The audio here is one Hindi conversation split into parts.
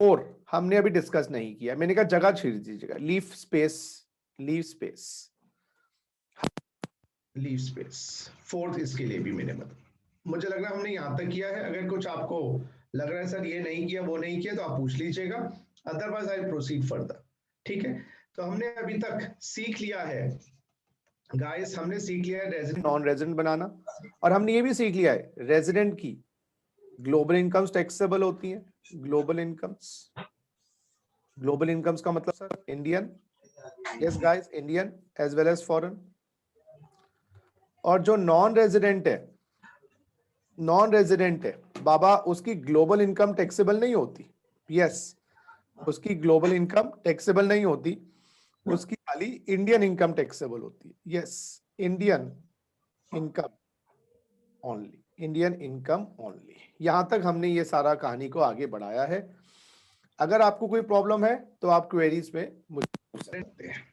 और हमने अभी डिस्कस नहीं किया, मैंने कहा जगह छीड़ दीजिएगा, leave space, leave space, leave space. Fourth इसके लिए भी मैंने मुझे लग रहा है हमने यहां तक किया है। अगर कुछ आपको लग रहा है सर ये नहीं किया वो नहीं किया तो आप पूछ लीजिएगा, अदरवाइज आई प्रोसीड फर्दर। ठीक है, तो हमने अभी तक सीख लिया है गाइस, हमने सीख लिया है रेजिडेंट नॉन रेजिडेंट बनाना, और हमने ये भी सीख लिया है रेजिडेंट की ग्लोबल इनकम्स टैक्सेबल होती हैं। ग्लोबल इनकम्स, ग्लोबल इनकम्स का मतलब sir Indian, yes guys, Indian as well as foreign. और जो नॉन रेजिडेंट है, नॉन रेजिडेंट है बाबा, उसकी ग्लोबल इनकम टैक्सेबल नहीं होती। यस, उसकी ग्लोबल इनकम टैक्सेबल नहीं होती, उसकी खाली इंडियन इनकम टैक्सेबल होती है। Yes, Indian income only, Indian income only. यहां तक हमने ये सारा कहानी को आगे बढ़ाया है। अगर आपको कोई प्रॉब्लम है तो आप क्वेरीज में मुझे पूछ सकते हैं।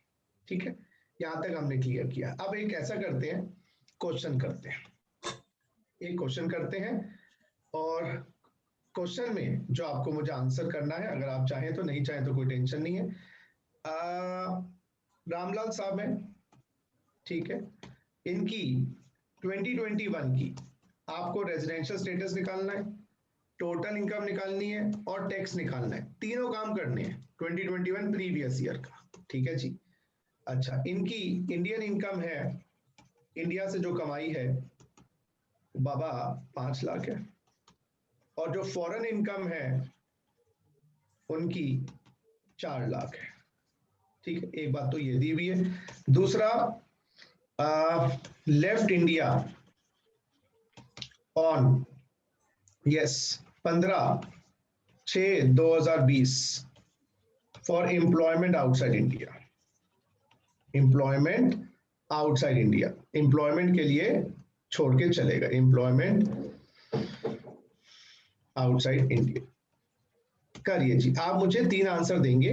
ठीक है, यहां तक हमने क्लियर किया। अब एक ऐसा करते हैं, क्वेश्चन करते हैं, एक क्वेश्चन करते हैं, और क्वेश्चन में जो आपको मुझे आंसर करना है, अगर आप चाहें तो, नहीं चाहें तो कोई टेंशन नहीं है। रामलाल साहब हैं, ठीक है, इनकी 2021 की आपको रेजिडेंशियल स्टेटस निकालना है, टोटल इनकम निकालनी है और टैक्स निकालना है। तीनों काम करने हैं 2021 प्रीवियस ईयर का। ठीक है जी। अच्छा, इनकी इंडियन इनकम है, इंडिया से जो कमाई है बाबा 5 लाख है, और जो फॉरेन इनकम है उनकी 4 लाख है। ठीक है, एक बात तो ये दी हुई है। दूसरा, left India on, yes, 15/6/2020 for employment outside India, employment outside India, employment के लिए छोड़ के चलेगा, एम्प्लॉयमेंट आउटसाइड इंडिया। करिए जी, आप मुझे 3 आंसर देंगे।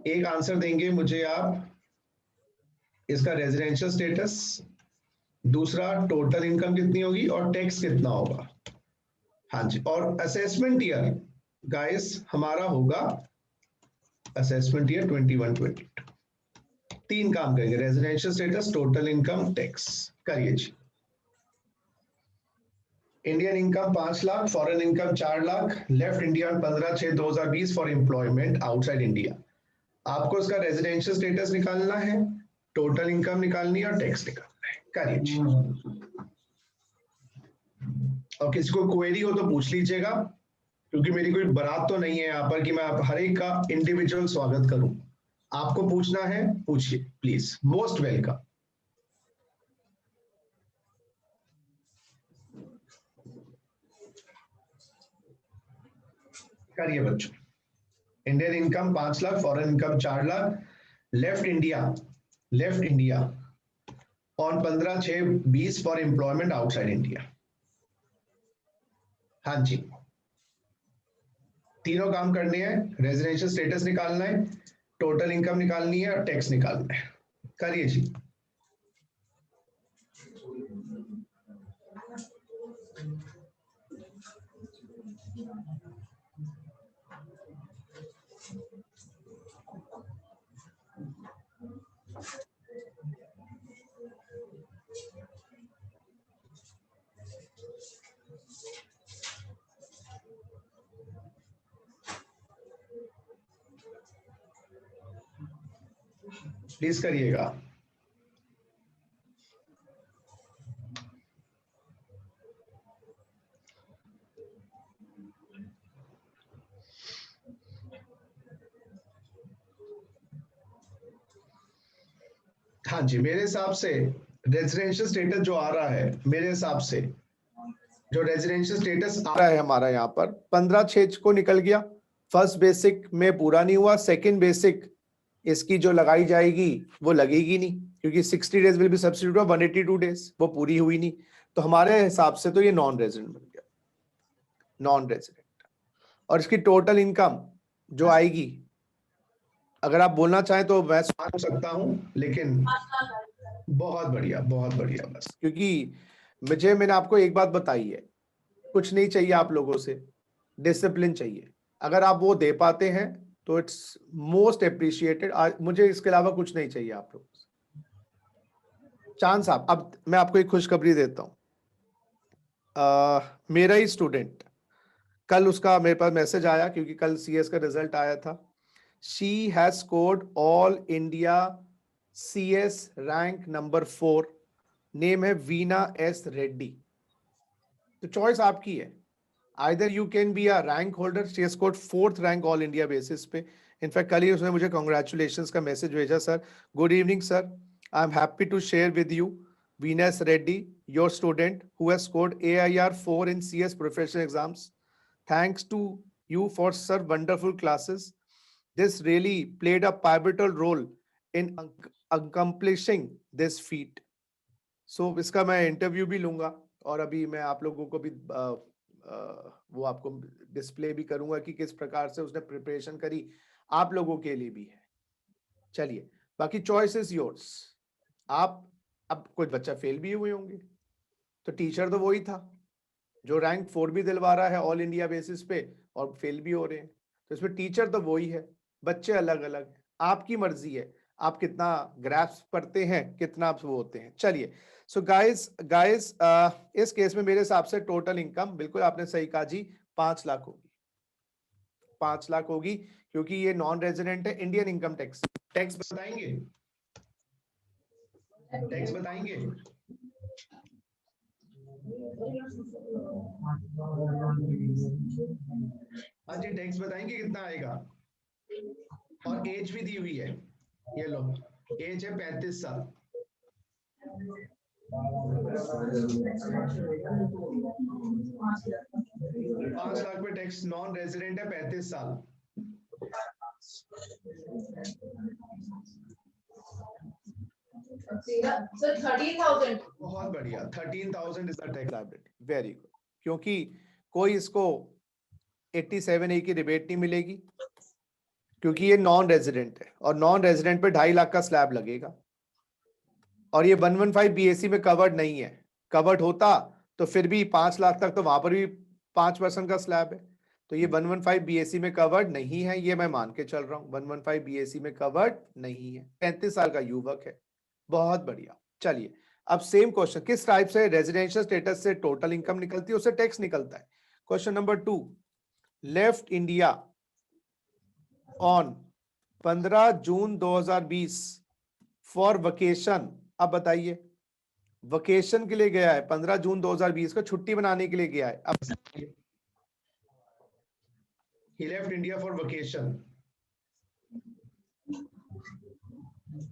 एक आंसर देंगे मुझे आप इसका रेजिडेंशियल स्टेटस, दूसरा टोटल इनकम कितनी होगी और टैक्स कितना होगा। हाँ जी, और असेसमेंट ईयर गाइस हमारा होगा असेसमेंट ईयर 21-22। 3 काम करेंगे, residential status, total income, tax. करिए जी। Indian income 5 lakh, foreign income 4 lakh, left India 15/6/2020 for employment outside India. आपको इसका रेजिडेंशियल स्टेटस निकालना है, टोटल इनकम निकालनी है और टैक्स निकालना है। करिए जी। और किसी को क्वेरी हो तो पूछ लीजिएगा, क्योंकि मेरी कोई बारात तो नहीं है यहाँ पर कि मैं हर एक का इंडिविजुअल स्वागत करूं। आपको पूछना है पूछिए प्लीज, मोस्ट वेलकम। करिए बच्चों। Indian income 5 lakh, foreign income 4 lakh, left India on 15/6/20 for employment outside India. हाँ जी, तीनों काम करने हैं, रेजिडेंशियल स्टेटस निकालना है, टोटल इनकम निकालनी है और टैक्स निकालना है। करिए जी। प्लीज करिएगा। हाँ जी, मेरे हिसाब से रेजिडेंशियल स्टेटस जो आ रहा है, मेरे हिसाब से जो रेजिडेंशियल स्टेटस आ रहा है हमारा यहाँ पर 15/6 को निकल गया। फर्स्ट बेसिक में पूरा नहीं हुआ, सेकंड बेसिक इसकी जो लगाई जाएगी वो लगेगी नहीं, क्योंकि 60 days will be substitute of 182 days, वो पूरी हुई नहीं। तो हमारे हिसाब से तो ये नॉन रेजिडेंट बन गया, नॉन रेजिडेंट। और इसकी टोटल इनकम जो आएगी, अगर आप बोलना चाहें तो मैं समझ सकता हूं, लेकिन बहुत बढ़िया, बहुत बढ़िया। बस क्योंकि मैंने आपको एक बात बताई है, कुछ नहीं चाहिए आप लोगों से, डिसिप्लिन चाहिए। अगर आप वो दे पाते हैं तो इट्स मोस्ट अप्रिशिएटेड। मुझे इसके अलावा कुछ नहीं चाहिए आप लोग। चांद साहब, अब मैं आपको एक खुशखबरी देता हूं। मेरा ही स्टूडेंट, कल उसका मेरे पास मैसेज आया क्योंकि कल सीएस का रिजल्ट आया था। She has scored all India CS rank number 4। Name है वीना एस रेड्डी। तो चॉइस आपकी है, either you can be a rank holder. She has scored 4th rank all India basis पे। इनफैक्ट कल ही उसने मुझे कॉन्ग्रेचुलेशंस का मैसेज भेजा, sir good evening sir, I am happy to share with you Venus Reddy, your student who has scored AIR 4 in CS professional exams. Thanks to you for sir wonderful classes. This really played a pivotal role in accomplishing this feat. So इसका मैं इंटरव्यू भी लूंगा और अभी मैं आप लोगों को भी वो आपको डिस्प्ले भी करूंगा कि किस प्रकार से उसने प्रिपरेशन करी, आप लोगों के लिए भी है। चलिए, बाकी चॉइस इज योर्स। आप अब कुछ बच्चा फेल भी हुए होंगे, तो टीचर तो वही था जो रैंक 4 भी दिलवा रहा है ऑल इंडिया बेसिस पे और फेल भी हो रहे हैं, तो इसमें टीचर तो वही है, बच्चे अलग अलग हैं। आपकी मर्जी है आप कितना ग्राफ्स पढ़ते हैं, कितना आप वो होते हैं। चलिए, सो गाइस इस केस में मेरे हिसाब से टोटल इनकम, बिल्कुल आपने सही कहा जी, 5 लाख होगी। 5 लाख होगी क्योंकि ये नॉन रेजिडेंट है। इंडियन इनकम टैक्स, टैक्स बताएंगे, टैक्स बताएंगे? हाँ जी, टैक्स बताएंगे कितना आएगा? और एज भी दी हुई है, ये लो, एज है 35 साल। 5 लाख पे टैक्स, नॉन रेजिडेंट है 35 साल। सर 13,000। बहुत बढ़िया, 13,000 is the tax liability. Very good, क्योंकि कोई इसको 87A की रिबेट नहीं मिलेगी क्योंकि ये नॉन रेजिडेंट है और नॉन रेजिडेंट पे 2.5 लाख का स्लैब लगेगा और ये 115 बीएससी में कवर्ड नहीं है। कवर्ड होता तो फिर भी 5 लाख तक, तो वहां पर भी 5% का स्लैब है, तो ये 115 बीएससी में कवर्ड नहीं है, ये मैं मान के चल रहा हूँ 115 बीएससी में कवर्ड नहीं है। 35 साल का युवक है, बहुत बढ़िया। चलिए, अब सेम क्वेश्चन, किस टाइप से रेजिडेंशियल स्टेटस से टोटल इनकम निकलती है, उससे टैक्स निकलता है। Question number 2, left India on 15 June 2020 for vacation. अब बताइए, वेकेशन के लिए गया है, 15 जून 2020 को छुट्टी मनाने के लिए गया है। अब he left India for vacation।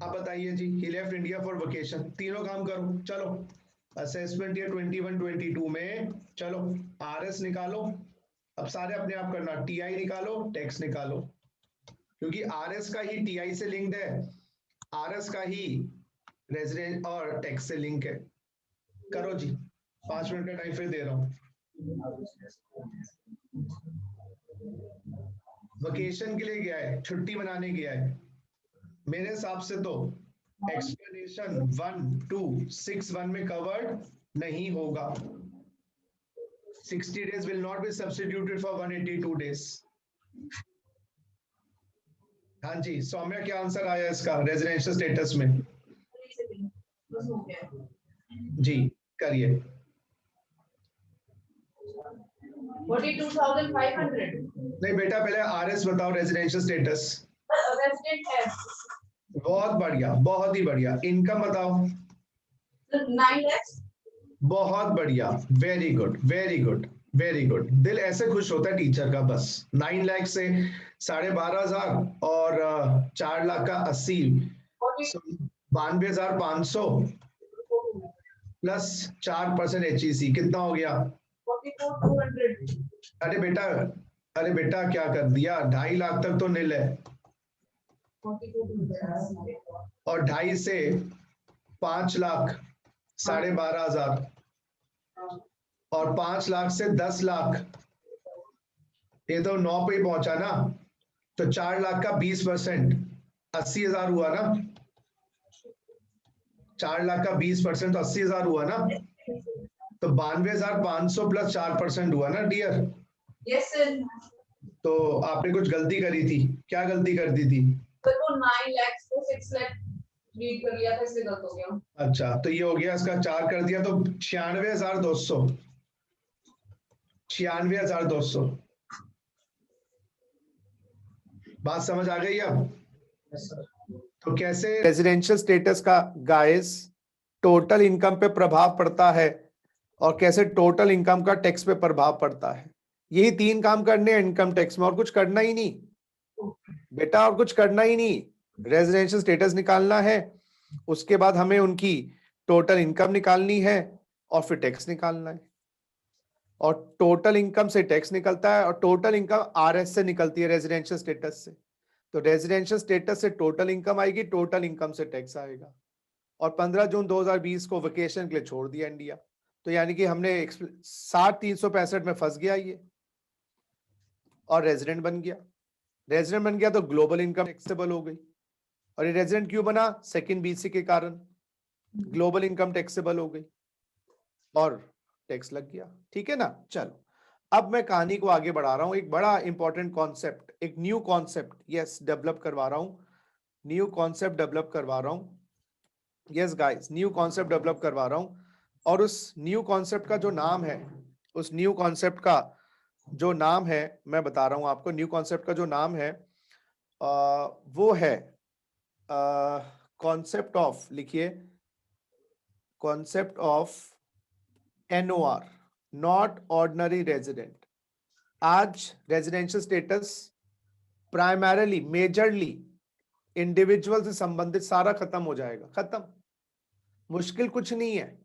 अब बताइए जी, he left India for vacation। तीनों काम करो, चलो असेसमेंट ईयर 21-22 में, चलो आरएस निकालो। अब सारे अपने आप करना, टीआई निकालो, टैक्स निकालो, क्योंकि आरएस का ही टीआई से लिंक्ड है, आरएस का ही रेजिडेंट और टैक्स से लिंक है। करो जी, 5 मिनट का टाइम फिर दे रहा हूं। वेकेशन के लिए गया है, छुट्टी मनाने गया है, मेरे हिसाब से तो एक्सप्लेनेशन 1261 में कवर्ड नहीं होगा। 60 days will not be substituted for 182 days। हाँ जी, सौम्या क्या आंसर आया इसका रेजिडेंशियल स्टेटस में? जी करिए। 42,500। नहीं बेटा, पहले आरएस बताओ, रेजिडेंशियल स्टेटस। रेजिडेंट है। बहुत बढ़िया, बहुत ही बढ़िया। इनकम बताओ। 9 lakhs। बहुत बढ़िया, very good very good very good. दिल ऐसे खुश होता है टीचर का, बस 9 लाख से 12,500 और 4 लाख का 80, 92,500 प्लस 4% HEC कितना हो गया? 44,200। अरे बेटा, अरे बेटा क्या कर दिया, 2.5 लाख तक तो नील है, और 2.5 से 5 लाख 12,500 और 5 लाख से 10 लाख, ये तो 9 पे ही पहुंचा ना, तो 4 लाख का 20% 80,000 हुआ ना। 4 लाख का 20% तो 80,000 हुआ ना, तो 92,500 प्लस 4% हुआ ना डियर। Yes sir. तो आपने कुछ गलती करी थी, क्या गलती कर दी थी? सर वो 9 लाख को 6 लाख रीड कर लिया था, इसलिए गलत हो गया। अच्छा, तो ये हो गया, इसका 4 कर दिया तो 96,200, 96,200। बात समझ आ गई अब? तो कैसे रेजिडेंशियल स्टेटस का गाइस टोटल इनकम पे प्रभाव पड़ता है और कैसे टोटल इनकम का टैक्स पे प्रभाव पड़ता है। यही 3 काम करने हैं इनकम टैक्स में, और कुछ करना ही नहीं बेटा, और कुछ करना ही नहीं। रेजिडेंशियल स्टेटस निकालना है, उसके बाद हमें उनकी टोटल इनकम निकालनी है और फिर टैक्स निकालना है। और टोटल इनकम से टैक्स निकलता है और टोटल इनकम आरएस से निकलती है, रेजिडेंशियल स्टेटस से। तो रेजिडेंशियल स्टेटस से टोटल इनकम आएगी, टोटल इनकम से टैक्स आएगा। और 15 जून 2020 को वेकेशन के लिए छोड़ दिया इंडिया। तो यानी कि हमने 60,365 में फंस गया ये और रेजिडेंट बन गया। रेजिडेंट बन गया तो ग्लोबल इनकम टैक्सेबल हो गई। और ये रेजिडेंट क्यों बना? सेकंड बीसी के कारण ग्लोबल इनकम टैक्सेबल हो गई और टैक्स लग गया। ठीक है ना? चलो, अब मैं कहानी को आगे बढ़ा रहा हूं। एक बड़ा इंपॉर्टेंट कॉन्सेप्ट, एक न्यू कॉन्सेप्ट यस डेवलप करवा रहा हूं, न्यू कॉन्सेप्ट डेवलप करवा रहा हूं। Yes guys, new concept develop करवा रहा हूं। और उस न्यू कॉन्सेप्ट का जो नाम है, उस न्यू कॉन्सेप्ट का जो नाम है मैं बता रहा हूं आपको। न्यू कॉन्सेप्ट का जो नाम है वो है कॉन्सेप्ट ऑफ, लिखिए, concept of NOR, not ordinary resident. आज residential status primarily, majorly individual से संबंधित सारा खत्म हो जाएगा। खत्म, मुश्किल कुछ नहीं है।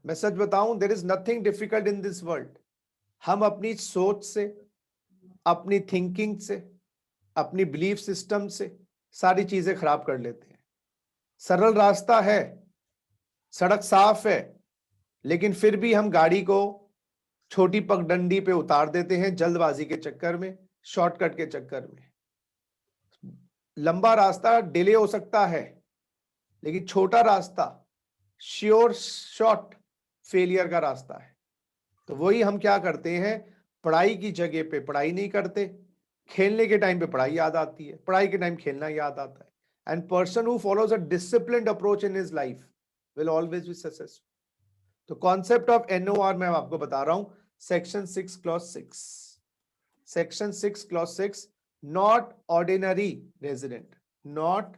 मैं सच बताऊं, there is nothing difficult in this world. हम अपनी सोच से, अपनी थिंकिंग से, अपनी बिलीफ सिस्टम से सारी चीजें खराब कर लेते हैं। सरल रास्ता है, सड़क साफ है, लेकिन फिर भी हम गाड़ी को छोटी पगडंडी पे उतार देते हैं जल्दबाजी के चक्कर में, शॉर्टकट के चक्कर में। लंबा रास्ता डिले हो सकता है, लेकिन छोटा रास्ता श्योर शॉट फेलियर का रास्ता है। तो वही हम क्या करते हैं, पढ़ाई की जगह पे पढ़ाई नहीं करते, खेलने के टाइम पे पढ़ाई याद आती है, पढ़ाई के टाइम खेलना याद आता है। And person who follows a disciplined approach in his life will always be successful. तो कॉन्सेप्ट ऑफ NOR मैं आपको बता रहा हूं, section 6 clause 6, section 6 clause 6, not ordinary resident, not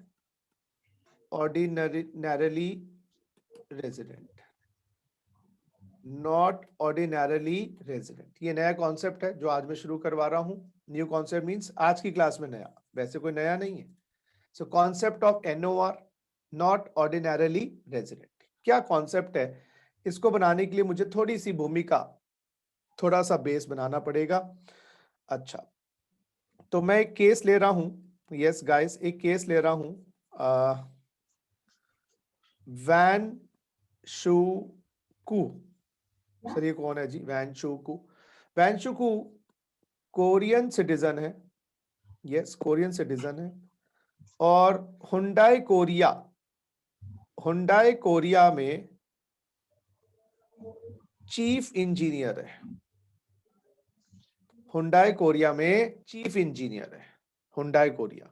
ordinarily resident, not ordinarily resident. ये नया कॉन्सेप्ट है जो आज मैं शुरू करवा रहा हूं। न्यू कॉन्सेप्ट मींस आज की क्लास में नया, वैसे कोई नया नहीं है। So concept of NOR, not ordinarily resident. क्या कॉन्सेप्ट है? इसको बनाने के लिए मुझे थोड़ी सी भूमिका, थोड़ा सा बेस बनाना पड़ेगा। अच्छा, तो मैं एक केस ले रहा हूं। यस गाइस, एक केस ले रहा हूं, वैन शू कू। सर ये कौन है जी? वैन शू कू। वैन शू कू कोरियन सिटीजन है। यस, कोरियन सिटीजन है। और हुंडई कोरिया, हुंडई कोरिया में चीफ इंजीनियर है। हुंडई कोरिया में चीफ इंजीनियर है, Hyundai Korea.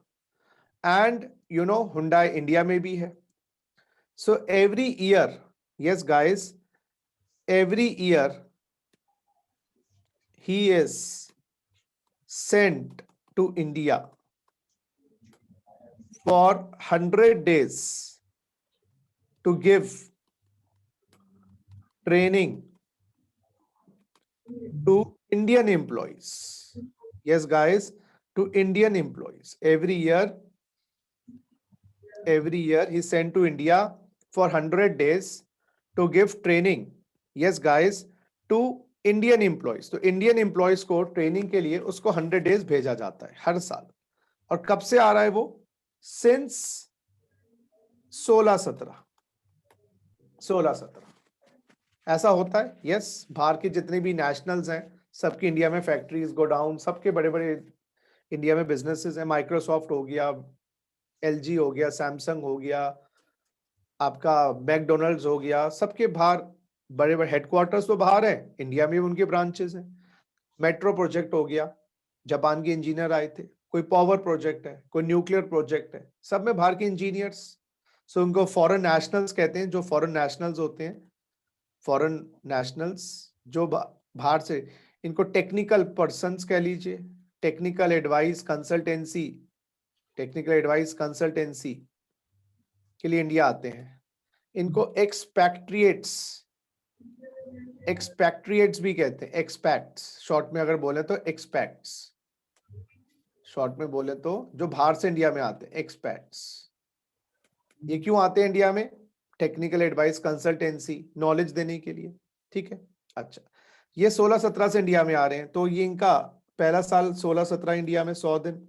And you know Hyundai India में भी है। So every year, yes guys, every year he is sent to India for 100 days to give training to Indian employees. Yes guys, to Indian employees. Every year he sent to India for 100 days to give training, yes guys, to Indian employees. तो इंडियन एम्प्लॉयज को ट्रेनिंग के लिए उसको 100 डेज भेजा जाता है हर साल। और कब से आ रहा है वो? सिंस 16-17 ऐसा होता है। यस, बाहर के जितने भी नेशनल्स हैं सबकी इंडिया में फैक्ट्रीज, गोडाउन, सबके बड़े बड़े इंडिया में बिजनेसेस हैं। माइक्रोसॉफ्ट हो गया, LG हो गया, सैमसंग हो गया, आपका मैकडोनल्ड्स हो गया, सबके बाहर बड़े बड़े हेडक्वार्टर्स तो बाहर है, इंडिया में भी उनके ब्रांचेस हैं। मेट्रो प्रोजेक्ट हो गया, जापान के इंजीनियर आए थे, कोई पावर प्रोजेक्ट है, कोई न्यूक्लियर प्रोजेक्ट है, सब में बाहर के इंजीनियर्स। सो उनको फॉरेन नेशनल्स कहते हैं। जो फॉरेन नेशनल्स होते हैं, फॉरेन नेशनल्स जो बाहर से, इनको टेक्निकल पर्सन्स कह लीजिए, technical advice consultancy, technical advice consultancy के लिए इंडिया आते हैं। इनको एक्सपैट्रिएट्स, एक्सपैट्रिएट्स भी कहते हैं, एक्सपैट्स शॉर्ट में अगर बोले तो, एक्सपैट्स शॉर्ट में बोले तो, जो बाहर से इंडिया में आते हैं, एक्सपैट्स। ये क्यों आते हैं इंडिया में? टेक्निकल एडवाइस कंसल्टेंसी, नॉलेज देने के लिए, ठीक है। अच्छा, ये 16-17 से इंडिया में आ रहे हैं, तो ये इनका पहला साल 16-17 इंडिया में 100 दिन,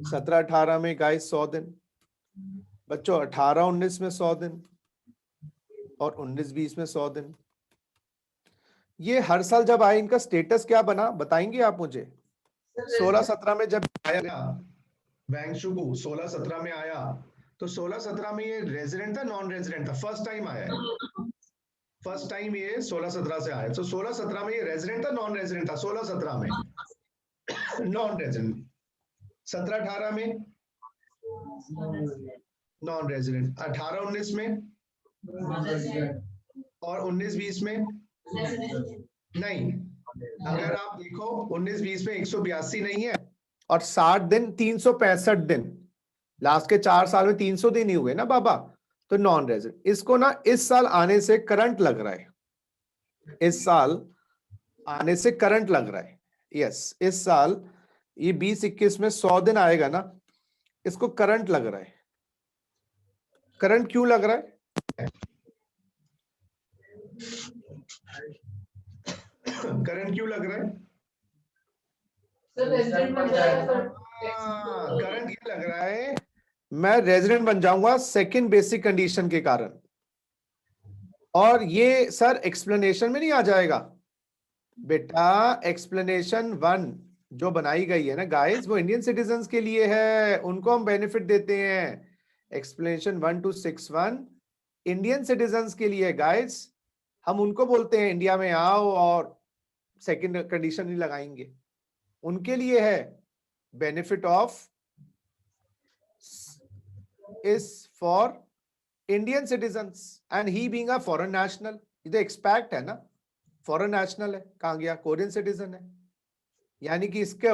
17-18 में गाइस 100 दिन, बच्चों 18-19 में 100 दिन, और 19-20 में 100 दिन। ये हर साल जब आए, इनका स्टेटस क्या बना बताएंगे आप मुझे? 16-17 में जब आया वैंगशुगु, 16-17 में आया, तो 16-17 में ये रेजिडेंट था, नॉन रेजिडेंट था? फर्स्ट टाइम आया है, फर्स्ट टाइम ये 16-17 से आया। तो 16-17 में ये रेजिडेंट था, नॉन रेजिडेंट था? 16-17 में नॉन रेजिडेंट, 17-18 में नॉन रेजिडेंट, 18-19 में, और 19-20 में नहीं। अगर आप देखो 19-20 में 182 नहीं है, और 60 दिन 365 दिन, लास्ट के 4 साल में 300 दिन ही हुए ना बाबा, तो नॉन रेजिडेंट। इसको ना इस साल आने से करंट लग रहा है, इस साल आने से करंट लग रहा है। यस, इस साल ये 20-21 में 100 दिन आएगा ना, इसको करंट लग रहा है। करंट क्यों लग रहा है? करंट क्यों लग रहा है? करंट ये लग रहा है, मैं रेजिडेंट बन जाऊंगा सेकंड बेसिक कंडीशन के कारण। और ये सर एक्सप्लेनेशन में नहीं आ जाएगा बेटा। एक्सप्लेनेशन 1 जो बनाई गई है ना गाइस, वो इंडियन सिटीजन्स के लिए है, उनको हम बेनिफिट देते हैं। एक्सप्लेनेशन 1-61 इंडियन सिटीजन्स के लिए है गाइस। हम उनको बोलते हैं इंडिया में आओ और सेकंड कंडीशन नहीं लगाएंगे, उनके लिए है। Benefit of is for Indian citizens and he being a foreign national. ये तो एक्सपैक्ट है ना, फॉरेन नेशनल है, कहां गया, कोरियन सिटीजन है, यानी कि इसके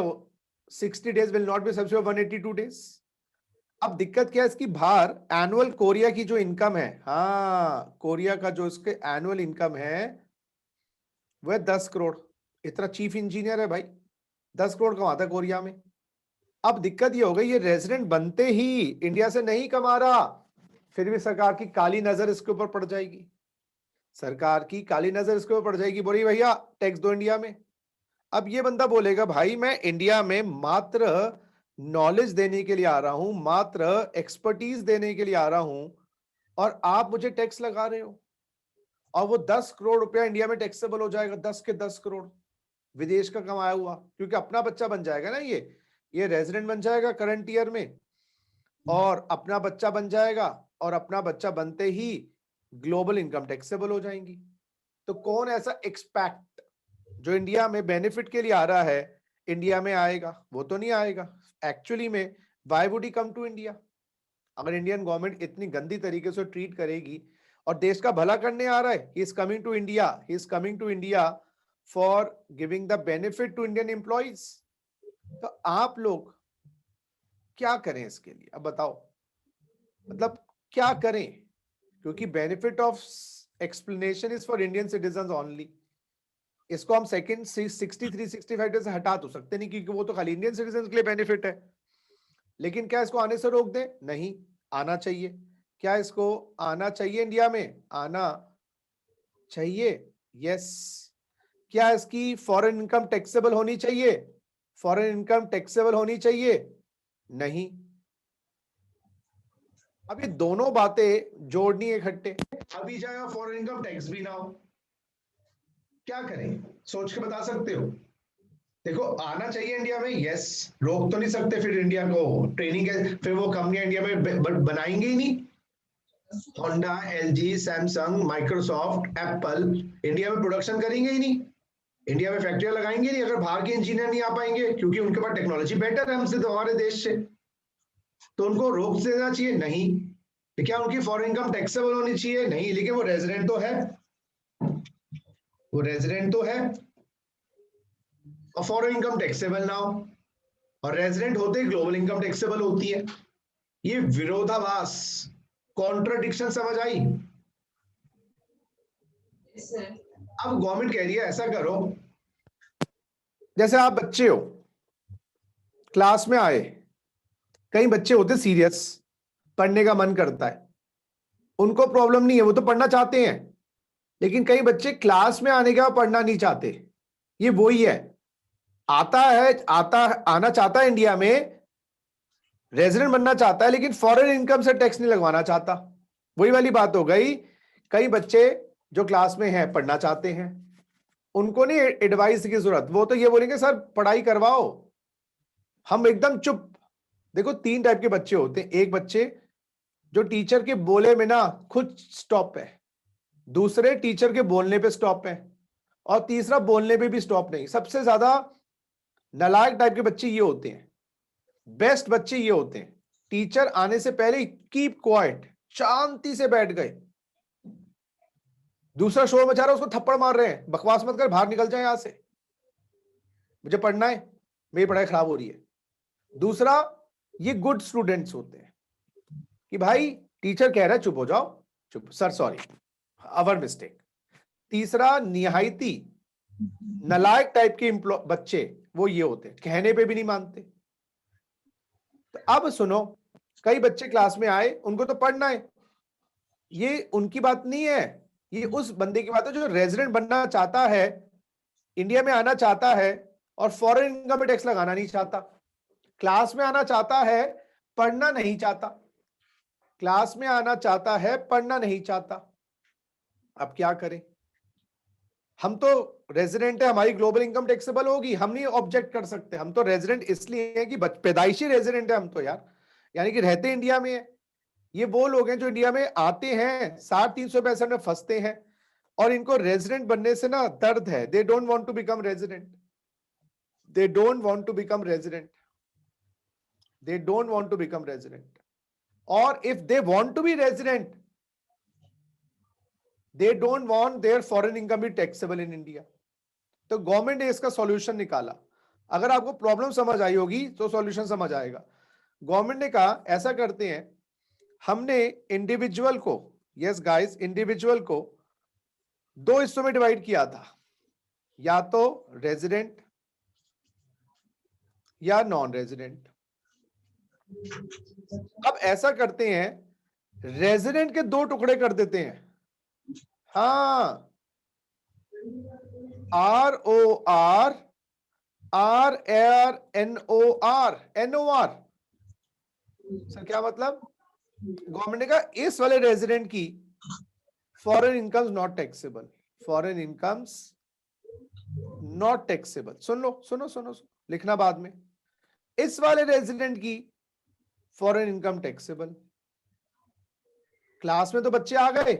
60 days will not be subsequent 182 days. अब दिक्कत क्या है इसकी, बाहर एनुअल कोरिया की जो इनकम है, हाँ कोरिया का जो इसके एनुअल इनकम है वह 10 करोड़। इतना चीफ इंजीनियर है भाई, 10 करोड़ कमाता है कोरिया में। अब दिक्कत ये हो गई, ये रेजिडेंट बनते ही इंडिया से नहीं कमा रहा, फिर भी सरकार की काली नजर इसके ऊपर पड़ जाएगी, सरकार की काली नजर इसके ऊपर पड़ जाएगी, बोली भैया टैक्स दो इंडिया में। अब ये बंदा बोलेगा भाई मैं इंडिया में मात्र नॉलेज देने के लिए आ रहा हूं, मात्र एक्सपर्टीज देने के लिए आ रहा हूं, और आप मुझे टैक्स लगा रहे हो, और वो 10 करोड़ रुपया इंडिया में टैक्सेबल हो जाएगा, 10 के 10 करोड़ विदेश का कमाया हुआ, क्योंकि अपना बच्चा बन जाएगा ना, ये रेजिडेंट बन जाएगा करंट ईयर में, और अपना बच्चा बन जाएगा, और अपना बच्चा बनते ही ग्लोबल इनकम टैक्सेबल हो जाएंगी। तो कौन ऐसा एक्सपैक्ट जो इंडिया में बेनिफिट के लिए आ रहा है इंडिया में आएगा? वो तो नहीं आएगा। एक्चुअली में why would he come to India? अगर इंडियन गवर्नमेंट इतनी गंदी तरीके से ट्रीट करेगी और देश का भला करने आ रहा है, he is coming to India, he is coming to India for giving the benefit to Indian employees, तो आप लोग क्या करें इसके लिए? अब बताओ, मतलब क्या करें? क्योंकि benefit of explanation is for Indian citizen only. इसको हम सेकंड 63-65 डेज से हटा तो सकते नहीं, क्योंकि वो तो खाली इंडियन सिटीजन के लिए बेनिफिट है। लेकिन क्या इसको आने से रोक दे? नहीं, आना चाहिए। क्या इसको आना चाहिए? इंडिया में आना चाहिए, यस। क्या इसकी फॉरेन इनकम टैक्सेबल होनी चाहिए? फॉरेन इनकम टैक्सेबल होनी चाहिए? नहीं। अब ये दोनों बातें जोड़नी है इकट्ठे, अभी जाएगा फॉरेन इनकम टैक्स भी ना हो, क्या करें? सोच के बता सकते हो? देखो आना चाहिए इंडिया में, यस, रोक तो नहीं सकते फिर इंडिया को ट्रेनिंग के, फिर वो कंपनियां इंडिया में बनाएंगे ही नहीं। Honda, LG, Samsung, Microsoft, Apple India में प्रोडक्शन करेंगे ही नहीं, इंडिया में फैक्ट्रियां लगाएंगे नहीं अगर बाहर के इंजीनियर नहीं आ पाएंगे, क्योंकि उनके पास टेक्नोलॉजी बेटर है हमसे, तो हमारे देश से। तो उनको रोक देना चाहिए? नहीं। तो क्या उनकी फॉरेन इनकम टैक्सेबल होनी चाहिए? नहीं, लेकिन वो रेजिडेंट तो है, वो रेजिडेंट तो है, और फॉरेन इनकम टैक्सेबल ना हो, और रेजिडेंट होते ही ग्लोबल इनकम टैक्सेबल होती है। ये विरोधाभास, कॉन्ट्राडिक्शन समझ आई? अब गवर्नमेंट कह रही है ऐसा करो, जैसे आप बच्चे हो, क्लास में आए, कई बच्चे होते सीरियस, पढ़ने का मन करता है, उनको प्रॉब्लम नहीं है, वो तो पढ़ना चाहते हैं, लेकिन कई बच्चे क्लास में आने के बाद पढ़ना नहीं चाहते। ये वही है, आना चाहता है इंडिया में, रेजिडेंट बनना चाहता है, लेकिन फॉरेन इनकम से टैक्स नहीं लगवाना चाहता। वही वाली बात हो गई, कई बच्चे जो क्लास में हैं पढ़ना चाहते हैं, उनको नहीं एडवाइस की जरूरत, वो तो ये बोलेंगे सर पढ़ाई करवाओ, हम एकदम चुप। देखो 3 टाइप के बच्चे होते हैं, एक बच्चे जो टीचर के बोले में ना खुद स्टॉप है, दूसरे टीचर के बोलने पे स्टॉप है, और तीसरा बोलने पे भी स्टॉप नहीं। सबसे ज्यादा नालायक टाइप के बच्चे ये होते हैं, बेस्ट बच्चे ये होते हैं, टीचर आने से पहले कीप क्वाइट, शांति से बैठ गए, दूसरा शोर मचा रहा है उसको थप्पड़ मार रहे हैं, बकवास मत कर, बाहर निकल जाए यहां से, मुझे पढ़ना है, मेरी पढ़ाई खराब हो रही है। दूसरा, ये गुड स्टूडेंट्स होते हैं कि भाई टीचर कह रहा है चुप हो जाओ, चुप सर सॉरी अवर मिस्टेक। तीसरा, निहायती नालायक टाइप के बच्चे वो ये होते हैं, कहने पे भी नहीं मानते। तो अब सुनो, कई बच्चे क्लास में आए, उनको तो पढ़ना है, ये उनकी बात नहीं है, ये उस बंदे की बात है जो रेजिडेंट बनना चाहता है, इंडिया में आना चाहता है और फॉरेन इनकम में टैक्स लगाना नहीं चाहता, क्लास में आना चाहता है, पढ़ना नहीं चाहता, क्लास में आना चाहता है, पढ़ना नहीं चाहता। अब क्या करें? हम तो रेजिडेंट है, हमारी ग्लोबल इनकम टैक्सेबल होगी, हम नहीं ऑब्जेक्ट कर सकते, हम तो रेजिडेंट इसलिए है कि पैदाइशी रेजिडेंट है हम तो यार, यानी कि रहते इंडिया में है। ये वो लोग हैं जो इंडिया में आते हैं, 60-365 में फंसते हैं, और इनको रेजिडेंट बनने से ना दर्द है, they don't want to become resident, they don't want to become resident, they don't want to become resident, और if they want to be resident, they don't want their foreign income be taxable in India. तो गवर्नमेंट ने इसका सॉल्यूशन निकाला। अगर आपको प्रॉब्लम समझ आई होगी तो सॉल्यूशन समझ आएगा। गवर्नमेंट ने कहा ऐसा करते हैं, हमने इंडिविजुअल को, यस गाइस, इंडिविजुअल को 2 हिस्सों में डिवाइड किया था, या तो रेजिडेंट या नॉन रेजिडेंट। अब ऐसा करते हैं, रेजिडेंट के 2 टुकड़े कर देते हैं, हाँ, ROR, RNOR, NOR। सर क्या मतलब? गवर्नमेंट ने कहा इस वाले रेजिडेंट की foreign incomes not taxable, foreign incomes not taxable. सुन लो, सुनो सुनो, लिखना बाद में। इस वाले रेजिडेंट की फॉरेन इनकम टैक्सेबल। क्लास में तो बच्चे आ गए,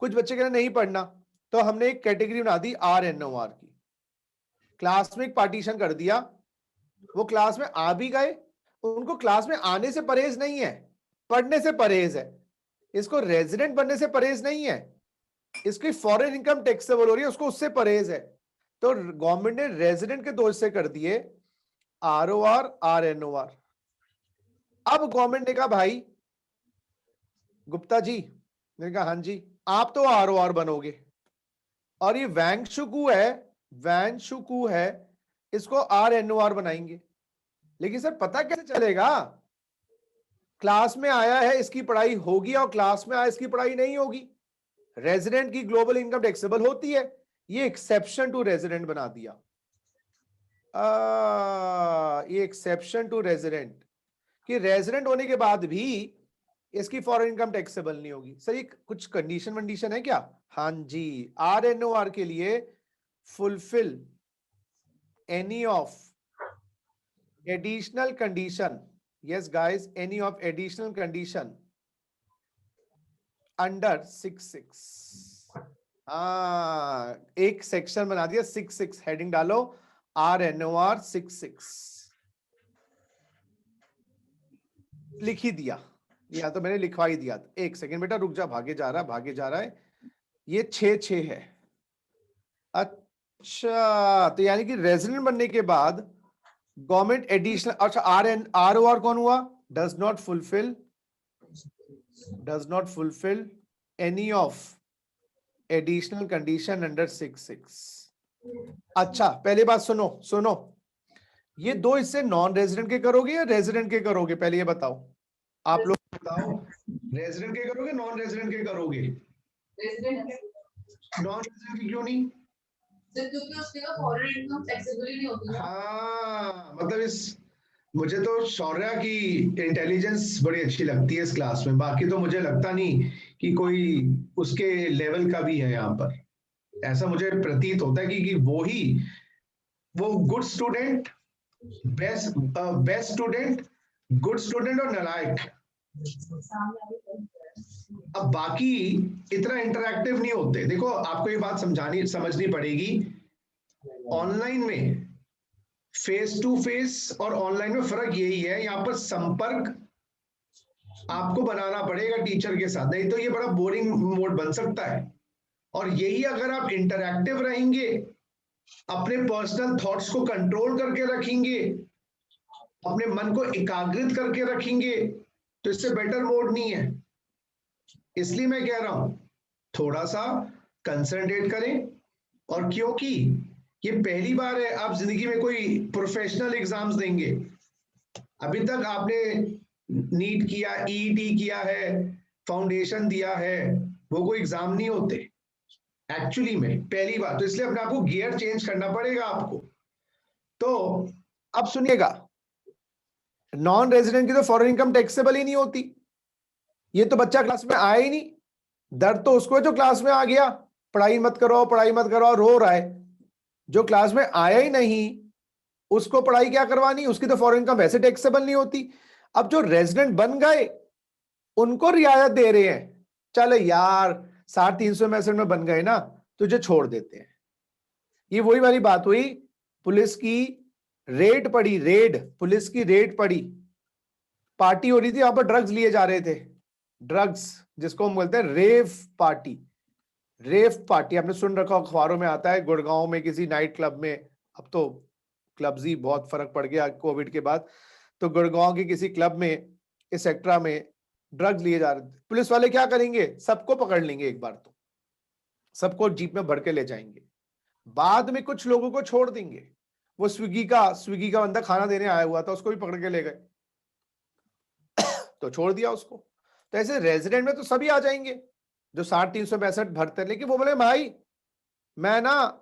कुछ बच्चे कह रहे नहीं पढ़ना, तो हमने एक कैटेगरी बना दी RNOR की, क्लास में एक पार्टीशन कर दिया। वो क्लास में आ भी गए, उनको क्लास में आने से परहेज नहीं है, पढ़ने से परहेज है, इसको रेजिडेंट बनने से परहेज नहीं है, इसकी फॉरेन इनकम टैक्सेबल हो रही है, उसको उससे परहेज है। तो गवर्नमेंट ने रेजिडेंट के 2 हिस्से कर दिए, ROR, RNOR। अब गवर्नमेंट ने कहा भाई गुप्ता जी, मैंने कहा हाँ जी, आप तो ROR बनोगे, और ये वैंशुकू है, इसको RNOR बनाएंगे। लेकिन सर पता कैसे चलेगा? क्लास में आया है इसकी पढ़ाई होगी, और क्लास में आया इसकी पढ़ाई नहीं होगी। रेजिडेंट की ग्लोबल इनकम टैक्सेबल होती है, ये एक्सेप्शन टू रेजिडेंट बना दिया। ये एक्सेप्शन टू रेजिडेंट, कि रेजिडेंट होने के बाद भी इसकी फॉरेन इनकम टैक्सेबल नहीं होगी। सर ये कुछ कंडीशन है क्या? हाँ जी, RNOR के लिए fulfil any of additional condition, yes guys, any of additional condition under 6(6). हाँ, एक सेक्शन बना दिया 6 हेडिंग डालो RNOR 6 लिख ही दिया, या तो मैंने लिखवा ही दिया। एक सेकंड बेटा रुक जा, भागे जा रहा है। ये 6 है। अच्छा, तो यानी कि रेजिडेंट बनने के बाद गवर्नमेंट एडिशनल, अच्छा ROR कौन हुआ? Does not fulfil any of additional condition under 6। अच्छा, पहली बात सुनो, ये दो हिस्से नॉन रेजिडेंट के करोगे या रेजिडेंट के करोगे? पहले ये बताओ, आप लोग बताओ, रेजिडेंट के करोगे नॉन रेजिडेंट के करोगे? रेजिडेंट नॉन रेजिडेंट के क्यों नहीं? क्योंकि उसके का फॉरेन इनकम टैक्सेबल ही नहीं होती ना। हाँ, मतलब मुझे तो शौर्या की इंटेलिजेंस बड़ी अच्छी लगती है इस क्लास में, बाकी तो मुझे लगता नहीं कि कोई उसके लेवल का भी है यहाँ पर। ऐसा मुझे प्रतीत होता है कि वो good student, best student, good student और नालायक। अब बाकी इतना इंटरैक्टिव नहीं होते। देखो, आपको ये बात समझनी पड़ेगी, ऑनलाइन में फेस टू फेस और ऑनलाइन में फर्क यही है, यहाँ पर संपर्क आपको बनाना पड़ेगा टीचर के साथ, नहीं तो ये बड़ा बोरिंग मोड बन सकता है। और यही अगर आप इंटरैक्टिव रहेंगे, अपने पर्सनल थॉट्स को कंट्रोल करके रखेंगे, अपने मन को एकाग्रित करके रखेंगे, तो इससे बेटर मोड नहीं है। इसलिए मैं कह रहा हूं, थोड़ा सा कंसंट्रेट करें। और क्योंकि ये पहली बार है आप जिंदगी में कोई प्रोफेशनल एग्जाम्स देंगे, अभी तक आपने नीट किया, ईईटी किया है, फाउंडेशन दिया है, वो कोई एग्जाम नहीं होते एक्चुअली में, पहली बार। तो इसलिए अपने आपको गियर चेंज करना पड़ेगा आपको। तो अब सुनिएगा, नॉन रेजिडेंट की तो फॉरेन इनकम टैक्सेबल ही नहीं होती। ये तो बच्चा क्लास में आया ही नहीं, दर्द तो उसको है जो क्लास में आ गया, पढ़ाई मत करो रो रहा है। जो क्लास में आया ही नहीं उसको पढ़ाई क्या करवानी, उसकी तो फॉरेन इनकम वैसे टैक्सेबल नहीं होती। अब जो रेजिडेंट बन गए उनको रियायत दे रहे हैं, चलो यार 350 में बन गए ना, तुझे छोड़ देते हैं। ये वही वाली बात हुई, पुलिस की रेड पड़ी, पार्टी हो रही थी, यहां पर ड्रग्स लिए जा रहे थे, ड्रग्स जिसको हम बोलते हैं रेव पार्टी। आपने सुन रखा, अखबारों में आता है, गुड़गांव में किसी नाइट क्लब में, अब तो क्लब्स ही बहुत फर्क पड़ गया कोविड के बाद, तो गुड़गांव के किसी क्लब में, इस सेक्टर में ड्रग्स लिए जा रहे थे। पुलिस वाले क्या करेंगे, सबको पकड़ लेंगे एक बार, तो सबको जीप में भर के ले जाएंगे, बाद में कुछ लोगों को छोड़ देंगे। वो स्विगी का बंदा खाना देने आया हुआ था, उसको भी पकड़ के ले गए तो छोड़ दिया उसको। तो ऐसे रेजिडेंट में तो सभी आ जाएंगे जो 365 भरते हैं, लेकिन वो बोले भाई मैं ना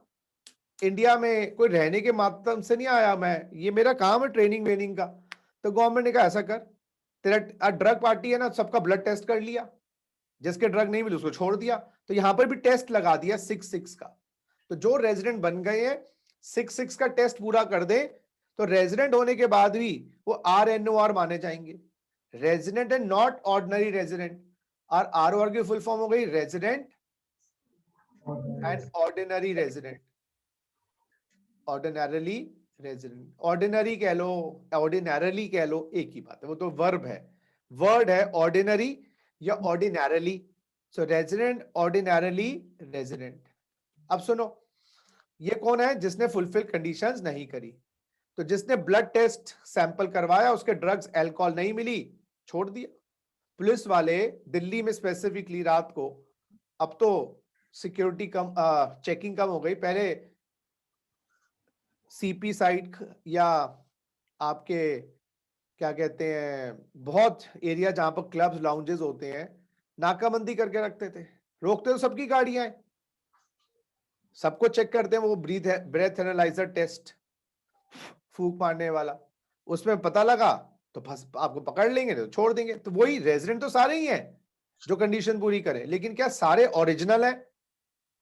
इंडिया में कोई रहने के माध्यम से नहीं आया, मैं ये मेरा काम है ट्रेनिंग वेनिंग का। तो गवर्नमेंट ने कहा ऐसा कर, तेरा ड्रग पार्टी है ना, सबका ब्लड टेस्ट कर लिया, जिसके ड्रग नहीं मिले उसको छोड़ दिया। तो यहां पर भी टेस्ट लगा दिया 6 का। तो जो रेजिडेंट बन गए हैं 6 का टेस्ट पूरा कर दे तो रेजिडेंट होने के बाद भी वो RNOR माने जाएंगे, resident and not ordinary resident. और ROR की फुल फॉर्म हो गई resident and ordinary resident. Ordinarily resident, ordinary कह लो, ऑर्डिनरली कह लो, एक ही बात है, वो तो वर्ब है, वर्ड है ऑर्डिनरी या ऑर्डिनरली। सो रेजिडेंट, ऑर्डिनरली रेजिडेंट। अब सुनो, ये कौन है जिसने फुलफिल कंडीशंस नहीं करी? तो जिसने ब्लड टेस्ट सैंपल करवाया, उसके ड्रग्स अल्कोहल नहीं मिली, छोड़ दिया। पुलिस वाले दिल्ली में स्पेसिफिकली रात को, अब तो सिक्योरिटी कम, चेकिंग कम हो गई, पहले सीपी साइड या आपके क्या कहते हैं, बहुत एरिया जहां पर क्लब्स लाउंजेस होते हैं, नाकाबंदी करके रखते थे, रोकते तो सबकी गाड़ियां हैं, सबको चेक करते हैं, वो ब्रेथ एनालाइजर टेस्ट, फूंक मारने वाला, उसमें पता लगा तो बस आपको पकड़ लेंगे, तो छोड़ देंगे। तो वही रेजिडेंट तो सारे ही हैं जो कंडीशन पूरी करें, लेकिन क्या सारे ओरिजिनल है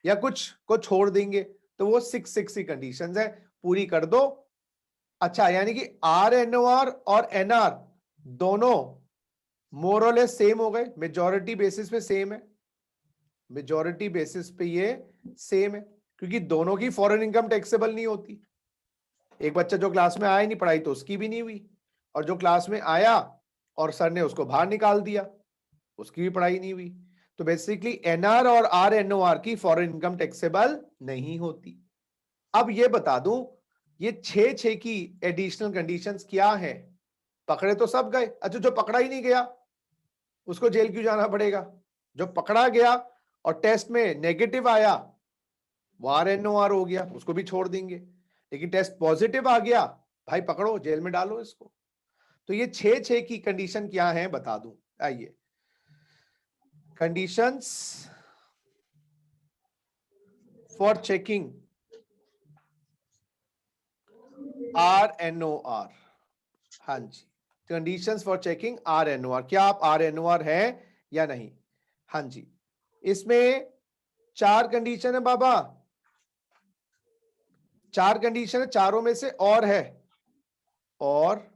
या कुछ को छोड़ देंगे? तो वो 6 ही कंडीशंस है, पूरी कर दो। अच्छा, यानी कि RNOR और NR दोनों मोर और लेस सेम हो गए, मेजॉरिटी बेसिस पे सेम है। मेजॉरिटी बेसिस पे ये सेम है, क्योंकि दोनों की फॉरेन इनकम टैक्सेबल नहीं होती। एक बच्चा जो क्लास में आया नहीं, पढ़ाई तो उसकी भी नहीं हुई, और जो क्लास में आया और सर ने उसको बाहर निकाल दिया, उसकी भी पढ़ाई नहीं हुई। तो बेसिकली एनआर और आरएनओआर की फॉरेन इनकम टैक्सेबल नहीं होती। अब ये बता दूं, ये 6 की एडिशनल कंडीशंस क्या है? पकड़े तो सब गए, अच्छा जो पकड़ा ही नहीं गया उसको जेल क्यों जाना पड़ेगा? जो पकड़ा गया और टेस्ट में नेगेटिव आया वो आरएनओआर हो गया, उसको भी छोड़ देंगे। लेकिन टेस्ट पॉजिटिव आ गया, भाई पकड़ो, जेल में डालो इसको। तो ये 6 की कंडीशन क्या है बता दूं, आइए। Conditions for checking RNOR. हाँ जी, कंडीशंस फॉर चेकिंग आरएनओआर, क्या आप आरएनओआर है या नहीं? हाँ जी, इसमें 4 कंडीशन है बाबा, 4 कंडीशन है, चारों में से और है, और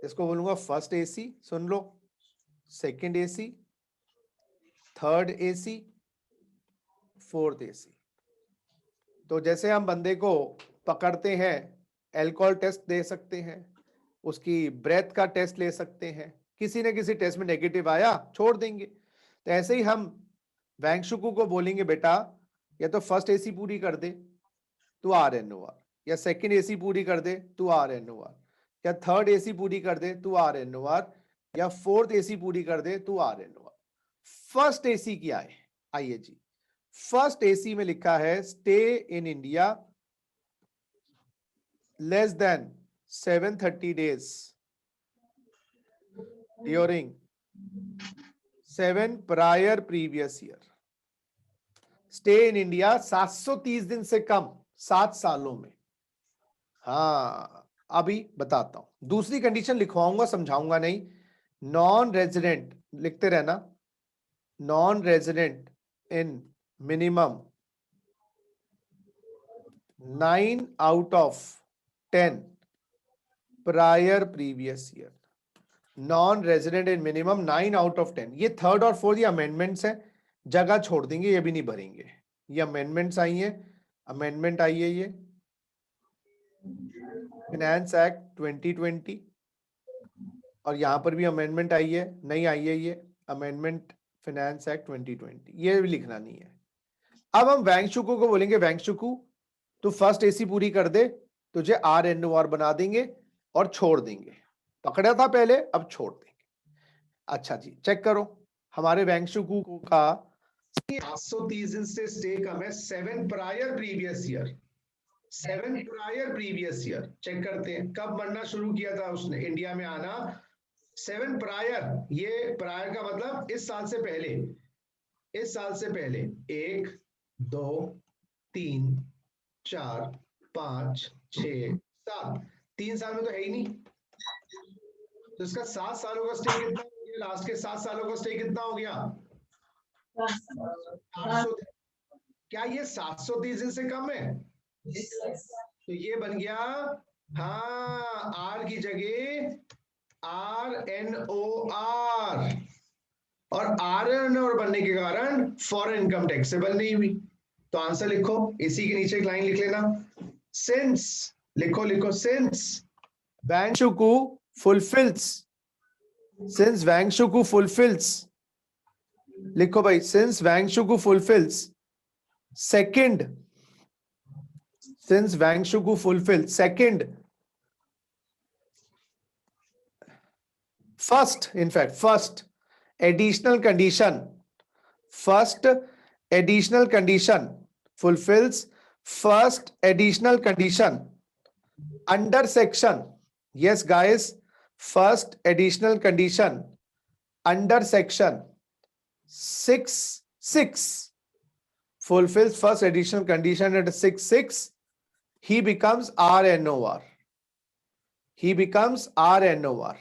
इसको बोलूंगा फर्स्ट एसी, सुन लो, second AC, third AC, fourth AC. तो जैसे हम बंदे को पकड़ते हैं, अल्कोहल टेस्ट दे सकते हैं, उसकी ब्रेथ का टेस्ट ले सकते हैं, किसी न किसी टेस्ट में नेगेटिव आया छोड़ देंगे। तो ऐसे ही हम वैंगशुकु को बोलेंगे बेटा या तो फर्स्ट एसी पूरी कर दे तो आरएनओआर, या सेकंड एसी पूरी कर दे तो आरएनओआर, या थर्ड एसी पूरी कर दे तो आरएनओआर, या फोर्थ एसी पूरी कर दे तो आरएनओआर। फर्स्ट एसी क्या है? आइए जी, फर्स्ट एसी में लिखा है stay in India less than 730 days during 7 prior previous year। Stay in India 730 दिन से कम 7 सालों में। हाँ, अभी बताता हूं, दूसरी कंडीशन लिखवाऊंगा, समझाऊंगा नहीं। नॉन रेजिडेंट लिखते रहना, non resident in minimum 9 out of 10 prior previous year. Non resident in minimum 9 out of 10। ये थर्ड और फोर्थ ये अमेंडमेंट्स है, जगह छोड़ देंगे, ये भी नहीं भरेंगे। ये अमेंडमेंट्स आई है, अमेंडमेंट आई है ये फाइनेंस एक्ट 2020, और यहां पर भी अमेंडमेंट आई है, नहीं आई है ये अमेंडमेंट फाइनेंस एक्ट 2020, ये भी लिखना नहीं है। अब हम वैंगशुकु को बोलेंगे वैंगशुकु तो फर्स्ट एसी पूरी कर दे, तुझे आरएनओआर बना देंगे और छोड़ देंगे। पकड़ा था पहले, अब छोड़ देंगे। अच्छा जी, चेक करो हमारे वैंगशुकु का 730 दिन से स्टे कम है 7 prior previous year, 7 prior previous year. Check करते हैं कब मरना शुरू किया था उसने, इंडिया में आना 7 प्रायर। ये प्रायर का मतलब इस साल से पहले, इस साल से पहले 1 2 3 4 5 6 7, 3 साल में तो है ही नहीं। तो इसका 7 सालों का स्टे कितना हो गया? लास्ट के 7 सालों का स्टे कितना हो गया? 800। क्या ये 730 दिन से कम है? तो ये बन गया, हाँ, आर की जगह आरएनओआर, और आरएनओआर बनने के कारण फॉरेन इनकम टैक्सेबल नहीं हुई। तो आंसर लिखो, इसी के नीचे एक लाइन लिख लेना, सिंस, लिखो लिखो, since वैंगशुकु fulfills, since Wangshuku fulfills, लिखो भाई, since Wangshuku fulfills second, since Wangshuku fulfills second, first, in fact first additional condition, first additional condition fulfills first additional condition under section, yes guys, first additional condition under section 6(6) fulfills first additional condition at 6(6), he becomes RNOR. He becomes RNOR.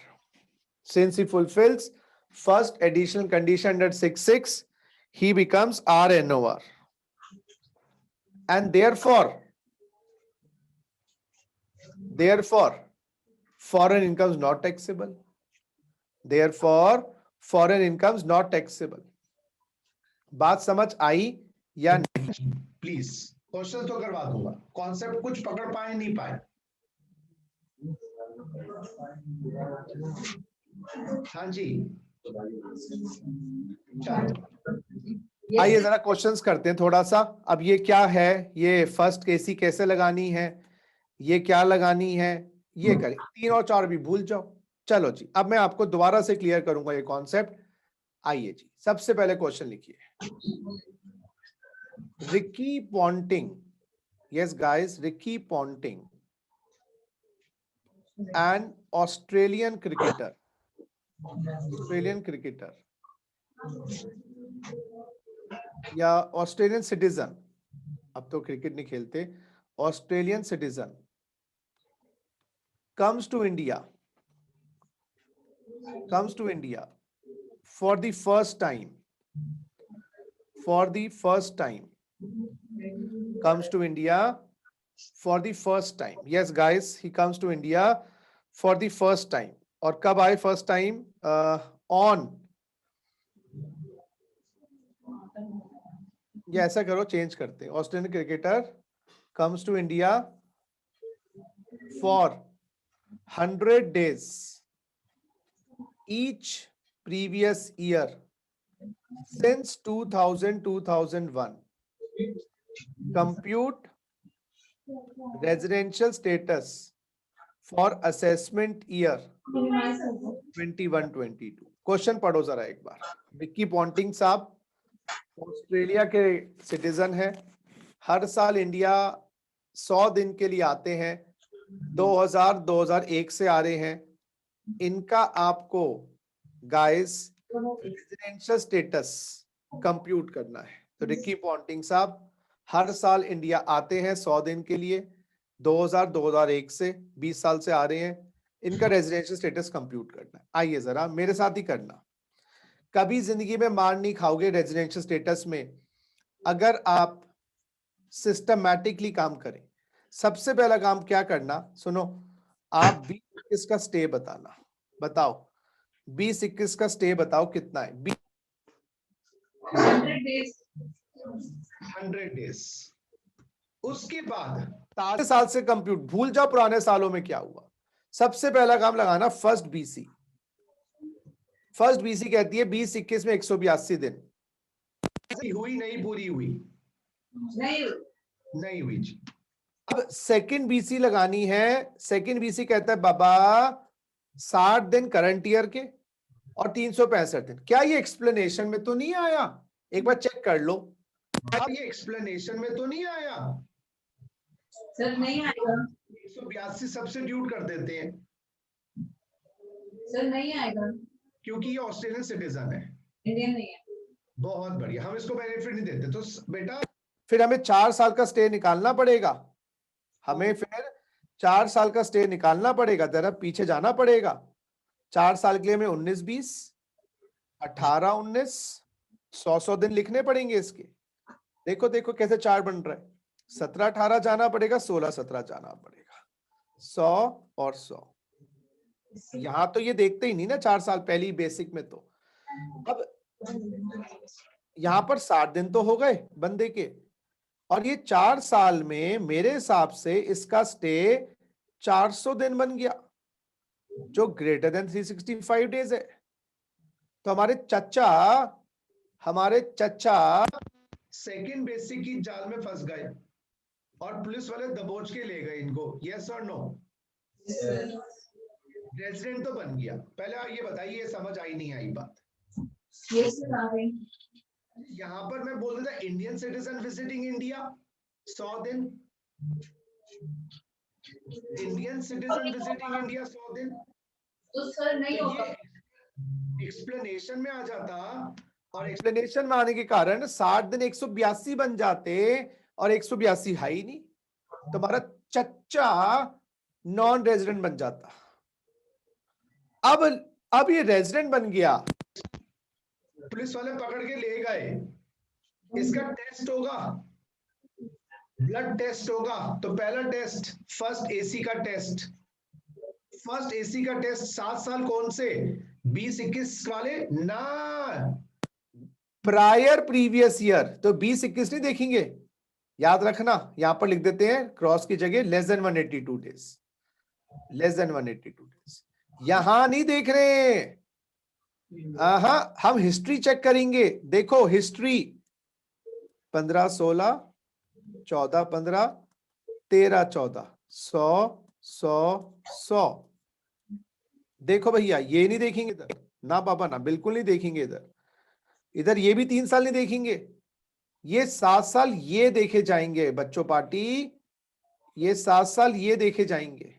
Since he fulfills first additional condition at 6(6), he becomes RNOR. And therefore, foreign income is not taxable. Therefore, foreign incomes not taxable. बात समझ आई या नहीं? प्लीज क्वेश्चन तो करवा दूंगा, कॉन्सेप्ट कुछ पकड़ पाए नहीं पाए। हाँ जी, चलो आइए जरा क्वेश्चंस करते हैं थोड़ा सा। अब ये क्या है, ये फर्स्ट केसी कैसे लगानी है, ये क्या लगानी है, ये करें। 3 और 4 भी भूल जाओ। चलो जी, अब मैं आपको दोबारा से क्लियर करूंगा ये कॉन्सेप्ट। आइए जी, सबसे पहले क्वेश्चन लिखिए। Ricky Ponting, yes guys, Ricky Ponting an Australian cricketer, Australian cricketer या ऑस्ट्रेलियन सिटीजन, अब तो क्रिकेट नहीं खेलते, Australian citizen comes to India for the first time, comes to India for the first time. Yes guys, he comes to India for the first time. और कब आए first time? On, या ऐसा करो, चेंज करते हैं, Australian cricketer comes to India for 100 days each previous year since 2000-2001. Compute residential status for assessment year 21-22. Question पढ़ो जरा एक बार। रिकी पॉन्टिंग साहब ऑस्ट्रेलिया के सिटीजन है, हर साल इंडिया 100 दिन के लिए आते हैं, 2000-2001 से आ रहे हैं। इनका आपको गाइस रेजिडेंशियल स्टेटस कंप्यूट करना है। तो रिकी पॉन्टिंग साहब हर साल इंडिया आते हैं 100 दिन के लिए, 2000-2001 से 20 साल से आ रहे हैं। इनका रेजिडेंशियल स्टेटस कंप्यूट करना है। आइए जरा मेरे साथ ही करना। कभी जिंदगी में मार नहीं खाओगे रेजिडेंशियल स्टेटस में अगर आप सिस्टमैटिकली काम करें। सबसे पहला काम क्या करना, सुनो, आप 20-21 का स्टे बताना। बताओ 20-21 का स्टे बताओ कितना है? 100 days 100 डेज। उसके बाद 7 साल से कंप्यूट, भूल जाओ पुराने सालों में क्या हुआ। सबसे पहला काम लगाना फर्स्ट बीसी। फर्स्ट बीसी कहती है 20-21 में 182 दिन। हुई नहीं, पूरी हुई नहीं नहीं हुई जी। अब सेकंड बीसी लगानी है। सेकंड बीसी कहता है बाबा 60 दिन करंट ईयर के और 365 दिन। क्या ये एक्सप्लेनेशन में तो नहीं आया? एक बार चेक कर लो। अब ये एक्सप्लेनेशन में तो नहीं आया सर, नहीं आएगा 182 सब्स्टिट्यूट कर देते हैं सर, नहीं आएगा क्योंकि ये ऑस्ट्रेलियन सिटीजन है। इंडियन नहीं है। बहुत बढ़िया, हम इसको बेनिफिट नहीं देते। तो बेटा फिर हमें 4 साल का स्टे निकालना पड़ेगा। हमें फिर 4 साल का स्टे निकालना पड़ेगा, जरा पीछे जाना पड़ेगा। 4 साल के लिए हमें 19-20, 18-19, 100 दिन लिखने पड़ेंगे इसके। देखो देखो कैसे चार्ट बन रहा है। 17-18 जाना पड़ेगा, 16-17 जाना पड़ेगा, 100 और 100। यहां तो ये देखते ही नहीं ना 4 साल पहली बेसिक में। तो अब यहां पर 60 दिन तो हो गए बंदे के, और ये 4 साल में मेरे हिसाब से इसका स्टे 400 दिन बन गया, जो ग्रेटर देन 365 डेज है। तो हमारे चचा सेकंड बेसिक की जाल में फंस गए और पुलिस वाले दबोच के ले गए इनको। यस और नो? रेजिडेंट तो बन गया। पहले ये बताइए, समझ आई नहीं आई बात? यहां पर मैं बोल रहा था इंडियन सिटीजन विजिटिंग इंडिया 100 दिन, इंडियन सिटीजन विजिटिंग इंडिया 100 दिन। तो सर नहीं तो होगा। ये एक्सप्लेनेशन में आ जाता, और एक्सप्लेनेशन में आने के कारण 60 दिन 182 बन जाते, और 182 है ही नहीं, तो हमारा चच्चा नॉन रेजिडेंट बन जाता। अब ये रेजिडेंट बन गया, पुलिस वाले पकड़ के ले गए। इसका टेस्ट होगा, ब्लड टेस्ट होगा। तो पहला टेस्ट फर्स्ट एसी का टेस्ट। फर्स्ट एसी का टेस्ट 7 साल कौन से? 20-21 वाले ना, प्रायर प्रीवियस ईयर, तो 20-21 नहीं देखेंगे, याद रखना, यहां पर लिख देते हैं क्रॉस की जगह less than 182 days, less than 182 days, यहां नहीं देख रहे। हम हिस्ट्री चेक करेंगे। देखो हिस्ट्री 15, 16, 14, 15, 13, 14, 100, 100, 100। देखो भैया ये नहीं देखेंगे इधर, ना पापा ना, बिल्कुल नहीं देखेंगे इधर। इधर ये भी 3 साल नहीं देखेंगे, ये 7 साल ये देखे जाएंगे बच्चों पार्टी, ये 7 साल ये देखे जाएंगे।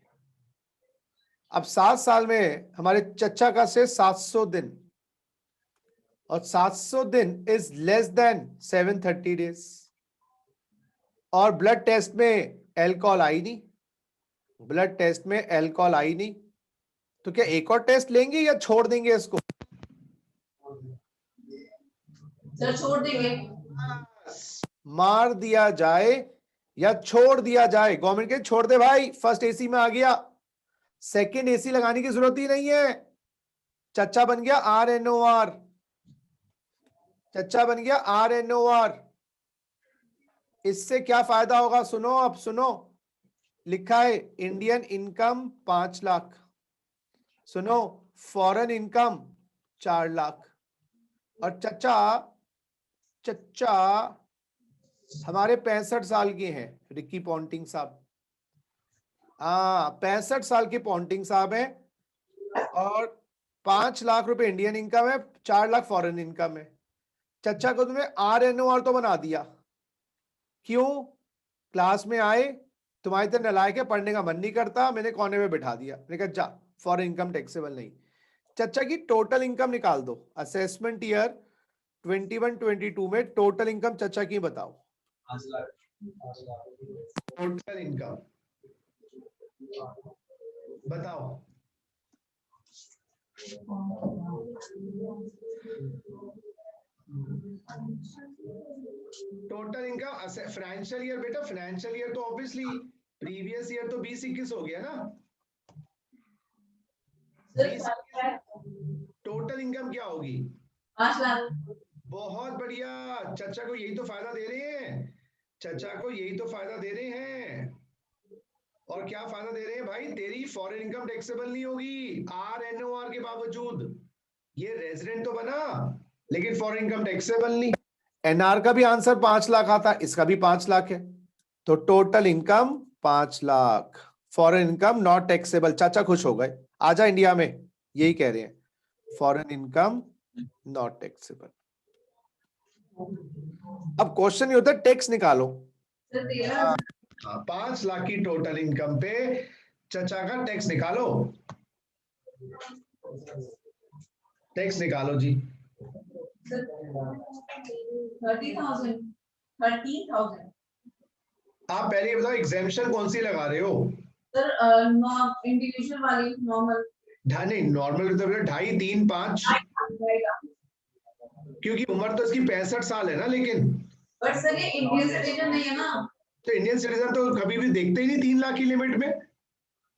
अब 7 साल में हमारे चच्चा का से 700 दिन, और 700 दिन इज लेस देन 730 डेज, और ब्लड टेस्ट में एल्कोहल आई नहीं, ब्लड टेस्ट में एल्कोहल आई नहीं, तो क्या एक और टेस्ट लेंगे या छोड़ देंगे इसको? सर छोड़ देंगे। मार दिया जाए या छोड़ दिया जाए, गवर्नमेंट के छोड़ दे भाई, फर्स्ट एसी में आ गया, सेकंड एसी लगाने की जरूरत ही नहीं है, चच्चा बन गया RNOR, चच्चा बन गया RNOR। इससे क्या फायदा होगा सुनो, अब सुनो, लिखा है इंडियन इनकम 5 लाख, सुनो फॉरेन इनकम 4 लाख, और चच्चा हमारे 65 साल के हैं, रिकी पॉन्टिंग साहब, 65 साल के पॉन्टिंग साहब हैं, और 5 लाख रुपए इंडियन इनकम है, 4 लाख फॉरेन इनकम है। चच्चा को तुमने RNOR तो बना दिया, क्यों? क्लास में आए, तुम्हारी तरह नलायक है, पढ़ने का मन नहीं करता, मैंने कोने में बिठा दिया, मैंने कहा जा फॉरेन इनकम टैक्सेबल नहीं। चच्चा की टोटल इनकम निकाल दो, असेसमेंट ईयर 21-22 में टोटल इनकम चच्चा की बताओ। टोटल इनकम बताओ। टोटल इनकम फाइनेंशियल ईयर, बेटा फाइनेंशियल ईयर तो ऑब्वियसली प्रीवियस ईयर तो 20-21 हो गया ना। टोटल इनकम क्या होगी? 5 लाख। बहुत बढ़िया, चचा को यही तो फायदा दे रहे हैं, चचा को यही तो फायदा दे रहे हैं। और क्या फायदा दे रहे हैं भाई? तेरी फॉरेन इनकम टैक्सेबल नहीं होगी RNOR के बावजूद, ये रेजिडेंट तो बना लेकिन फॉरेन इनकम टैक्सेबल नहीं। NR का भी आंसर 5 लाख आता, इसका भी 5 लाख है, तो total income 5 lakh, foreign income not taxable. चाचा खुश हो गए, आजा इंडिया में, यही कह रहे हैं, फॉरेन इनकम नॉट टैक्सेबल। अब क्वेश्चन ये होता है टैक्स निकालो। सर 13। 5 लाख की टोटल इनकम पे चचा का टैक्स निकालो, टैक्स निकालो जी। 30,000। 13,000। आप पहले ये बताओ एग्जेम्पशन कौन सी लगा रहे हो? सर इंडिविजुअल वाली नॉर्मल। नहीं नॉर्मल तो 2.5, 3, 5, क्योंकि उम्र तो इसकी 65 साल है ना, लेकिन बट सर ये इंडियन सिटीजन नहीं है ना। तो इंडियन सिटीजन तो कभी भी देखते ही नहीं 3 लाख की लिमिट में।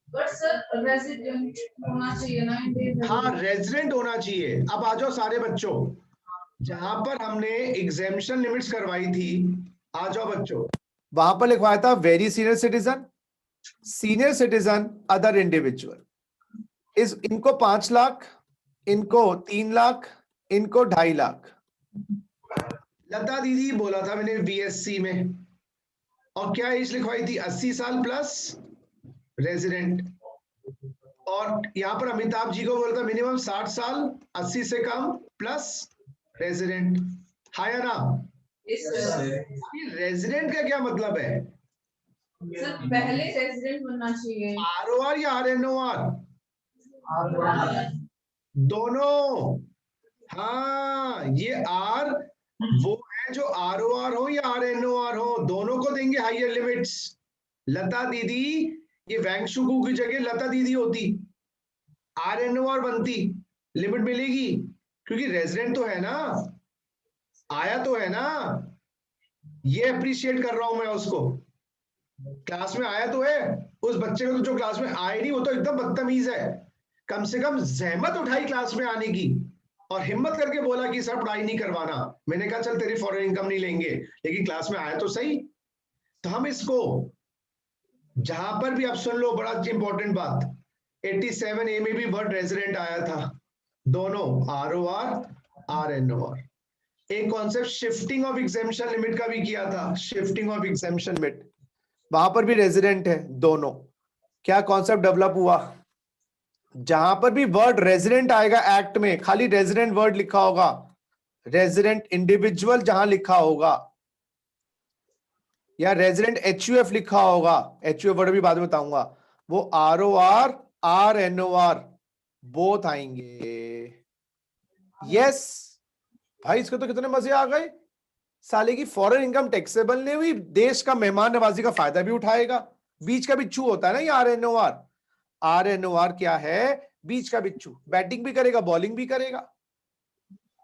बट सर रेजिडेंट होना चाहिए ना इंडियन। हाँ रेजिडेंट होना चाहिए। अब आ जाओ सारे बच्चों, जहां पर हमने एग्जेम्पशन लिमिट्स करवाई थी, आ जाओ बच्चों, वहां पर लिखवाया था very senior citizen, senior citizen, other individual, इस इनको 5 लाख, इनको 3 लाख, इनको 2.5 लाख। लता दीदी बोला था मैंने BSc में, और क्या एज लिखवाई थी? 80 साल प्लस रेजिडेंट। और यहां पर अमिताभ जी को बोला था मिनिमम 60 साल 80 से कम प्लस रेजिडेंट। हाँ या ना? रेजिडेंट का क्या मतलब है? सर पहले रेजिडेंट बनना चाहिए। ROR या RNOR? दोनों। हाँ ये R वो है जो ROR हो या RNOR हो, दोनों को देंगे हायर लिमिट्स। लता दीदी, ये वैंगशुकू की जगह लता दीदी होती, RNOR बनती, लिमिट मिलेगी, क्योंकि रेजिडेंट तो है ना, आया तो है ना। ये अप्रिशिएट कर रहा हूं मैं उसको, क्लास में आया तो है। उस बच्चे को तो जो क्लास में आया नहीं वो तो एकदम बदतमीज है, कम से कम जहमत उठाई क्लास में आने की और हिम्मत करके बोला कि सर पढ़ाई नहीं करवाना। मैंने कहा चल तेरी फॉरेन इनकम नहीं लेंगे, लेकिन क्लास में आया तो सही। तो हम इसको जहां पर भी आप सुन लो, बड़ा इंपॉर्टेंट बात, 87A में भी वर्ड रेजिडेंट आया था, दोनों ROR RNOR। एक concept shifting of exemption limit का भी किया था, शिफ्टिंग ऑफ एग्जेम्पशन लिमिट, वहां पर भी रेजिडेंट है दोनों। क्या कॉन्सेप्ट डेवलप हुआ, जहां पर भी वर्ड रेजिडेंट आएगा एक्ट में, खाली रेजिडेंट वर्ड लिखा होगा, रेजिडेंट इंडिविजुअल जहां लिखा होगा, या रेजिडेंट HUF लिखा होगा, HUF वर्ड भी बाद में बताऊंगा, वो ROR RNOR बोथ आएंगे। यस भाई, इसके तो कितने मजे आ गए। साले की फॉरेन इनकम टैक्सेबल नहीं हुई, देश का मेहमान नवाजी का फायदा भी उठाएगा। बीच का बिच्छू होता है ना ये RNOR। RNOR क्या है, बीच का बिच्छू, बैटिंग भी करेगा बॉलिंग भी करेगा।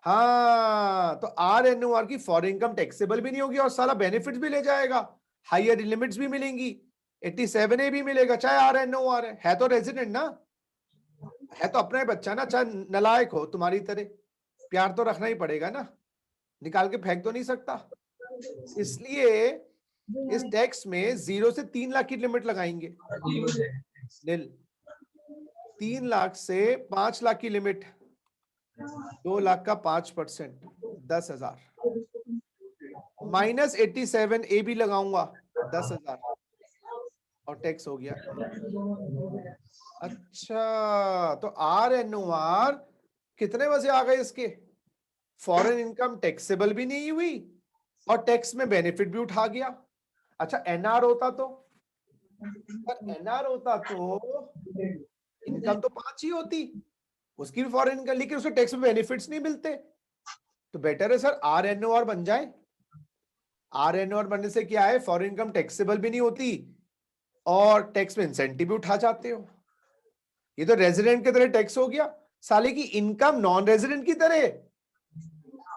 हाँ, तो RNOR की फॉरेन इनकम टैक्सेबल भी नहीं होगी और साला बेनिफिट्स भी ले जाएगा, हायर लिमिट्स भी मिलेंगी, 87A भी मिलेगा, चाहे RNOR है तो रेजिडेंट ना, है तो अपना ही बच्चा ना, चाहे नलायक हो तुम्हारी तरह, प्यार तो रखना ही पड़ेगा ना, निकाल के फेंक तो नहीं सकता। इसलिए इस टैक्स में 0 से 3 लाख की लिमिट लगाएंगे, 3 लाख से 5 लाख की लिमिट, 2 लाख का 5%, 10,000, माइनस 87A भी लगाऊंगा 10,000 और टैक्स हो गया। अच्छा, तो RNOR कितने मजे आ गए इसके, फॉरेन इनकम टैक्सेबल भी नहीं हुई और टैक्स में बेनिफिट भी उठा गया। अच्छा NR होता तो, NR होता तो इनकम तो 5 ही होती, उसकी भी फॉरेन इनकम, लेकिन उसके टैक्स में बेनिफिट्स नहीं मिलते। तो बेटर है सर RNOR बन जाए। RNOR बनने से क्या है, फॉरेन इनकम टैक्सेबल भी नहीं होती और टैक्स में इंसेंटिव भी उठा जाते हो। ये तो रेजिडेंट की तरह टैक्स हो गया, साले की इनकम नॉन रेजिडेंट की तरह,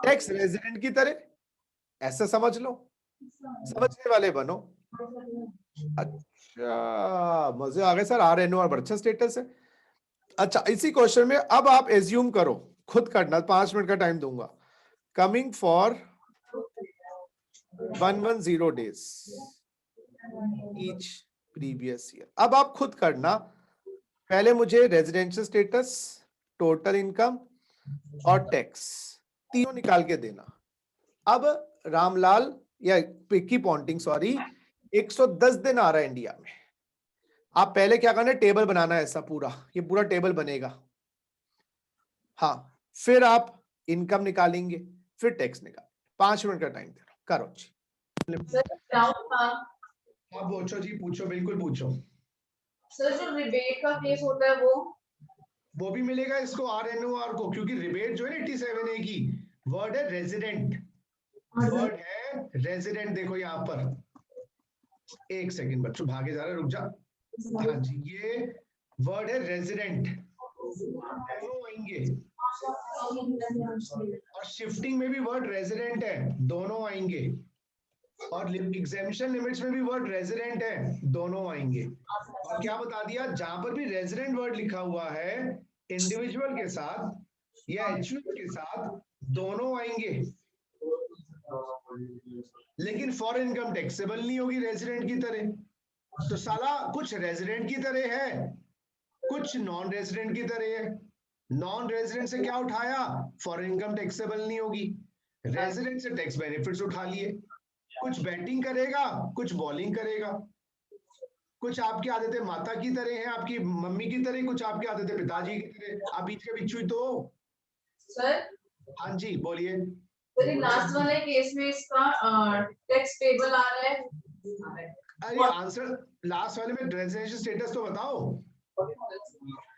टैक्स रेजिडेंट की तरह, ऐसा समझ लो, समझने वाले बनो। अच्छा, मजे आ गए सर, RNOR बड़ा अच्छा स्टेटस है। अच्छा, इसी क्वेश्चन में अब आप एज्यूम करो, खुद करना, 5 मिनट का टाइम दूंगा। Coming for 110 days each previous year, अब आप खुद करना। पहले मुझे रेजिडेंशियल स्टेटस, टोटल इनकम और टैक्स तीनों निकाल के देना। अब रामलाल या पिकी पॉन्टिंग, सॉरी, 110 दिन आ रहा है इंडिया में। आप पहले क्या करना है, टेबल बनाना है, ऐसा पूरा, ये पूरा टेबल बनेगा। हाँ, फिर आप इनकम निकालेंगे, फिर टैक्स निकाल। 5 मिनट का टाइम दे रहा हूं, करो जी। सर डाउट था, हाँ पूछो जी, पूछो, बिल्कुल पूछो। सर जो रिबेट का केस होता है वो भी मिलेगा इसको RNOR को, क्योंकि रिबेट जो है 87A की वर्ड है रेजिडेंट, वर्ड है रेजिडेंट। देखो यहाँ पर, एक सेकंड बच्चों, भागे जा रहे, रुक जा। हाँ जी, ये वर्ड है रेजिडेंट, दोनों आएंगे, और शिफ्टिंग में भी वर्ड रेजिडेंट है, दोनों आएंगे, और एग्जेम्पशन लिमिट्स में भी वर्ड रेजिडेंट है, दोनों आएंगे। और क्या बता दिया, जहां पर भी रेजिडेंट वर्ड लिखा हुआ है इंडिविजुअल के साथ या HUF के साथ, दोनों आएंगे, लेकिन फॉरेन इनकम टैक्सेबल नहीं होगी रेजिडेंट की तरह। तो साला कुछ रेजिडेंट की तरह है, कुछ नॉन रेजिडेंट की तरह है। नॉन रेजिडेंट से क्या उठाया, फॉरेन इनकम टैक्सेबल नहीं होगी, रेजिडेंट से टैक्स बेनिफिट्स उठा लिए। कुछ बैटिंग करेगा, कुछ बॉलिंग करेगा, कुछ आपकी आदतें माता की तरह हैं, आपकी मम्मी की तरह, कुछ आपकी आदतें पिताजी की तरह, आप बीच के बिच्छू ही तो हो। सर, हाँ जी बोलिए। सर लास्ट वाले केस में इसका टैक्स पेबल आ रहा है। अरे आंसर लास्ट वाले में रेजिडेंशियल स्टेटस तो बताओ।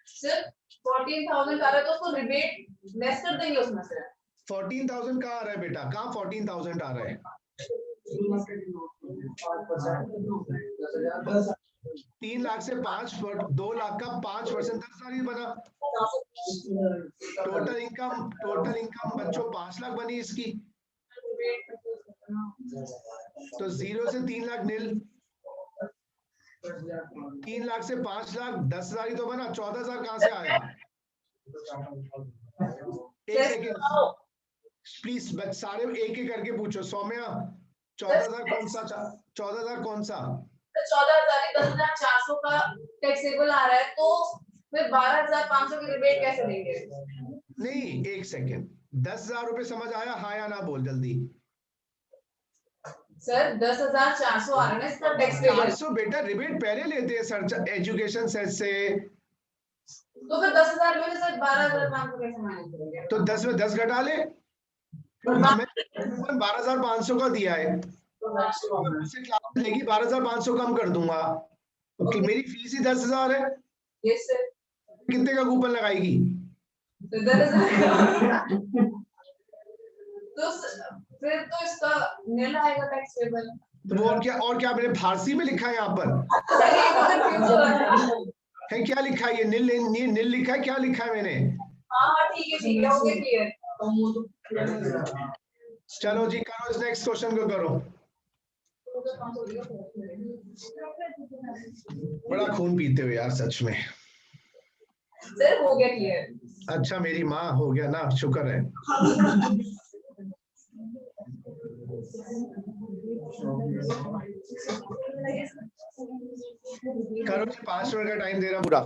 सर 14,000 आ रहा है तो उसको रिबेट लेस कर देंगे उसमें से। 14,000 कहाँ आ रहा है बेटा, कहाँ 14,000 आ रहा है? 3 लाख से 2 लाख का 5%, 10,000 ही बना। टोटल इनकम बच्चों 5 लाख बनी इसकी, तो 0 से 3 लाख नील, 3 लाख से 5 लाख 10,000 ही तो बना, 14,000 कहां से आया? एक सेकेंड प्लीज, सारे एक एक करके पूछो। सौम्या 14,000 कौन सा? 14,000 कौन सा? 14,000 10,400 का टैक्सेबल आ रहा है, तो फिर 12,500 की रिबेट कैसे देंगे? नहीं, एक सेकेंड, 10,000 रुपए समझ आया? हाँ या ना बोल जल्दी। सर 10,400 आ रहा है ना इसका टैक्सेबल। 400 बेटा रिबेट पहले लेते हैं सर एजुकेशन सेस से, तो फिर 10,000 में सर 12,500 कैसे मैनेज करेंगे? तो 10 में 10 घटा ले। हमें 12,500 का दिया है, से क्लास लेगी 12,500 कम कर दूंगा, तो मेरी फीस ही 10,000 है। Yes sir. कितने का कूपन लगाएगी? तो 10,000 तो फिर तो इसका नील आएगा टैक्सेबल। तो वो और क्या मैंने फारसी में लिखा है यहाँ पर? है क्या लिखा है? ये नील लिखा है, क्या लिखा है मैंने? हाँ ठीक है हो गया क्लियर। चलो जी करो, इस नेक्स्ट क्वेश्चन को करो। बड़ा खून पीते हो यार सच में। सर हो गया क्लियर। अच्छा मेरी माँ, हो गया ना, शुक्र है। करो जी, 5 मिनट का टाइम दे रहा हूं पूरा।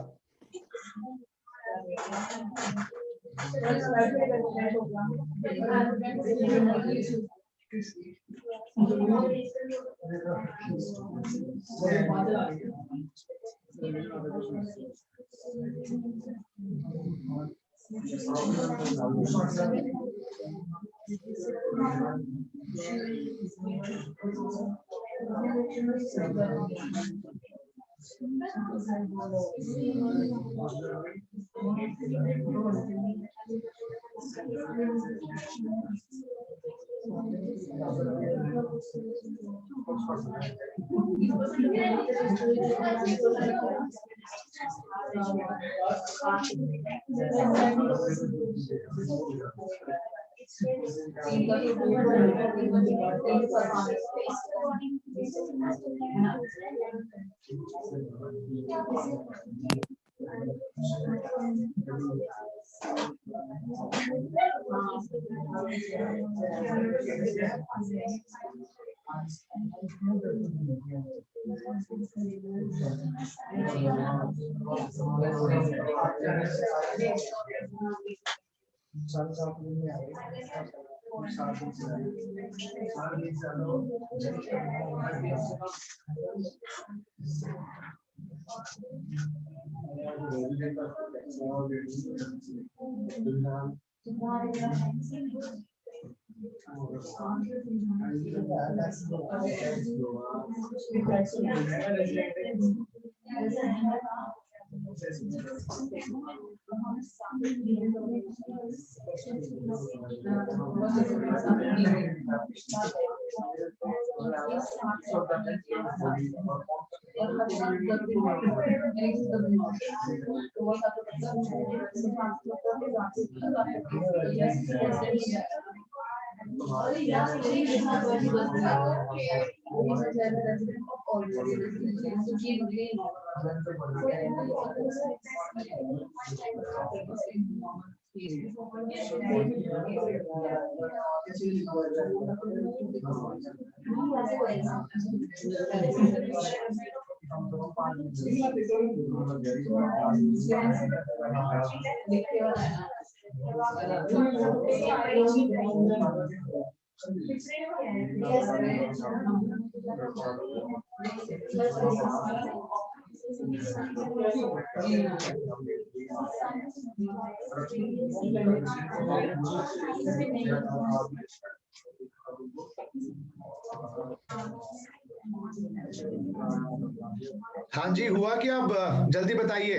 हाँ जी, हुआ क्या? अब जल्दी बताइए,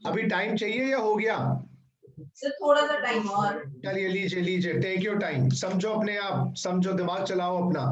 अभी टाइम चाहिए या हो गया? सर थोड़ा सा टाइम और। चलिए लीजिए लीजिए, टेक योर टाइम, समझो अपने आप, समझो, दिमाग चलाओ अपना।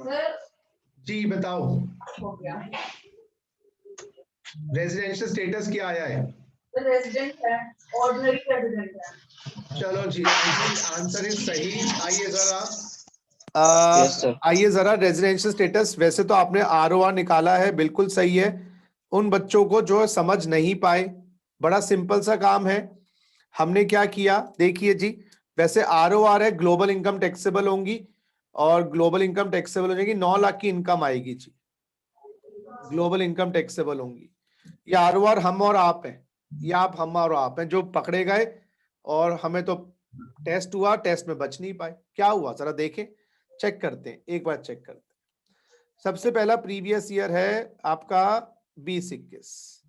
सर जी बताओ, हो गया, रेजिडेंशियल स्टेटस क्या आया है? रेजिडेंट है, ऑर्डिनरी रेजिडेंट है। चलो जी, आंसर इज सही। आइए जरा, यस सर। आइए जरा, रेजिडेंशियल स्टेटस वैसे तो आपने ROR निकाला है, बिल्कुल सही है। उन बच्चों को जो समझ नहीं पाए, बड़ा सिंपल सा काम है। हमने क्या किया देखिए जी, वैसे ROR है, ग्लोबल इनकम टैक्सेबल होंगी, और ग्लोबल इनकम टैक्सेबल हो जाएगी, 9 लाख की इनकम आएगी जी, ग्लोबल इनकम टैक्सेबल होंगी। ये ROR हम और आप हैं, ये आप हम और आप हैं जो पकड़े गए, और हमें तो टेस्ट हुआ, टेस्ट में बच नहीं पाए। क्या हुआ जरा देखें, चेक करते हैं, एक बार चेक करते हैं। सबसे पहला प्रीवियस ईयर है आपका 20-21,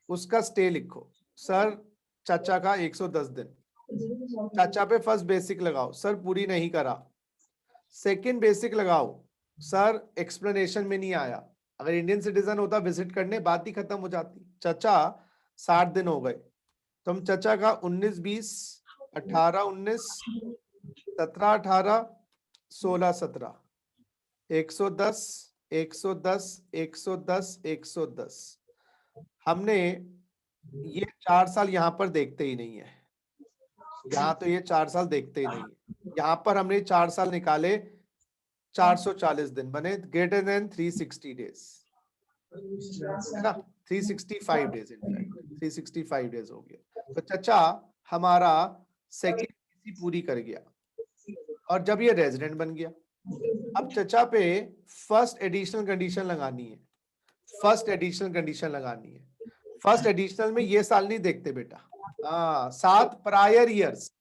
उसका स्टे लिखो सर। चाचा का 110 दिन, चाचा पे फर्स्ट बेसिक लगाओ सर, पूरी नहीं करा। सेकंड बेसिक लगाओ सर, एक्सप्लेनेशन में नहीं आया। अगर इंडियन सिटीजन होता विजिट करने, बात ही खत्म हो जाती। चाचा 60 दिन हो गए, तो हम चाचा का 19-20, 18-19, 17-18, 16-17, 110, 110, 110, 110। हमने ये 4 साल यहाँ पर देखते ही नहीं है, यहाँ तो ये 4 साल देखते ही नहीं है। यहाँ पर हमने 4 साल निकाले, 440 दिन बने, ग्रेटर देन 360 डेज, है ना, 365 डेज, इनफैक्ट 365 डेज हो गया। तो चचा हमारा सेकेंड पूरी कर गया, और जब ये रेजिडेंट बन गया, अब चचा पे फर्स्ट एडिशनल कंडीशन लगानी है, फर्स्ट एडिशनल कंडीशन लगानी है। फर्स्ट एडिशनल में ये साल नहीं देखते बेटा, 7 प्रायर ईयर्स।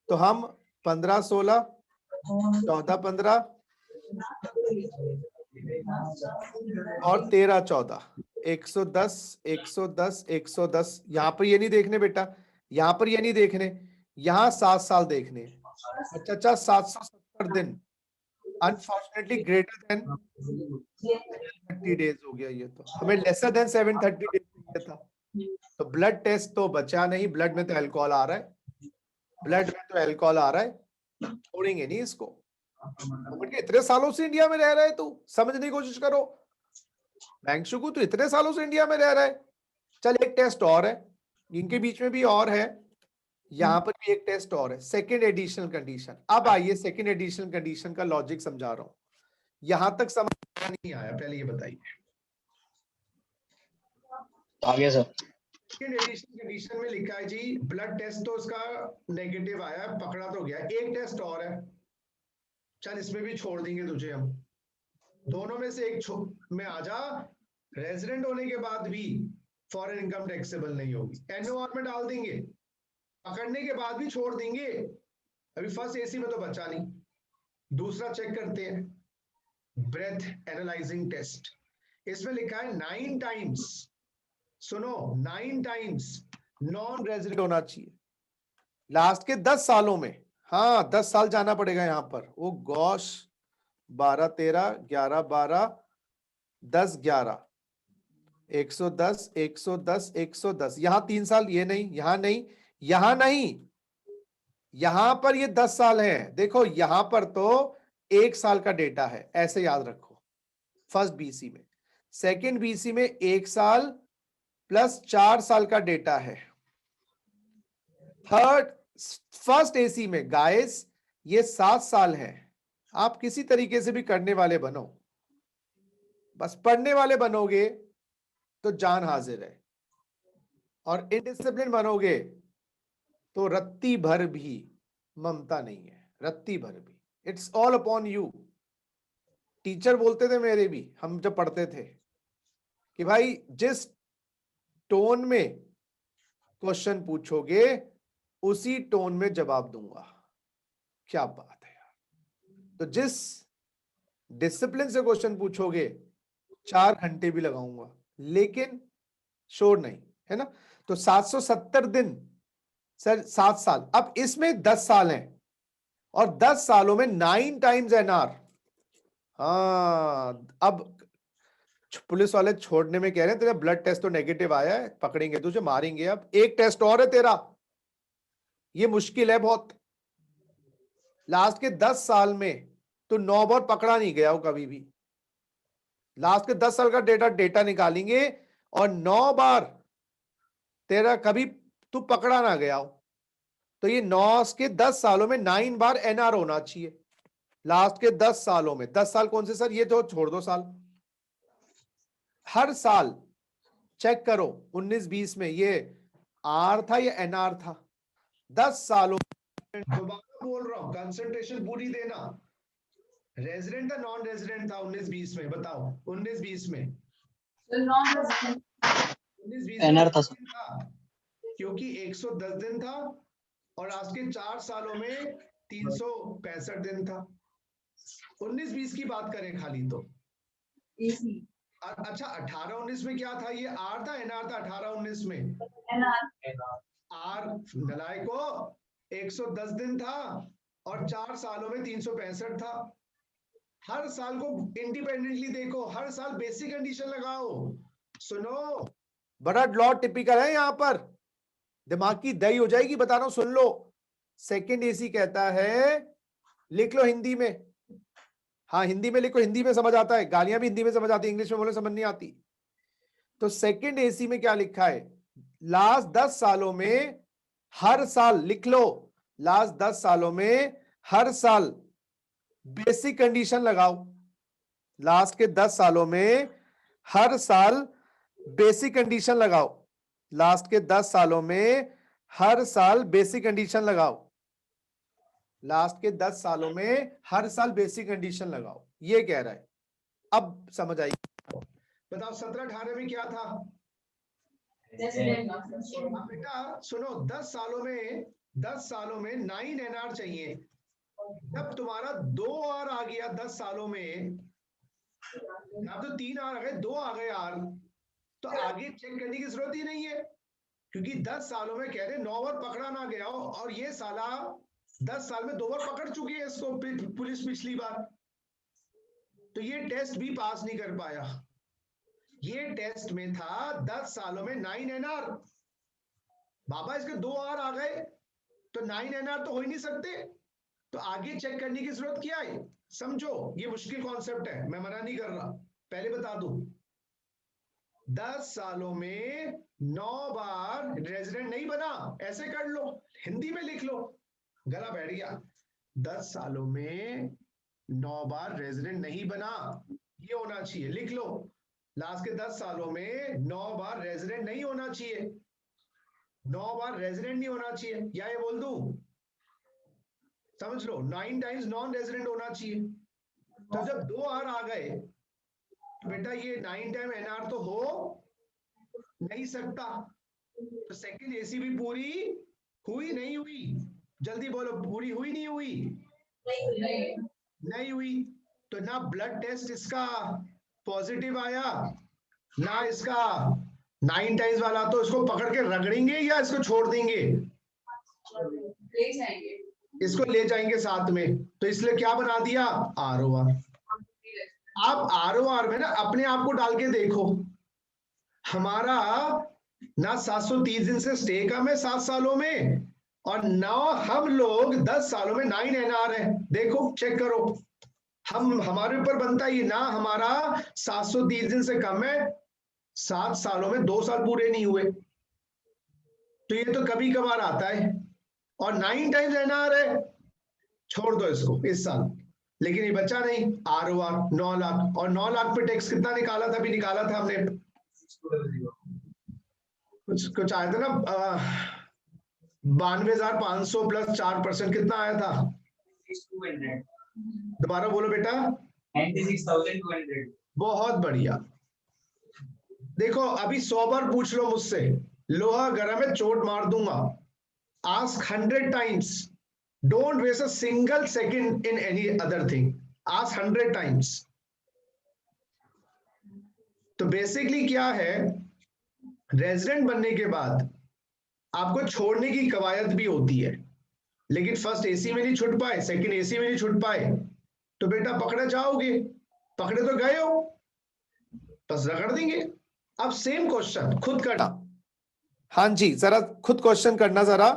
तो हम 15-16, 14-15 और 13-14, 110, 110, 110। यहाँ पर ये नहीं देखने बेटा, यहाँ पर ये नहीं देखने, यहाँ 7 साल देखने। चचा 770 दिन, अनफॉर्चुनेटली ग्रेटर देन 30 डेज हो गया। ये तो हमें लेसर देन 730 डेज चाहिए था। तो ब्लड टेस्ट तो बचा नहीं, ब्लड में तो अल्कोहल आ रहा है, ब्लड में तो अल्कोहल आ रहा है, छोड़ेंगे नहीं इसको। इतने सालों से इंडिया में रह रहा है, तू समझने की कोशिश करो। मैंगशुकू तू इतने सालों से इंडिया में रह रहा है, चल एक टेस्ट और है, इनके बीच में भी और है, यहाँ पर भी एक टेस्ट और है, सेकेंड एडिशनल कंडीशन। अब आइए सेकेंड एडिशनल कंडीशन का लॉजिक समझा रहा हूं, यहां तक समझ नहीं आया, पहले ये बताइए। आगे सर। सेकेंड एडिशनल कंडीशन में लिखा है जी, ब्लड टेस्ट तो उसका नेगेटिव आया, पकड़ा तो गया, एक टेस्ट और है, चल इसमें भी छोड़ देंगे तुझे हम, दोनों में से एक में आ जा। रेजिडेंट होने के बाद भी फॉरेन इनकम टैक्सेबल नहीं होगी, NOR में डाल देंगे, पकड़ने के बाद भी छोड़ देंगे। अभी फर्स्ट AC में तो बचा नहीं। दूसरा चेक करते हैं, ब्रेथ एनालाइजिंग टेस्ट। इसमें लिखा है 9 टाइम्स, सुनो 9 टाइम्स नॉन रेजिडेंट होना चाहिए लास्ट के 10 सालों में। हाँ 10 साल जाना पड़ेगा यहाँ पर। वो गॉश 12, 13, 11, 12, 10, 11, 110, 110, 110। यहाँ 3 साल, ये नहीं, यहाँ नहीं, यहाँ नहीं, यहाँ पर ये 10 साल है। देखो यहाँ पर तो 1 साल का डेटा है, ऐसे याद रखो। फर्स्ट बीसी में, सेकंड बीसी में 1 साल प्लस 4 साल का डेटा है। फर्स्ट एसी में गाइस ये 7 साल है। आप किसी तरीके से भी करने वाले बनो, बस पढ़ने वाले बनोगे तो जान हाजिर है, और इनडिसिप्लिन बनोगे तो रत्ती भर भी ममता नहीं है, रत्ती भर भी। It's all upon you. Teacher बोलते थे मेरे भी, हम जब पढ़ते थे, कि भाई जिस टोन में क्वेश्चन पूछोगे उसी टोन में जवाब दूंगा। क्या बात है यार। तो जिस डिसिप्लिन से क्वेश्चन पूछोगे 4 घंटे भी लगाऊंगा, लेकिन शोर नहीं, है ना। तो 770 दिन सर, 7 साल। अब इसमें 10 साल हैं, और 10 सालों में 9 टाइम्स एनआर। हाँ, अब पुलिस वाले छोड़ने में कह रहे हैं तेरा ब्लड टेस्ट तो नेगेटिव आया है, पकड़ेंगे तुझे, मारेंगे। अब एक टेस्ट और है तेरा, ये मुश्किल है बहुत। लास्ट के 10 साल में तो 9 बार पकड़ा नहीं गया हो कभी भी। लास्ट के 10 साल का डेटा निकालेंगे, और 9 बार तेरा कभी तू पकड़ा ना गया हो। तो ये 9 के 10 सालों में 9 बार एनआर होना चाहिए। लास्ट के 10 सालों में, 10 साल कौन से सर, ये तो छोड़ दो साल। हर साल चेक करो 19-20 में ये आर था या एनआर था। 10 सालों दोबारा बोल रहा हूं, कंसंट्रेशन पूरी देना। रेजिडेंट था नॉन रेजिडेंट था 19-20 में, बताओ 19-20 में। नॉन रेजिडेंट 19-20 एनआर था सर। क्योंकि 110 दिन था, और आज के 4 सालों में 365 दिन था। 19-20 की बात करें खाली तो। एसी अच्छा 18-19 में क्या था, ये आर था एनआर था 18-19 में? एनआर आर नलायको 110 दिन था, और 4 सालों में 365 था। हर साल को इंडिपेंडेंटली देखो, हर साल बेसिक कंडीशन लगाओ। सुनो, बड़ा लॉ टिपिकल है यहां पर, दिमाग की दही हो जाएगी, बता रहा हूं, सुन लो। सेकंड एसी कहता है, लिख लो हिंदी में। हाँ, हिंदी में लिखो, हिंदी में समझ आता है, गालियां भी हिंदी में समझ आती है, इंग्लिश में बोले समझ नहीं आती। तो सेकंड एसी में क्या लिखा है, लास्ट 10 सालों में हर साल, लिख लो, लास्ट 10 सालों में हर साल बेसिक कंडीशन लगाओ। लास्ट के 10 सालों में हर साल बेसिक कंडीशन लगाओ। लास्ट के 10 सालों में हर साल बेसिक कंडीशन लगाओ। लास्ट के 10 सालों में हर साल बेसिक कंडीशन लगाओ, ये कह रहा है। अब समझ आई। बताओ 17-18 में क्या था? रेजिडेंट बेटा सुनो, 10 सालों में 9 एनआर चाहिए। जब तुम्हारा 2 आर आ गया 10 सालों में, अब तो 3 आर आ गए, 2 आ गए आर, तो आगे चेक करने की जरूरत ही नहीं है, क्योंकि 10 सालों में कह रहे 9 बार पकड़ा ना गया हो, और ये साला 10 साल में 2 बार पकड़ चुकी है इसको पुलिस पिछली बार। तो ये टेस्ट भी पास नहीं कर पाया। ये टेस्ट में था 10 सालों में 9 एनआर। बाबा इसके 2 आर आ गए, तो 9 एनआर तो हो ही नहीं सकते, तो आगे चेक करने की जरूरत क्या है? समझो, ये मुश्किल कॉन्सेप्ट है, मैं मना नहीं कर रहा, पहले बता दूं। 10 सालों में 9 बार रेजिडेंट नहीं बना, ऐसे कर लो, हिंदी में लिख लो, गला बैठ गया। 10 सालों में 9 बार रेजिडेंट नहीं बना, ये होना चाहिए, लिख लो। लास्ट के 10 सालों में 9 बार रेजिडेंट नहीं होना चाहिए, 9 बार रेजिडेंट नहीं होना चाहिए, या ये बोल दूं, समझ लो, 9 टाइम्स नॉन रेजिडेंट होना चाहिए। तो जब 2 आर आ गए, तो बेटा ये 9 टाइम एनआर तो हो नहीं सकता। तो सेकंड एसी भी पूरी हुई नहीं हुई? जल्दी बोलो, पूरी हुई नहीं हुई? नहीं हुई। तो ना ब्लड टेस्ट इसका पॉजिटिव आया, ना इसका 9 टाइम्स वाला, तो इसको पकड़ के रगड़ेंगे या इसको छोड़ देंगे? ले जाएंगे, इसको ले जाएंगे साथ में। तो इसलिए क्या बना दिया, आरओआर। आप आरओआर में ना अपने आप को डाल के देखो, हमारा ना 730 दिन से स्टे कम है 7 सालों में, और ना हम लोग 10 सालों में 9 एनआर है। देखो, चेक करो, हमारे ऊपर बनता ही ना, हमारा 730 दिन से कम है, 7 सालों में 2 साल पूरे नहीं हुए, तो ये तो कभी कभार आता है। और 9 टाइम्स एनआर है, छोड़ दो इसको इस साल। लेकिन ये बच्चा नहीं, आरओआर 9 लाख, और 9 लाख पे टैक्स कितना निकाला था, अभी निकाला था हमने, कुछ आया था ना, 92,500 प्लस 4%, कितना आया था? 200 दोबारा बोलो बेटा। 96,200। बहुत बढ़िया। देखो अभी 100 बार पूछ लो मुझसे, लोहा गर्म है चोट मार दूंगा, ask 100 times, don't waste a single second in any other thing, ask 100 times। तो बेसिकली क्या है, रेजिडेंट बनने के बाद आपको छोड़ने की कवायद भी होती है, लेकिन फर्स्ट एसी में नहीं छुट पाए, सेकंड एसी में नहीं छुट पाए, तो बेटा पकड़े जाओगे, पकड़े तो गए हो, बस रगड़ देंगे। अब सेम क्वेश्चन खुद करना। हाँ जी, जरा खुद क्वेश्चन करना जरा।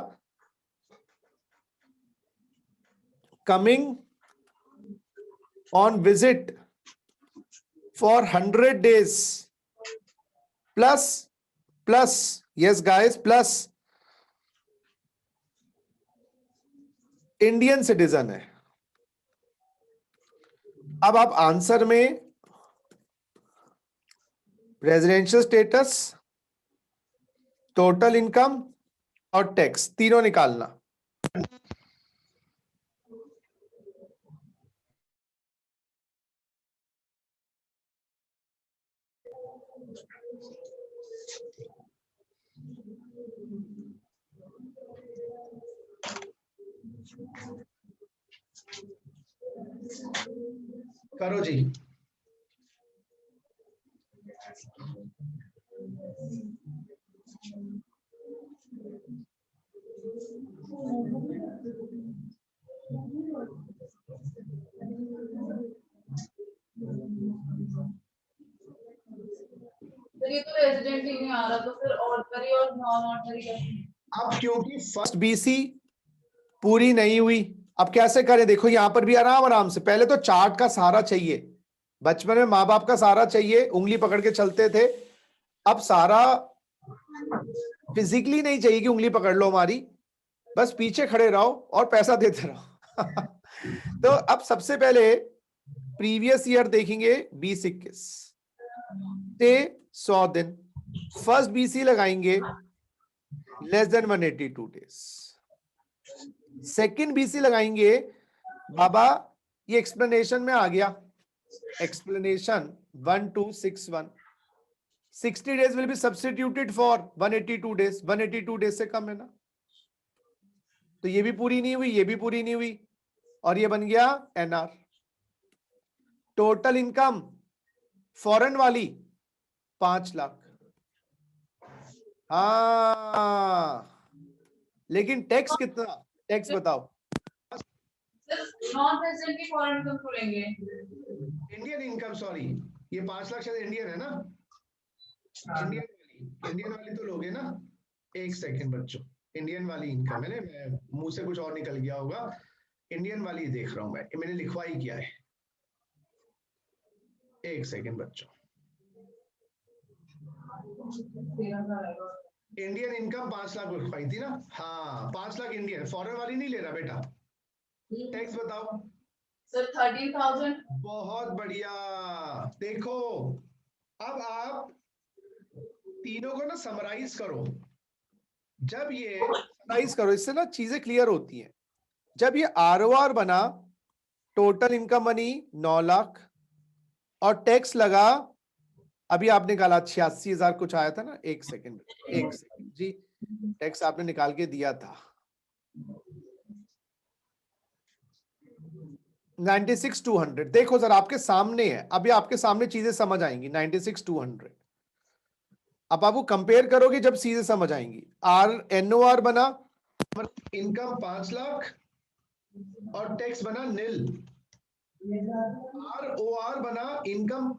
Coming on visit for 100 days plus yes guys, plus Indian citizen है। अब आप आंसर में रेजिडेंशियल स्टेटस, टोटल इनकम और टैक्स तीनों निकालना। करो जी। तो ये तो रेजिडेंट ही नहीं आ रहा, तो फिर ऑर्डनरी और नॉन ऑर्डनरी कैसे? अब क्योंकि फर्स्ट बीसी पूरी नहीं हुई, अब कैसे करें? देखो यहां पर भी आराम आराम से, पहले तो चार्ट का सहारा चाहिए। बचपन में माँ बाप का सहारा चाहिए, उंगली पकड़ के चलते थे। अब सारा फिजिकली नहीं चाहिए कि उंगली पकड़ लो हमारी, बस पीछे खड़े रहो और पैसा देते रहो। तो अब सबसे पहले प्रीवियस ईयर देखेंगे, 20-21 से 100 दिन। फर्स्ट बीसी लगाएंगे less than 182 days. Second BC लगाएंगे, बाबा ये एक्सप्लेनेशन में आ गया, explanation 1261, 60 days will be substituted for 182 days, 182 days से कम है ना, तो ये भी पूरी नहीं हुई, ये भी पूरी नहीं हुई, और ये बन गया एनआर। टोटल इनकम फॉरेन वाली 5 लाख। हाँ, लेकिन टैक्स कितना? टैक्स बताओ। सिर्फ नॉन रेजिडेंट की फॉरेन इनकम खोलेंगे। इंडियन इनकम, सॉरी, ये 5 लाख शायद इंडियन है ना, इंडियन वाली तो लोगे ना। एक सेकंड बच्चों, इंडियन वाली इनकम है ना, मैं मुंह से कुछ और निकल गया होगा, इंडियन वाली देख रहा हूं मैं, मैंने लिखवा ही किया है। एक सेकंड बच्चों, इंडियन इनकम 5 लाख लिखवाई थी ना, हाँ 5 लाख इंडियन, फॉरेन वाली नहीं ले रहा बेटा। टैक्स बताओ सर 13,000। बहुत बढ़िया। देखो अब आप तीनों को ना समराइज करो, जब ये समराइज करो, इससे ना चीजें क्लियर होती हैं। जब ये आरओआर बना, टोटल इनकम बनी 9 लाख और टैक्स लगा, अभी आपने निकाला 86,000 कुछ आया था ना। एक सेकंड जी, टैक्स आपने निकाल के दिया था 96,200। देखो सर आपके सामने है, अभी आपके सामने चीजें समझ आएंगी। 96,200 अब आपको कंपेयर करोगे जब चीजें समझ आएंगी। एनओआर बना, इनकम 5 लाख और टैक्स बना नील। आरओआर बना, इनकम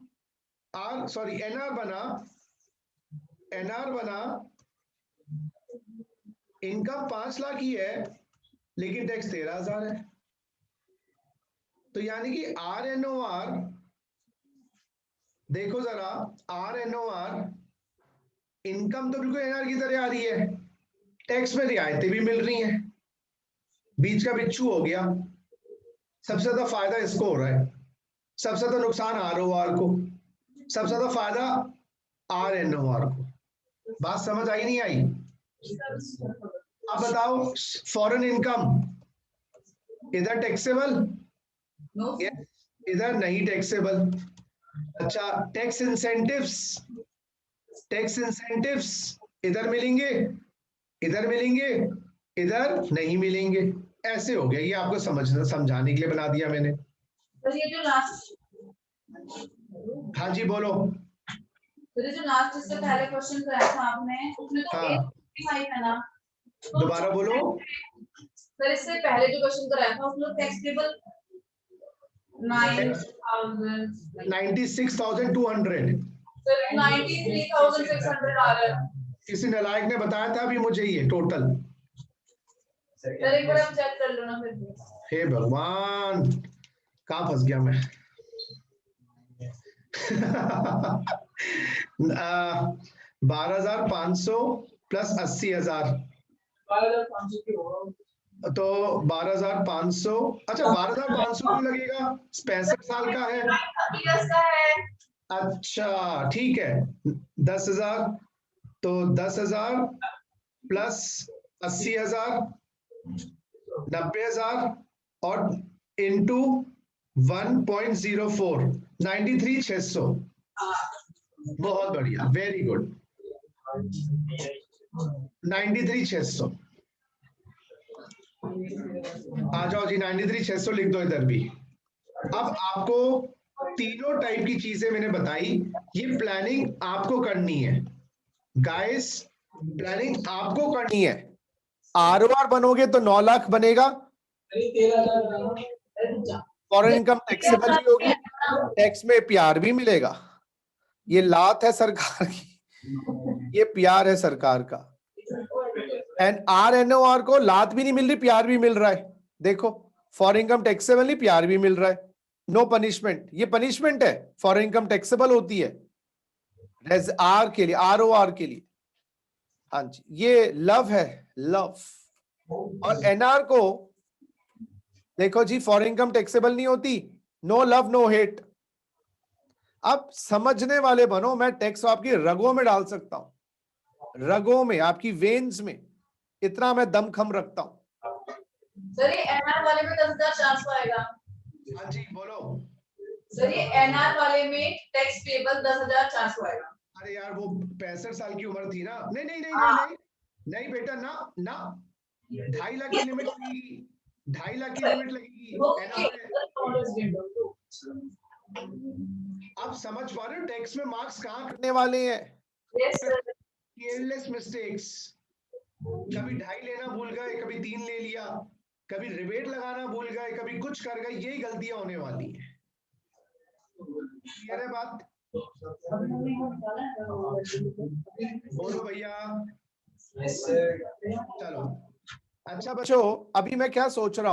एनआर बना, इनकम 5 लाख ही है लेकिन टैक्स 13,000 है। तो यानी कि RNOR, देखो जरा, RNOR इनकम तो बिल्कुल एनआर की तरह आ रही है, टैक्स में रियायतें भी मिल रही हैं, बीच का बिच्छू हो गया। सबसे ज्यादा फायदा इसको हो रहा है, सबसे ज्यादा नुकसान ROR को, सबसे ज्यादा फायदा RNOR को। बात समझ आई नहीं आई? अब बताओ, फॉरेन इनकम इधर टैक्सेबल, नो इधर नहीं टैक्सेबल। अच्छा, टैक्स इंसेंटिव्स, टैक्स इंसेंटिव्स इधर मिलेंगे, इधर मिलेंगे, इधर नहीं मिलेंगे। ऐसे हो गया। ये आपको समझाने के लिए बना दिया मैंने। सर ये जो लास्ट, हाँ जी बोलो। सर ये जो लास्ट इससे पहले क्वेश्चन कराया था आपने, उसमें तो हाँ 855 है ना? तो दोबारा बोलो। सर इससे पहले जो क्वेश्चन कराया था उसमें टैक्स टेबल 9000, 96,200 सर 93,600 आ रहा है। किसी नालायक ने बताया था अभी मुझे ये टोटल। सर एक बार आप चेक कर लो ना फिर भी। हे भगवान, कहाँ फंस गया मैं। 12,500 प्लस 80,000 12,500 की होगा। तो 12,500। अच्छा 12,500 क्यों लगेगा, 65 साल का है। 30 का है। अच्छा ठीक है, 10,000, तो 10,000 प्लस 80,000 90,000 और इंटू 1.04 93,600। बहुत बढ़िया, वेरी गुड, 93,600। आ जाओ जी, 93,600 लिख दो इधर भी। अब आपको तीनों टाइप की चीजें मैंने बताई, ये प्लानिंग आपको करनी है गाइस, प्लानिंग आपको करनी है। ROR बनोगे तो 9 लाख बनेगा, फॉरेन इनकम टैक्सेबल भी होगी, टैक्स में प्यार भी मिलेगा। ये लात है सरकार की, ये प्यार है सरकार का। एंड RNOR को लात भी नहीं मिल रही, प्यार भी मिल रहा है। देखो, फॉरेन इनकम टैक्सेबल नहीं, प्यार भी मिल रहा है। नो पनिशमेंट, ये पनिशमेंट है, फॉरेन इनकम टैक्सेबल होती है आर के लिए, ROR के लिए। हाँ जी, ये लव है, लव। और NR को देखो जी, फॉरेन इनकम टैक्सेबल नहीं होती, नो लव नो हेट। अब समझने वाले बनो, मैं टैक्स आपकी रगों में डाल सकता हूं, रगों में, आपकी वेन्स में, इतना मैं दमखम रखता हूं। सर ये एनआर वाले में 10,400 आएगा। हाँ जी बोलो। सर ये एनआर वाले में टैक्स पेबल 10,400 आएगा। अरे यार वो 65 साल की उम्र थी ना। नहीं नहीं नहीं हाँ। नहीं नहीं नहीं बेटा, ना ना, 2.5 लाख की लिमिट लगेगी, 2.5 लाख की लिमिट लगेगी ओके। आप समझ पा रहे हो टैक्स में मार्क्स कहाँ कटने वाले हैं। Yes sir. केयरलेस मिस्टेक्स, कभी 2.5 लेना भूल गए, कभी 3 ले लिया, कभी रिबेट लगाना भूल गए, कभी कुछ कर गए, यही गलतियां होने वाली है। क्लियर है बात? बोलो भैया। चलो अच्छा बच्चों, अभी मैं क्या सोच रहा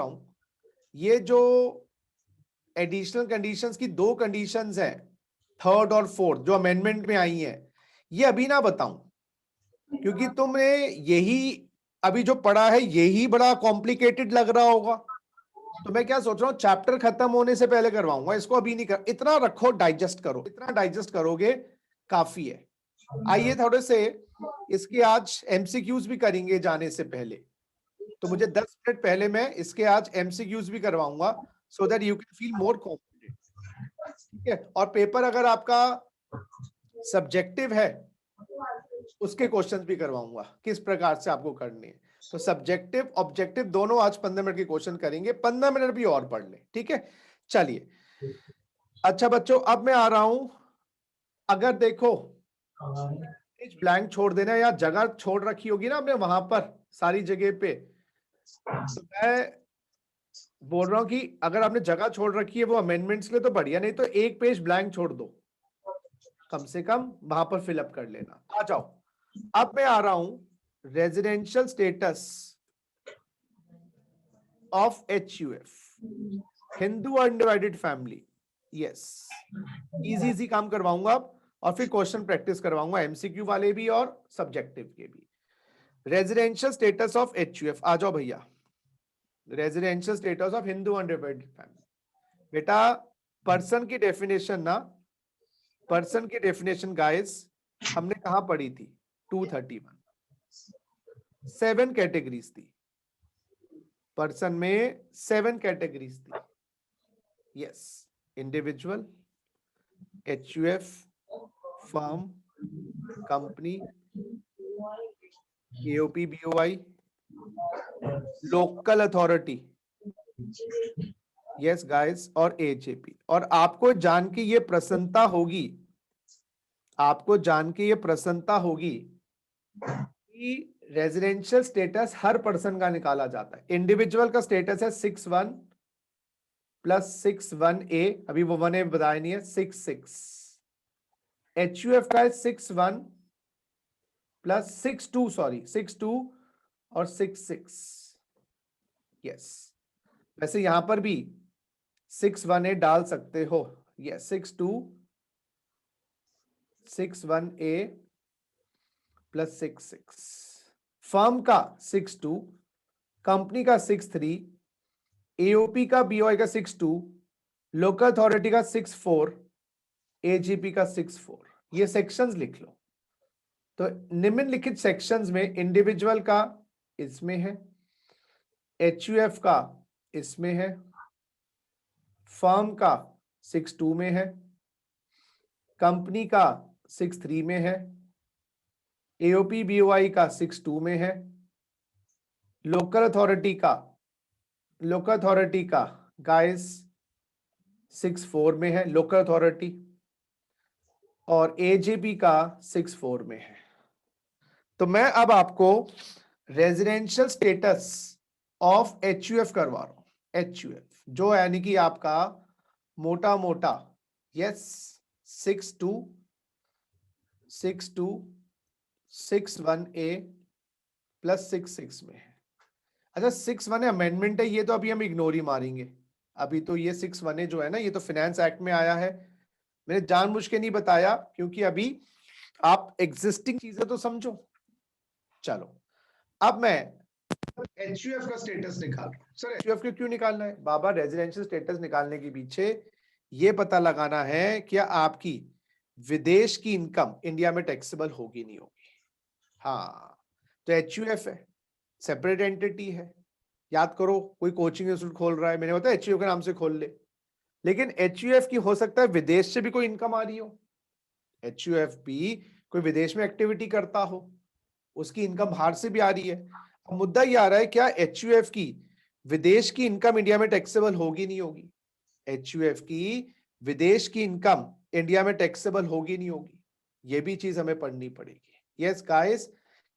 हूं, ये जो एडिशनल कंडीशंस की 2 कंडीशंस हैं, थर्ड और फोर्थ, जो अमेंडमेंट में आई हैं, ये अभी ना बताऊं, क्योंकि तुमने यही अभी जो पढ़ा है यही बड़ा कॉम्प्लिकेटेड लग रहा होगा। तो मैं क्या सोच रहा हूं, चैप्टर खत्म होने से पहले करवाऊंगा इसको, अभी नहीं कर। इतना रखो, डाइजेस्ट करो, इतना डाइजेस्ट करोगे काफी है। आइए थोड़े से इसके आज एमसीक्यूज भी करेंगे जाने से पहले, तो मुझे 10 मिनट पहले मैं इसके आज एमसीक्यूज भी करवाऊंगा, so that you can feel more confident. ठीक है, और पेपर अगर आपका सब्जेक्टिव है उसके क्वेश्चंस भी करवाऊंगा, किस प्रकार से आपको करने हैं। तो सब्जेक्टिव ऑब्जेक्टिव दोनों आज 15 मिनट के क्वेश्चन करेंगे, 15 मिनट भी और पढ़ लें। ठीक है, चलिए। अच्छा बच्चों, अब मैं आ रहा हूं, अगर देखो ब्लैंक छोड़ देना, या जगह छोड़ रखी होगी ना आपने वहां पर सारी जगह पे, तो मैं बोल रहा हूं कि अगर आपने जगह छोड़ रखी है वो अमेंडमेंट्स के लिए तो बढ़िया, नहीं तो एक पेज ब्लैंक छोड़ दो, कम से कम वहां पर फिलअप कर लेना। आ जाओ, अब मैं आ रहा हूं residential status. of HUF, Hindu undivided family, yes, easy easy काम करवाऊंगा आप, और फिर क्वेश्चन प्रैक्टिस करवाऊंगा, एमसीक्यू वाले भी और सब्जेक्टिव के भी। रेजिडेंशियल स्टेटस ऑफ HUF, आ जाओ भैया, residential status of Hindu undivided family. बेटा पर्सन की डेफिनेशन ना, पर्सन की डेफिनेशन गाइस हमने कहां पढ़ी थी? 231, 7 कैटेगरीज थी पर्सन में, 7 कैटेगरीज थी, yes, individual, HUF, firm, company, AOP BOI, local authority, yes guys, और AJP। और आपको जान के ये प्रसन्नता होगी, आपको जान के ये प्रसन्नता होगी कि रेजिडेंशियल स्टेटस हर पर्सन का निकाला जाता है। इंडिविजुअल का स्टेटस है 61 प्लस 61A, अभी वो 1A बताया नहीं है, 66। HUF का है 61 प्लस 62, सॉरी 62 और 66, यस। वैसे यहां पर भी 61A डाल सकते हो, यस, 61A प्लस 66। फर्म का 62, कंपनी का 63, AOP का BOI का 62, लोकल अथॉरिटी का 64, AGP का 64। ये सेक्शंस लिख लो। तो निम्नलिखित सेक्शंस में इंडिविजुअल का इसमें है, HUF का इसमें है, फर्म का 62 में है, कंपनी का 63 में है, AOP BOI का 62 में है, लोकल अथॉरिटी का गाइस 64 में है लोकल अथॉरिटी, और AJP का 64 में है। तो मैं अब आपको रेजिडेंशियल स्टेटस ऑफ HUF करवा रहा हूं। HUF जो यानी कि आपका मोटा मोटा, यस, 62 61A प्लस 66 में है। अच्छा 61 अमेंडमेंट है, ये तो अभी हम इग्नोर ही मारेंगे। अभी तो ये 61A जो है ना, ये तो फाइनेंस एक्ट में आया है, मैंने जानबूझ के नहीं बताया क्योंकि अभी आप एग्जिस्टिंग चीजें तो समझो। चलो अब मैं HUF का स्टेटस निकाल सर। HUF को क्यों निकालना है बाबा? रेजिडेंशियल स्टेटस निकालने के पीछे ये पता लगाना है क्या आपकी विदेश की इनकम इंडिया में टैक्सेबल होगी नहीं होगी। हाँ, तो HUF है, सेपरेट एंटिटी है। याद करो, कोई कोचिंग इंस्टीट्यूट खोल रहा है, मैंने बताया HUF के नाम से खोल ले, लेकिन HUF की हो सकता है विदेश से भी कोई इनकम आ रही हो, HUF भी कोई विदेश में एक्टिविटी करता हो, उसकी इनकम बाहर से भी आ रही है। अब मुद्दा ये आ रहा है क्या HUF की विदेश की इनकम इंडिया में टैक्सेबल होगी नहीं होगी? HUF की विदेश की इनकम इंडिया में टैक्सेबल होगी नहीं होगी? ये भी चीज हमें पढ़नी पड़ेगी। यस गाइस,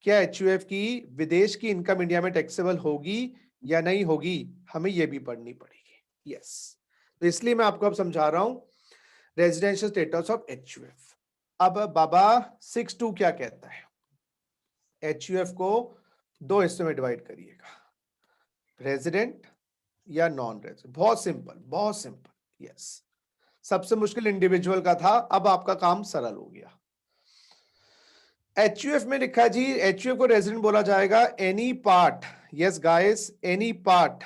क्या HUF की विदेश की इनकम इंडिया में टैक्सेबल होगी या नहीं होगी, हमें ये भी पढ़नी पड़ेगी। यस, तो इसलिए मैं आपको अब समझा रहा हूं रेजिडेंशियल स्टेटस ऑफ HUF। अब बाबा 62 क्या कहता है? HUF को दो हिस्सों में डिवाइड करिएगा, रेजिडेंट या नॉन रेजिडेंट। बहुत सिंपल, बहुत सिंपल। यस, सबसे मुश्किल इंडिविजुअल का था, अब आपका काम सरल हो गया। HUF में लिखा जी, HUF को रेजिडेंट बोला जाएगा any part, yes guys, any part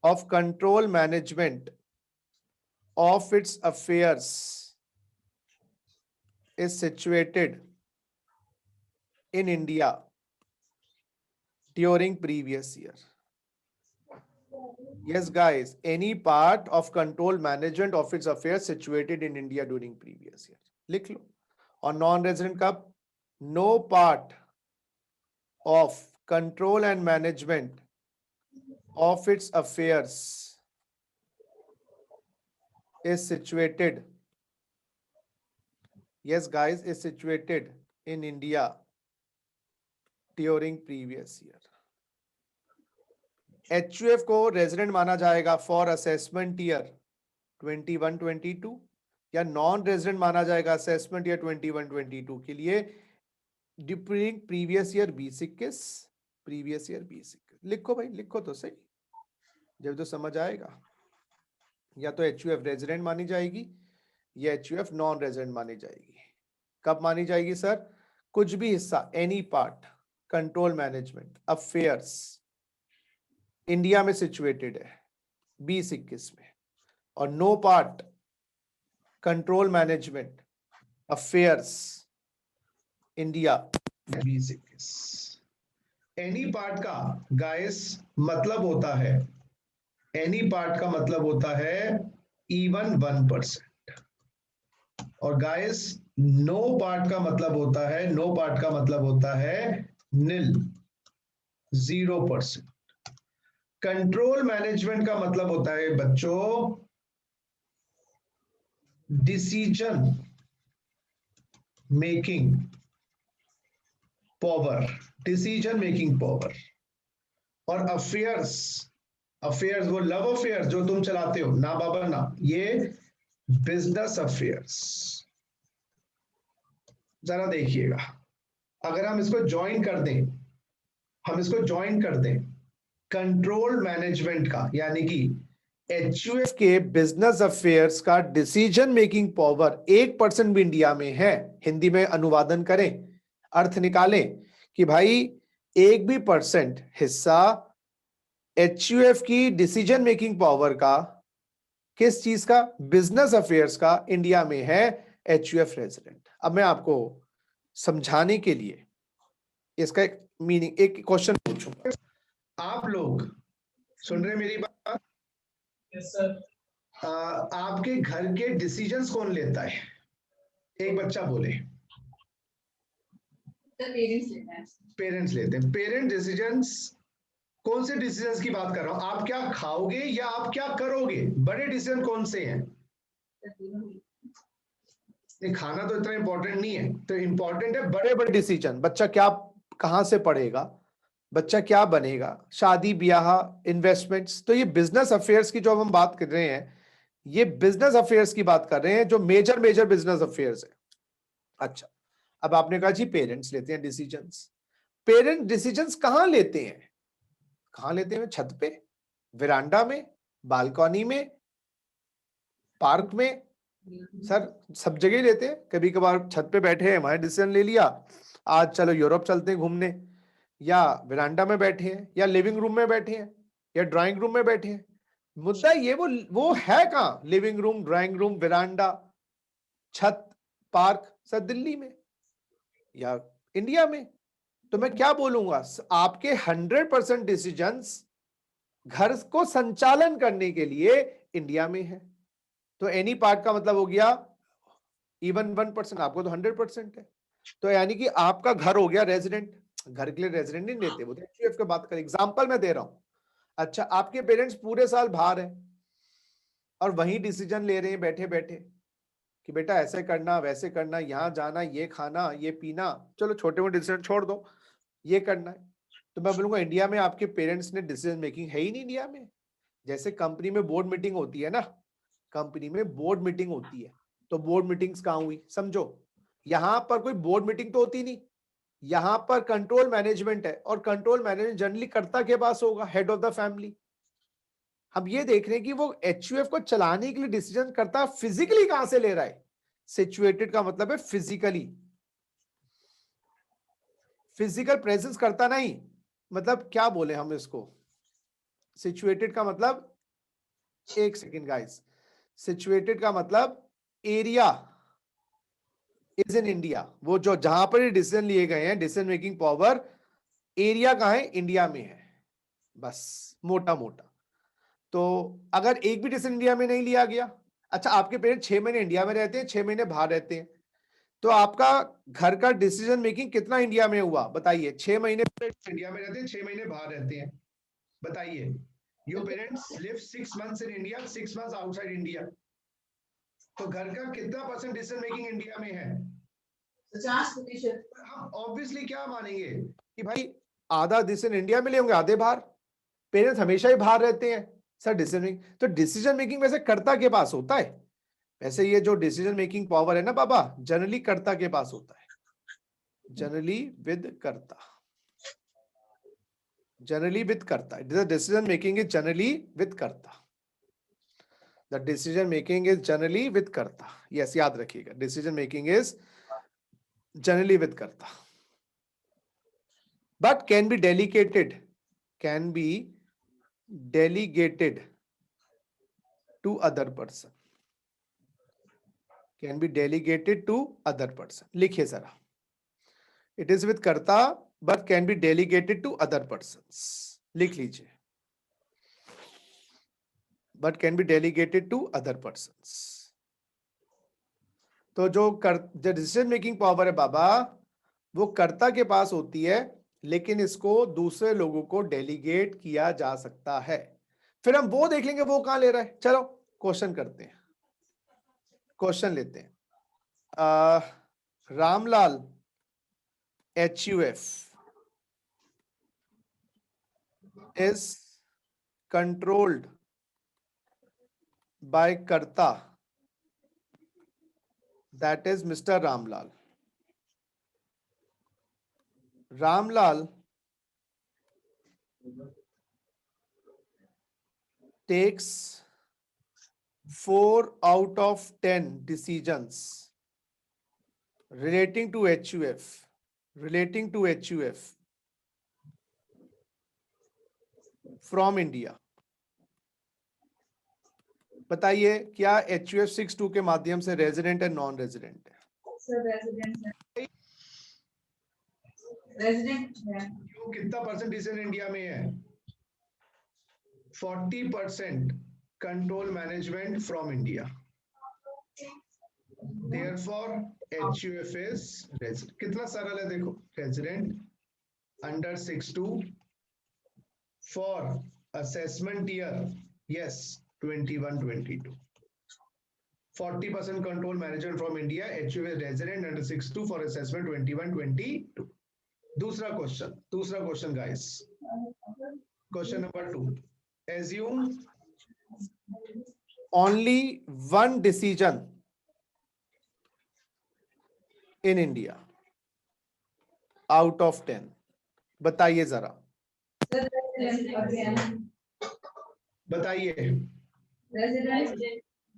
of control management of its affairs is situated in India during previous year. Yes guys, any part of control management of its affairs situated in India during previous year. लिख लो। और नॉन रेजिडेंट का no part of control and management of its affairs is situated, yes guys, is situated in India during previous year. HUF को रेजिडेंट माना जाएगा फॉर असेसमेंट ईयर 21-22 या नॉन रेजिडेंट माना जाएगा असेसमेंट ईयर 21-22 के लिए during previous year 2021, previous year 2021। लिखो भाई, लिखो तो सही। जब तो समझ आएगा, या तो HUF रेजिडेंट मानी जाएगी या HUF नॉन रेजिडेंट मानी जाएगी। कब मानी जाएगी सर? कुछ भी हिस्सा, any part control management affairs India में सिचुएटेड है 2021 में, और no part control management affairs India 2021। Any part का गाइस मतलब होता है, एनी पार्ट का मतलब होता है इवन 1%, और गाइस नो पार्ट का मतलब होता है, नो पार्ट का मतलब होता है निल 0%। कंट्रोल मैनेजमेंट का मतलब होता है बच्चों decision making power, decision making power. और अफेयर्स, अफेयर्स वो लव अफेयर्स जो तुम चलाते हो ना बाबा ना, ये बिजनेस अफेयर्स। जरा देखिएगा, अगर हम इसको ज्वाइन कर दें, हम इसको ज्वाइन कर दें कंट्रोल मैनेजमेंट का, यानी कि HUF के बिजनेस अफेयर्स का डिसीजन मेकिंग पावर 1% भी इंडिया में है, हिंदी में अनुवादन करें, अर्थ निकालें कि भाई 1 भी % हिस्सा HUF की डिसीजन मेकिंग पावर का, किस चीज का? बिजनेस अफेयर्स का इंडिया में है HUF रेजिडेंट। अब मैं आपको समझाने के लिए इसका एक मीनिंग, एक क्वेश्चन पूछूंगा। आप लोग सुन रहे मेरी बात? Yes, sir. आपके घर के डिसीजंस कौन लेता है? एक बच्चा बोले। The parents लेते हैं। पेरेंट्स लेते हैं। पेरेंट डिसीजंस, कौन से डिसीजंस की बात कर रहा हूं? आप क्या खाओगे या आप क्या करोगे? बड़े डिसीजन कौन से हैं? खाना तो इतना इंपॉर्टेंट नहीं है, तो इंपॉर्टेंट है बड़े बड़े डिसीजन, बच्चा क्या, कहां से पढ़ेगा, बच्चा क्या बनेगा, शादी ब्याह, इन्वेस्टमेंट्स। तो ये बिजनेस अफेयर्स की जो हम बात कर रहे हैं, ये बिजनेस अफेयर्स की बात कर रहे हैं, जो मेजर मेजर बिजनेस अफेयर्स है। अच्छा, अब आपने कहा जी पेरेंट्स लेते हैं डिसीजंस। पेरेंट डिसीजंस कहां लेते हैं? कहां लेते हैं? छत पे, विरांडा में, बालकनी में, पार्क में। सर सब जगह लेते हैं। कभी कभार छत पे बैठे हैं, हमारे डिसीजन ले लिया, आज चलो यूरोप चलते हैं घूमने, या विरांडा में बैठे हैं, या लिविंग रूम में बैठे हैं, या ड्राइंग रूम में बैठे हैं। मुद्दा ये वो है कहाँ? लिविंग रूम, ड्राइंग रूम, विरांडा, छत, पार्क। सर दिल्ली में या इंडिया में। तो मैं क्या बोलूंगा, आपके 100% डिसीजंस घर को संचालन करने के लिए इंडिया में है। तो एनी पार्ट का मतलब हो गया इवन 1%, आपको तो 100% है। तो यानी कि आपका घर हो गया रेजिडेंट। घर के लिए रेजिडेंट नहीं लेते, वो तो HUF की बात करें। एग्जांपल मैं दे रहा हूं। अच्छा, आपके पेरेंट्स पूरे साल बाहर हैं और वही डिसीजन ले रहे हैं बैठे बैठे कि बेटा ऐसे करना, वैसे करना, यहां जाना, ये खाना, ये पीना, चलो छोटे मोटे डिसीजन छोड़ दो, ये करना है। तो मैं बोलूंगा इंडिया में आपके पेरेंट्स ने डिसीजन मेकिंग है ही नहीं इंडिया में। जैसे कंपनी में बोर्ड मीटिंग होती है ना, कंपनी में बोर्ड मीटिंग होती है, तो बोर्ड मीटिंग्स कहां हुई? समझो, यहां पर कोई बोर्ड मीटिंग तो होती नहीं, यहां पर कंट्रोल मैनेजमेंट है, और कंट्रोल मैनेजमेंट जनरली कर्ता के पास होगा, हेड ऑफ द फैमिली। हम ये देख रहे हैं कि वो HUF को चलाने के लिए डिसीजन करता फिजिकली कहां से ले रहा है? सिचुएटेड का मतलब है फिजिकली, फिजिकल प्रेजेंस करता नहीं। मतलब क्या बोले हम इसको? सिचुएटेड का मतलब, एक सेकेंड गाइस, सिचुएटेड का मतलब एरिया इज इन इंडिया। वो जो जहां पर डिसीजन लिए गए हैं, डिसीजन मेकिंग पावर, एरिया कहां है? इंडिया में है, बस मोटा मोटा। तो अगर एक भी डिसीजन इंडिया में नहीं लिया गया, अच्छा आपके पेरेंट्स 6 महीने इंडिया में रहते हैं, 6 महीने बाहर रहते हैं, तो आपका घर का डिसीजन मेकिंग कितना इंडिया में हुआ बताइए? 6 महीने इंडिया में रहते हैं, 6 महीने बाहर रहते हैं। बताइए, your parents live 6 months in India, 6 months outside India. तो घर का कितना % डिसीजन मेकिंग इंडिया में है? 50%। हम ऑब्वियसली क्या मानेंगे कि भाई आधा डिसीजन इंडिया में ले होंगे, आधे बाहर। पेरेंट्स हमेशा ही बाहर रहते हैं सर डिसीजन मेकिंग। तो डिसीजन मेकिंग वैसे कर्ता के पास होता है। वैसे ये जो डिसीजन मेकिंग पावर है ना बाबा, जनरली कर्ता के पास होता है, जनरली विद कर्ता। Generally with karta. The decision making is generally with karta. The decision making is generally with karta. Yes, याद रखिएगा. Decision making is generally with karta. But can be delegated. Can be delegated to other person. Can be delegated to other person. लिखिए जरा. It is with karta but can be delegated to other persons. लिख लीजिए. But can be delegated to other persons. तो जो डिसीजन मेकिंग पावर है बाबा, वो कर्ता के पास होती है, लेकिन इसको दूसरे लोगों को डेलीगेट किया जा सकता है. फिर हम वो देख लेंगे वो कहां ले रहा है. चलो क्वेश्चन करते हैं. क्वेश्चन लेते हैं. Ramlal HUF is controlled by karta, that is Mr. Ramlal. Ramlal takes 4 out of 10 decisions relating to HUF from India. बताइए क्या HUF 62 के माध्यम से रेजिडेंट है नॉन रेजिडेंट है. सर रेजिडेंट है. रेजिडेंट है. क्यों कितना परसेंट डिसीजन इंडिया में है? 40% control management from India. Therefore HUF is resident. कितना सरल है देखो. Resident under 62 for assessment year, yes, 21-22. 40% control management from India. HUF is resident under 62 for assessment 21-22. दूसरा question guys. Question number 2. Assume only one decision in India out of 10. बताइए जरा. बताइए.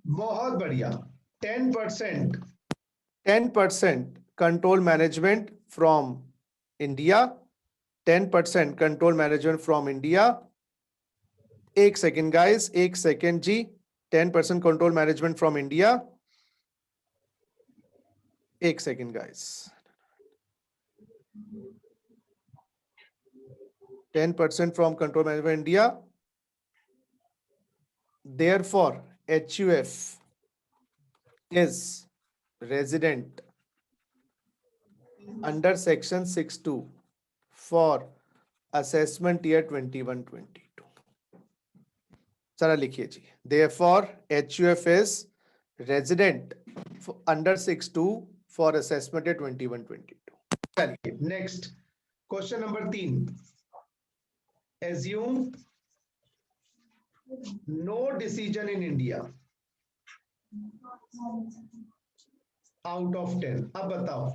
बहुत बढ़िया. 10% control management from India. 10% control management from India. एक सेकेंड guys, एक सेकेंड जी. 10% control management from India. एक second guys. 10% from control management India. Therefore, HUF is resident under section 6(2) for assessment year 21-22. जरा लिखिए जी. Therefore, HUF is resident under 6(2) for assessment year 21-22. चलिए next question number 3. Assume no decision in India out of 10. अब बताओ.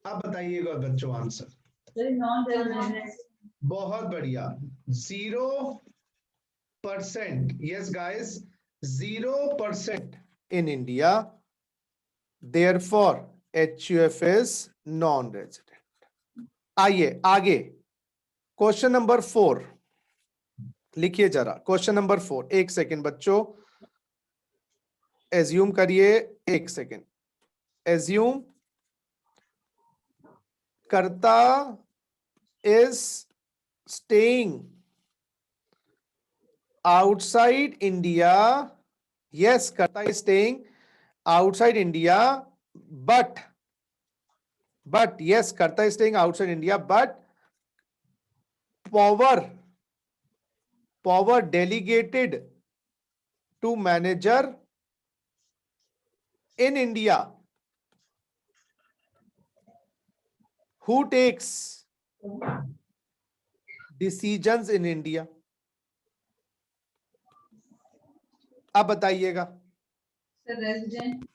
अब बताइएगा बच्चों आंसर. बहुत बढ़िया. 0%. Yes guys, 0% in India. Therefore, HUF is non-resident. आइए आगे. क्वेश्चन नंबर 4 लिखिए जरा. Question number 4. एक सेकेंड बच्चों. एज्यूम करिए. एक सेकेंड. एज्यूम कर्ता is staying outside India. Yes, karta is staying outside India, but yes, karta is staying outside India, but power delegated to manager in India who takes decisions in India. अब बताइएगा. रेजिडेंट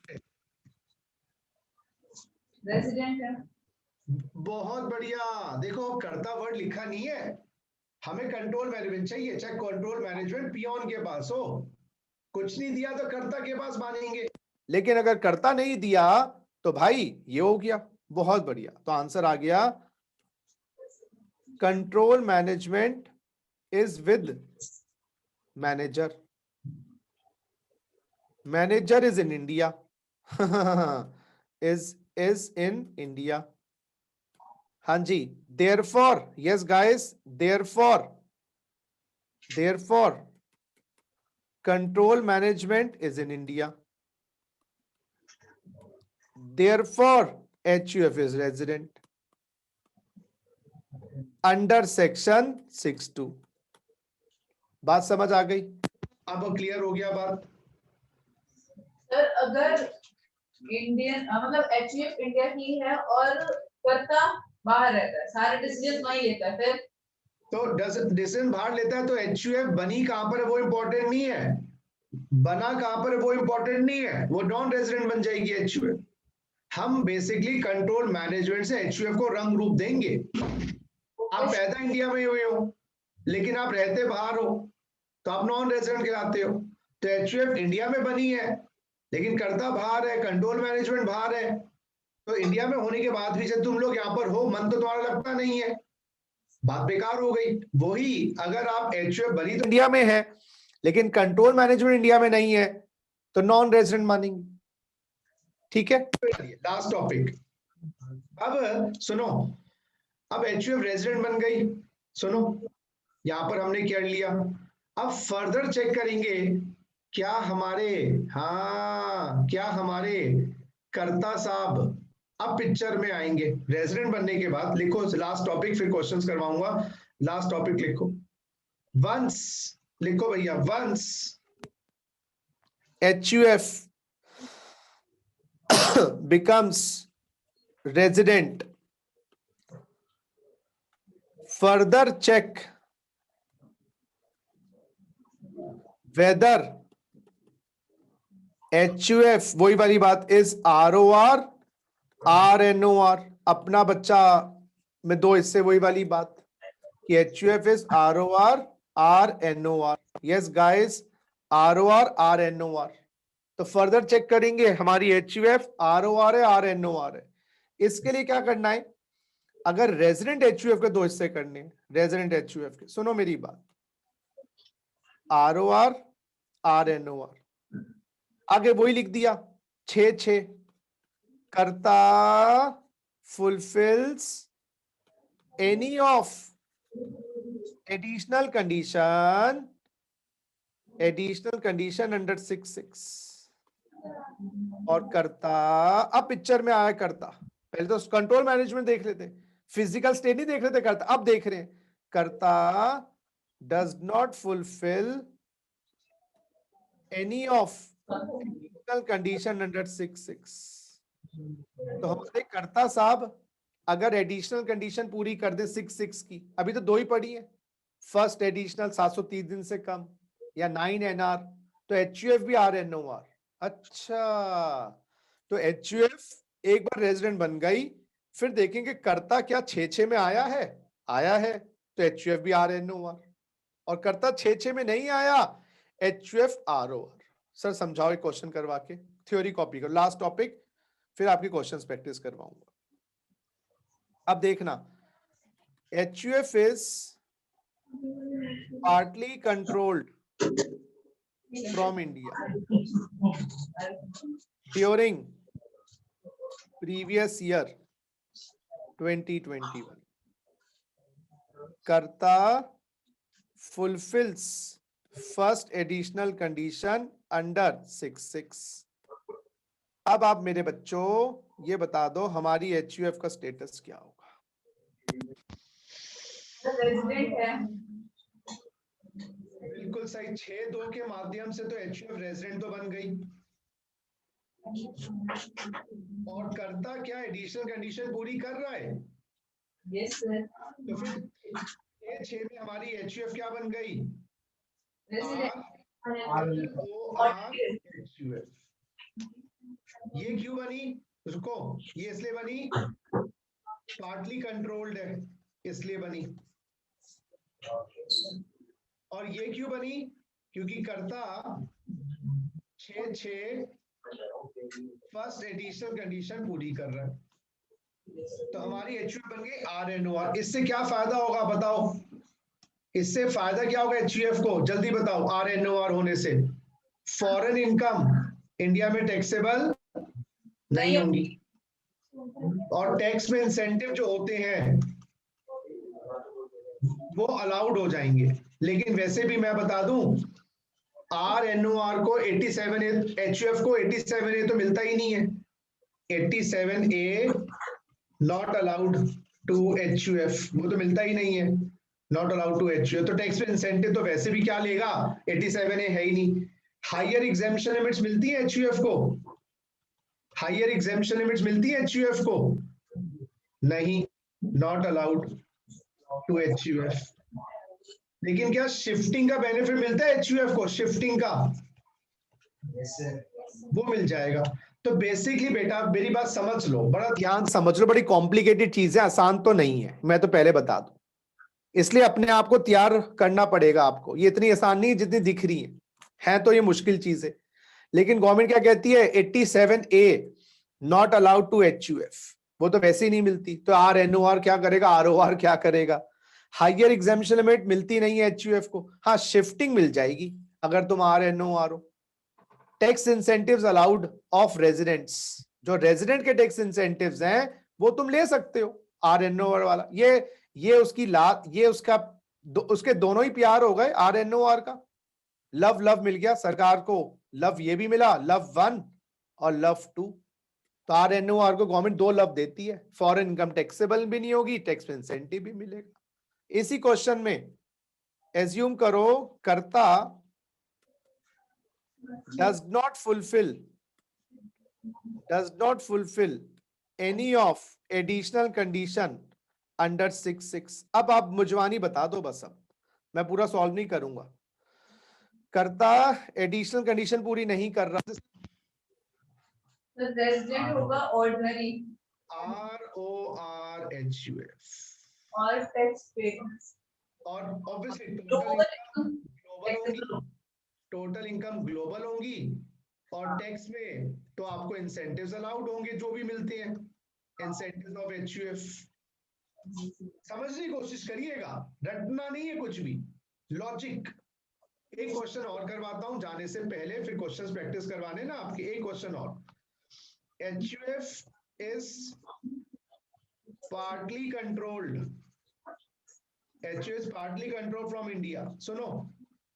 है. बहुत बढ़िया। देखो कर्ता वर्ड लिखा नहीं है, हमें कंट्रोल मैनेजमेंट चाहिए, चाहे कंट्रोल मैनेजमेंट पियोन के पास हो। कुछ नहीं दिया तो कर्ता के पास मानेंगे। लेकिन अगर कर्ता नहीं दिया तो भाई ये हो गया। बहुत बढ़िया, तो आंसर आ गया control management is with manager. Manager is in India. Is in India. हाँ जी, therefore, yes guys, therefore control management is in India. Therefore, HUF is resident under section 6(2). बात समझ आ गई? अब क्लियर हो गया बात? सर अगर इंडियन मतलब एचयूएफ इंडिया की है और कर्ता बाहर रहता है, सारे डिसीजन वही लेता है, फिर तो डिसीजन बाहर लेता है तो एचयूएफ बनी कहां पर है वो इंपॉर्टेंट नहीं है, बना कहां पर है वो इंपॉर्टेंट नहीं है, वो नॉन रेजिडेंट बन जाएगी एचयूएफ। हम बेसिकली कंट्रोल मैनेजमेंट से एचयूएफ को रंग रूप देंगे। आप पैदा इंडिया में हुए हो लेकिन आप रहते बाहर हो तो आप नॉन रेजिडेंट कहलाते हो। तो एचयूएफ इंडिया में बनी है लेकिन कर्ता बाहर है, कंट्रोल मैनेजमेंट बाहर है, तो इंडिया में होने के बाद भी जब तुम लोग यहाँ पर हो मन तो तुम्हारा लगता नहीं है, बात बेकार हो गई। वही अगर आप एचयूएफ बनी तो इंडिया में है लेकिन कंट्रोल मैनेजमेंट इंडिया में नहीं है तो नॉन रेजिडेंट मानेंगे। ठीक है, लास्ट टॉपिक। अब सुनो, अब एचयूएफ रेजिडेंट बन गई, सुनो यहां पर हमने कर लिया। अब फर्दर चेक करेंगे क्या हमारे कर्ता साहब अब पिक्चर में आएंगे। रेजिडेंट बनने के बाद लिखो लास्ट टॉपिक, फिर क्वेश्चंस करवाऊंगा। लास्ट टॉपिक लिखो, वंस लिखो भैया, once HUF becomes resident, further check whether HUF, वही वाली बात, is ROR RNOR। अपना बच्चा में दो हिस्से, वही वाली बात कि HUF is ROR RNOR। yes guys, ROR RNOR। तो फर्दर चेक करेंगे हमारी HUF ROR है RNOR है। इसके लिए क्या करना है, अगर रेजिडेंट HUF के दो हिस्से करने हैं, रेजिडेंट HUF के, सुनो मेरी बात, ROR RNOR, आगे वही लिख दिया 6 कर्ता fulfills any of additional condition under 6(6) और कर्ता, अब पिक्चर में आया कर्ता। पहले तो कंट्रोल मैनेजमेंट देख लेते, फिजिकल स्टेट नहीं देख रहे थे कर्ता, अब देख रहे हैं कर्ता does not fulfil any of condition under 6(6). तो हमारे कर्ता साहब अगर एडिशनल कंडीशन पूरी कर दे 6(6) की, अभी तो दो ही पड़ी है, फर्स्ट एडिशनल 730 दिन से कम या 9 NR, तो HUF भी RNOR। अच्छा, तो HUF एक बार रेजिडेंट बन गई, फिर देखेंगे कर्ता क्या 6 में आया है तो HUF भी RNOR, और कर्ता 6 में नहीं आया HUF ROR। सर समझाओ एक क्वेश्चन करवा के, थ्योरी कॉपी करो, लास्ट टॉपिक, फिर आपकी क्वेश्चंस प्रैक्टिस करवाऊंगा। अब देखना, HUF is partly controlled from India during previous year 2021. Karta fulfills first additional condition under 6(6). अब आप मेरे बच्चों ये बता दो हमारी HUF का स्टेटस क्या होगा। रेजिडेंट है, बिल्कुल सही, 6(2) के माध्यम से तो HUF रेजिडेंट तो बन गई, और कर्ता क्या एडिशनल कंडीशन पूरी कर रहा है। यस सर, तो फिर 6 में हमारी HUF क्या बन गई, रेजिडेंट HUF। ये क्यों बनी, रुको, ये इसलिए बनी पार्टली कंट्रोल्ड है इसलिए बनी। और ये क्यों बनी? क्योंकि कर्ता 6 फर्स्ट एडिशनल कंडीशन पूरी कर रहा है। तो हमारी एचयूएफ बन गई RNOR। इससे क्या फायदा होगा बताओ? इससे फायदा क्या होगा एचयूएफ को? जल्दी बताओ। RNOR होने से फॉरेन इनकम इंडिया में टैक्सेबल नहीं होंगी, और टैक्स में इंसेंटिव जो होते हैं वो अलाउड हो जाएंगे। लेकिन वैसे भी मैं बता दूं, RNOR को 87A, HUF को 87A तो मिलता ही नहीं है। 87A not allowed to HUF, वो तो मिलता ही नहीं है, नॉट अलाउड टू HUF। तो टैक्स में इंसेंटिव तो वैसे भी क्या लेगा, 87A है ही नहीं। हायर एग्जेम्पशन लिमिट्स मिलती है HUF को? हायर एग्जेम्पशन लिमिट्स मिलती है HUF को? नहीं, नॉट अलाउड टू HUF। लेकिन क्या शिफ्टिंग का बेनिफिट मिलता है HUF को? शिफ्टिंग का वो मिल जाएगा। तो बेसिकली बेटा मेरी बात समझ लो, बड़ा ध्यान समझ लो, बड़ी कॉम्प्लिकेटेड चीज है, आसान तो नहीं है, मैं तो पहले बता दूं। इसलिए अपने आप को तैयार करना पड़ेगा आपको। ये इतनी आसान नहीं जितनी दिख रही है तो ये मुश्किल चीज है। लेकिन गवर्नमेंट क्या कहती है, 87A not allowed to HUF, वो तो वैसे ही नहीं मिलती। तो RNOR क्या करेगा, ROR क्या करेगा? हायर एग्जेम्पशन लिमिट मिलती नहीं है HUF को। हाँ, शिफ्टिंग मिल जाएगी अगर तुम RNOR हो। Tax incentives allowed of residents, जो रेजिडेंट के टैक्स इंसेंटिव्स हैं वो तुम ले सकते हो, RNOR वाला। ये उसकी ये उसके दोनों ही प्यार हो गए। RNOR का लव लव मिल गया सरकार को, लव ये भी मिला, लव 1 और लव 2। तो RNOR को गवर्नमेंट 2 लव देती है, फॉरेन इनकम टैक्सेबल भी नहीं होगी, टैक्स इंसेंटिव भी मिलेगा। इसी क्वेश्चन में एज्यूम करो कर्ता does not fulfill any of additional condition under 6(6). अब आप मुजवानी बता दो बस, अब मैं पूरा सॉल्व नहीं करूंगा। कर्ता एडिशनल कंडीशन पूरी नहीं कर रहा, रेजिडेंट होगा ऑर्डिनरी RORHUF, और टैक्स पे और ऑब्वियसली टोटल इनकम ग्लोबल होंगी, और टैक्स में तो आपको इंसेंटिव्स अलाउड होंगे जो भी मिलते हैं, इंसेंटिव्स ऑफ HUF। समझने की कोशिश करिएगा, रटना नहीं है कुछ भी, लॉजिक। एक क्वेश्चन और करवाता हूं जाने से पहले, फिर क्वेश्चंस प्रैक्टिस करवाने ना आपके। एक क्वेश्चन और, HUF is partly controlled, HUF is partly controlled from India, सुनो,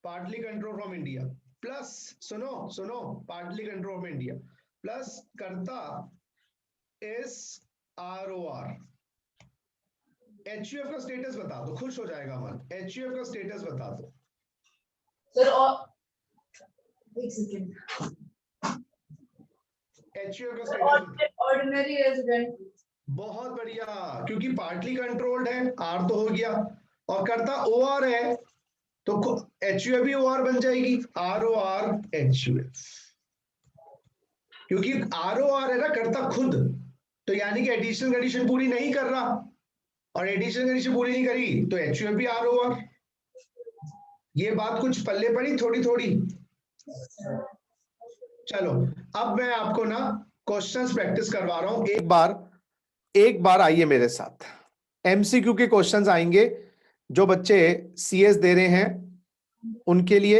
partly controlled from India, plus सुनो partly controlled from India, plus कर्ता is ROR। HUF का स्टेटस बता दो, खुश हो जाएगा मन। HUF का स्टेटस बता दो सर। और एक सेकंड, HUF का स्टेटस ऑर्डिनरी रेजिडेंट। बहुत बढ़िया, क्योंकि पार्टली कंट्रोल्ड है, R तो हो गया, और कर्ता OR है तो HUF भी OR बन जाएगी, RORHUF। क्योंकि ROR है ना कर्ता खुद, तो यानी कि एडिशनल कंडीशन पूरी नहीं कर रहा, और एडिशनल कंडीशन पूरी नहीं करी तो HUF भी ROR। ये बात कुछ पल्ले पड़ी थोड़ी थोड़ी। चलो अब मैं आपको ना क्वेश्चंस प्रैक्टिस करवा रहा हूं। एक बार आइए मेरे साथ। MCQ के क्वेश्चंस आएंगे, जो बच्चे CS दे रहे हैं उनके लिए,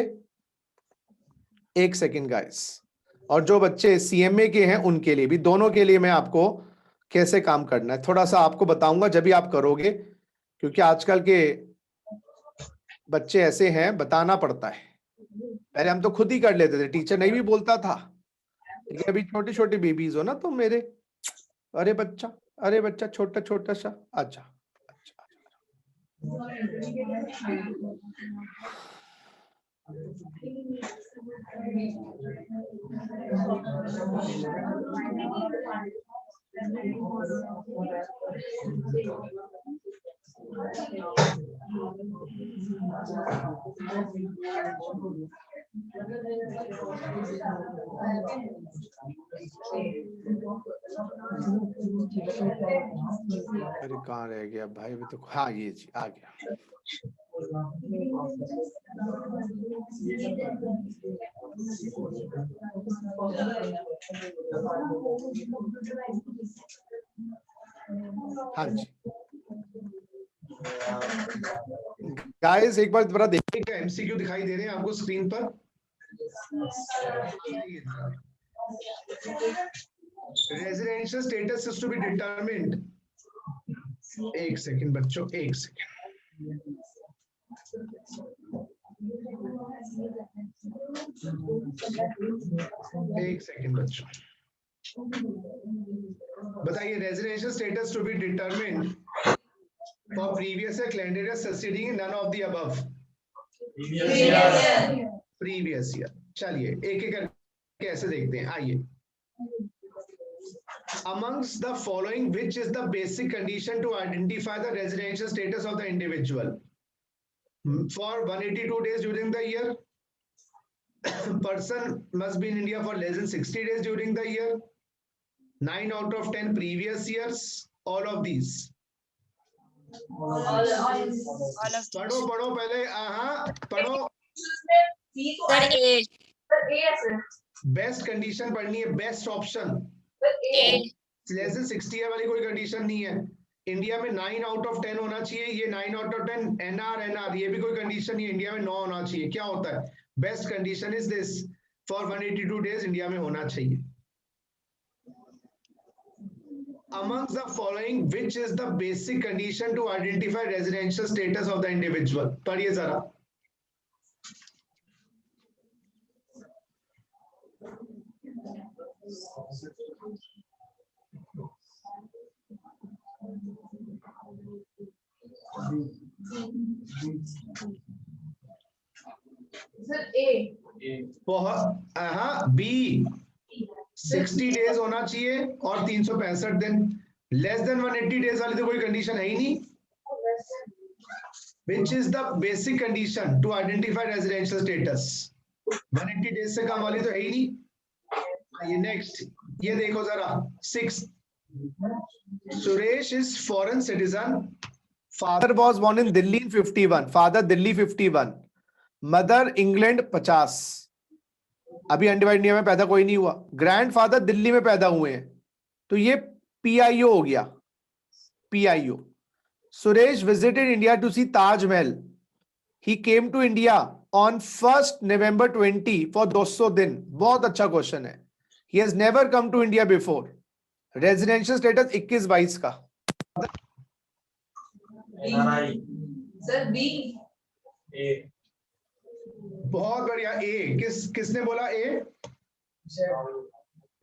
एक सेकंड गाइस, और जो बच्चे CMA के हैं उनके लिए भी, दोनों के लिए मैं आपको कैसे काम करना है थोड़ा सा आपको बताऊंगा, जब भी आप करोगे, क्योंकि आजकल के बच्चे ऐसे हैं, बताना पड़ता है। पहले हम तो खुद ही कर लेते थे, टीचर नहीं भी बोलता था, लेकिन अभी छोटे छोटे बेबीज हो ना तुम मेरे, अरे बच्चा छोटा छोटा सा, अच्छा अरे कहाँ रह गया भाई, अभी तो हाँ ये जी आ गया। हाँ जी गाइस एक बार दोबारा देख, ठीक है, एमसीक्यू दिखाई दे रहे हैं आपको स्क्रीन पर। Residential status is to be determined, एक सेकंड बच्चों, एक सेकंड। एक सेकंड बच्चों, बताइए। Residential status to be determined for previous year calendar year succeeding none of the above. Previous year. चलिए एक एक करके ऐसे देखते हैं, आइए। Amongst the following, which is the basic condition to identify the residential status of the individual? For 182 days during the year, person must be in India for less than 60 days during the year, 9 out of 10 previous years, all of these. पढ़ो पढ़ो पहले, हाँ पढ़ो। बेस्ट कंडीशन पढ़नी है, best option. Less than 60 year वाली कोई कंडीशन नहीं है। इंडिया में 9 आउट ऑफ 10 होना चाहिए, ये 9 आउट ऑफ 10 एनआर ये भी कोई कंडीशन नहीं है। इंडिया में 9 होना चाहिए। क्या होता है? Best condition is this, for 182 days India में होना चाहिए। Amongst the following, which is the basic condition to identify residential status of the individual? पढ़िए जरा। बहुत, हाँ बी 60 डेज होना चाहिए और 365 दिन। लेस देन 180 डेज वाली तो कोई कंडीशन है ही नहीं। Which is the basic condition to identify residential status? 180 days से कम वाली तो है ही नहीं। ये नेक्स्ट, ये देखो जरा 6, Suresh is foreign citizen. Father was born in Delhi in 51, father Delhi 51, mother England 50। अभी अनडिवाइड इंडिया में पैदा कोई नहीं हुआ, ग्रैंडफादर दिल्ली में पैदा हुए हैं, तो ये पीआईओ हो गया, PIO. Suresh visited India to see Taj Mahal, he came to India on 1 November 20 for 200 दिन। बहुत अच्छा क्वेश्चन है। He has never come to India before. Residential status 21-22 का। Sir B. बहुत बढ़िया। ए किसने बोला? ए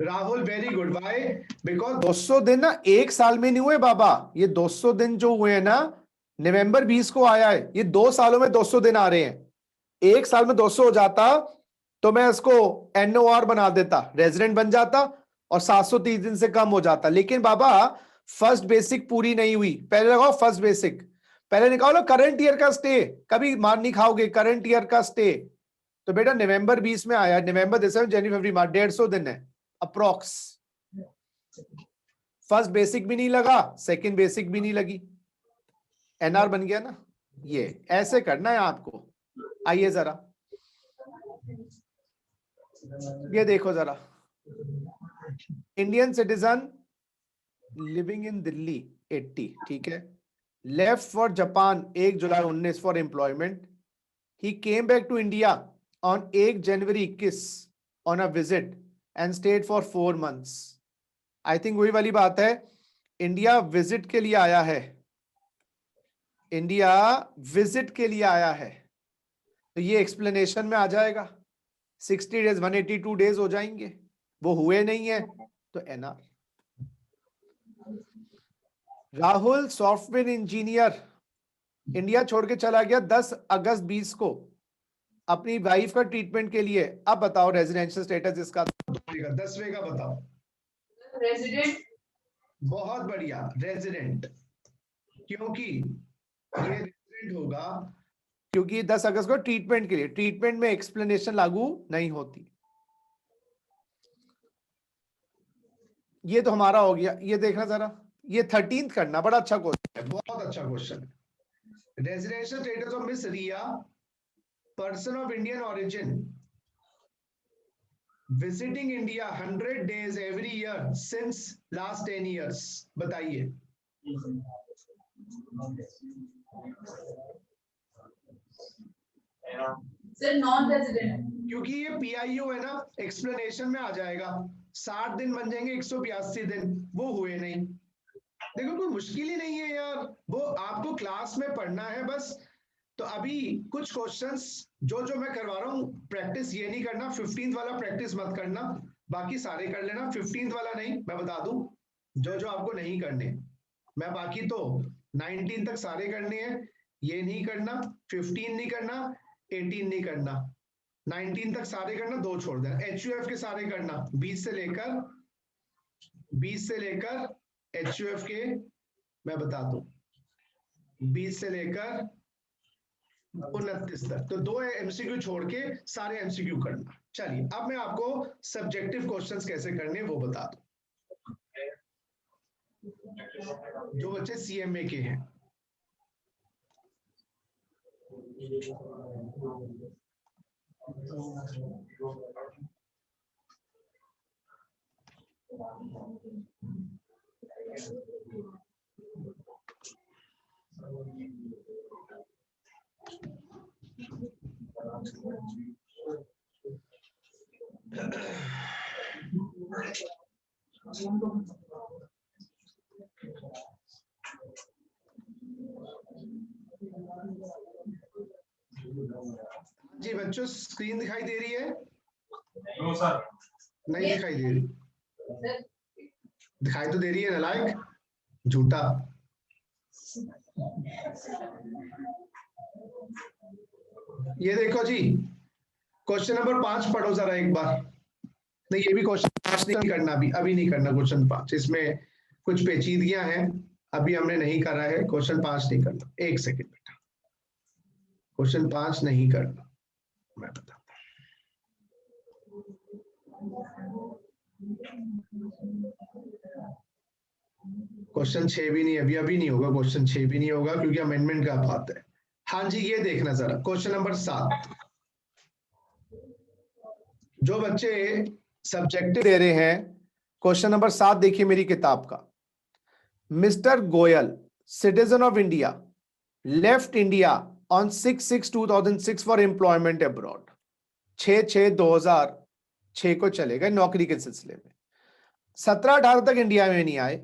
Rahul, very good. Why? Because 200 दिन ना एक साल में नहीं हुए बाबा, ये 200 दिन जो हुए हैं ना, नवंबर 20 को आया है, ये 2 सालों में 200 दिन आ रहे हैं। एक साल में 200 हो जाता तो मैं इसको एनओआर बना देता, रेजिडेंट बन जाता और 730 दिन से कम हो जाता। लेकिन बाबा फर्स्ट बेसिक पूरी नहीं हुई। पहले लगाओ फर्स्ट बेसिक, पहले निकालो करंट ईयर का स्टे। कभी मार नहीं खाओगे करंट ईयर का स्टे। तो बेटा नवंबर 20 में आया, नवंबर दिसंबर जनवरी फरवरी मार्च, 150 दिन है अप्रोक्स। फर्स्ट बेसिक भी नहीं लगा, सेकंड बेसिक भी नहीं लगी, एनआर बन गया ना। ये ऐसे करना है आपको। आइए जरा ये देखो जरा, Indian citizen living in Delhi 80, ठीक है, left for Japan 1 July 19 for employment. He came back to India on 1 January 21 on a visit and stayed for 4 months। I think वही वाली बात है, इंडिया विजिट के लिए आया है, इंडिया विजिट के लिए आया है, तो ये एक्सप्लेनेशन में आ जाएगा। 60 डेज 182 डेज हो जाएंगे, वो हुए नहीं है तो NR. Rahul software engineer India छोड़ के चला गया 10 अगस्त 20 को अपनी वाइफ का ट्रीटमेंट के लिए। अब बताओ रेजिडेंशियल स्टेटस इसका 10वें का बताओ। रेजिडेंट। बहुत बढ़िया, रेजिडेंट। क्योंकि ये रेजिडेंट होगा, क्योंकि 10 अगस्त को ट्रीटमेंट के लिए, ट्रीटमेंट में एक्सप्लेनेशन लागू नहीं होती। ये तो हमारा हो गया, ये देखना जरा, ये 13th करना, बड़ा अच्छा क्वेश्चन है। बहुत अच्छा क्वेश्चन है। Residential status of miss Riya, person of Indian origin, visiting India 100 days every year since last 10 years, बताइए। सर नॉन रेजिडेंट, क्योंकि ये पीआईयू है ना, एक्सप्लेनेशन में आ जाएगा। 60 दिन बन जाएंगे 182 दिन, वो हुए नहीं। देखो कोई मुश्किल ही नहीं है यार, वो आपको क्लास में पढ़ना है बस। तो अभी कुछ क्वेश्चंस जो जो मैं करवा रहा हूँ, प्रैक्टिस ये नहीं करना, 15th वाला प्रैक्टिस मत करना, बाकी सारे कर लेना। 15th वाला नहीं, मैं बता दूं जो जो आपको नहीं करने, मैं बाकी तो 19 तक सारे करने हैं। ये नहीं करना, 15 नहीं करना, 18 नहीं करना, 19 तक सारे करना, 2 छोड़ देना। HUF के सारे करना, 20 से लेकर HUF के, मैं बता दूं 20 से लेकर 29 तक, तो 2 MCQ छोड़ के सारे MCQ करना। चलिए अब मैं आपको सब्जेक्टिव क्वेश्चंस कैसे करने वो बता दूं, जो बच्चे CMA के हैं। जी बच्चों, स्क्रीन दिखाई दे रही है? No sir. नहीं दिखाई दे रही? सर दिखाई तो दे रही है नालायक, झूठा। ये देखो जी, क्वेश्चन नंबर 5 पढ़ो जरा एक बार। नहीं, ये भी क्वेश्चन 5 नहीं करना, अभी नहीं करना क्वेश्चन 5, इसमें कुछ पेचीदगियां हैं, अभी हमने नहीं करा है। क्वेश्चन 5 नहीं करना, 1 सेकेंड बेटा, क्वेश्चन 5 नहीं करना, मैं बताता हूं। क्वेश्चन 6 भी नहीं, अभी नहीं होगा, क्वेश्चन 6 भी नहीं होगा क्योंकि अमेंडमेंट का बात है। हाँ जी, ये देखना जरा, क्वेश्चन नंबर 7। जो बच्चे सब्जेक्टिव दे रहे हैं, क्वेश्चन नंबर 7 देखिए मेरी किताब का। Mister Goyal, citizen of India, left India on 6/6/2006 for employment abroad. 6/6/2006 को चले गए नौकरी के सिलसिले में। 17-18 तक इंडिया में नहीं आए।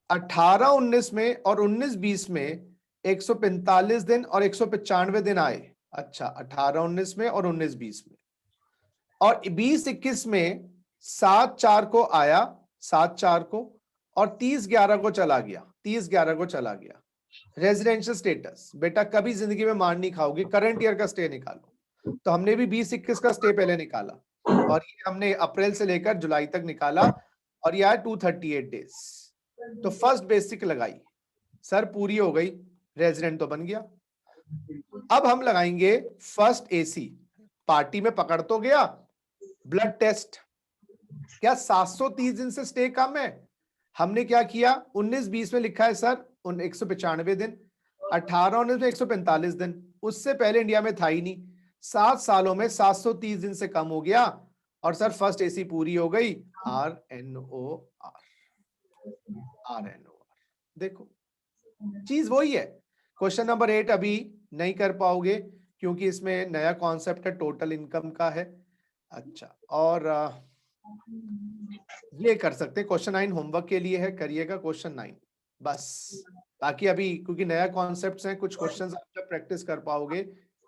18-19 में और 19-20 में 145 दिन और 195 दिन आए। अच्छा, 18-19 में और 19-20 में, और 20-21 में 7/4 को आया, 7/4 को, और 30/11 को चला गया, 30/11 को चला गया। रेजिडेंशियल स्टेटस बेटा कभी जिंदगी में मार नहीं खाओगे, करंट ईयर का स्टे निकालो। तो हमने भी 20-21 का स्टे पहले निकाला, और ये हमने अप्रैल से लेकर जुलाई तक निकाला, और यह 238 डेज। तो फर्स्ट बेसिक लगाई सर, पूरी हो गई, रेजिडेंट तो बन गया। अब हम लगाएंगे फर्स्ट AC। पार्टी में पकड़ तो गया, ब्लड टेस्ट। क्या 730 दिन से स्टे कम है? हमने क्या किया, 19-20 में लिखा है सर 195 दिन, 18-19 में 145 दिन, उससे पहले इंडिया में था ही नहीं। 7 सालों में 730 दिन से कम हो गया, और सर फर्स्ट AC पूरी हो गई। RNOR, देखो चीज वही है। क्वेश्चन नंबर 8 अभी नहीं कर पाओगे क्योंकि इसमें नया कॉन्सेप्ट है, टोटल इनकम का है। अच्छा, और ये कर सकते हैं, क्वेश्चन 9 होमवर्क के लिए है, करिएगा क्वेश्चन 9 बस। बाकी अभी क्योंकि नया कॉन्सेप्ट्स हैं, कुछ क्वेश्चंस आप जब प्रैक्टिस कर पाओगे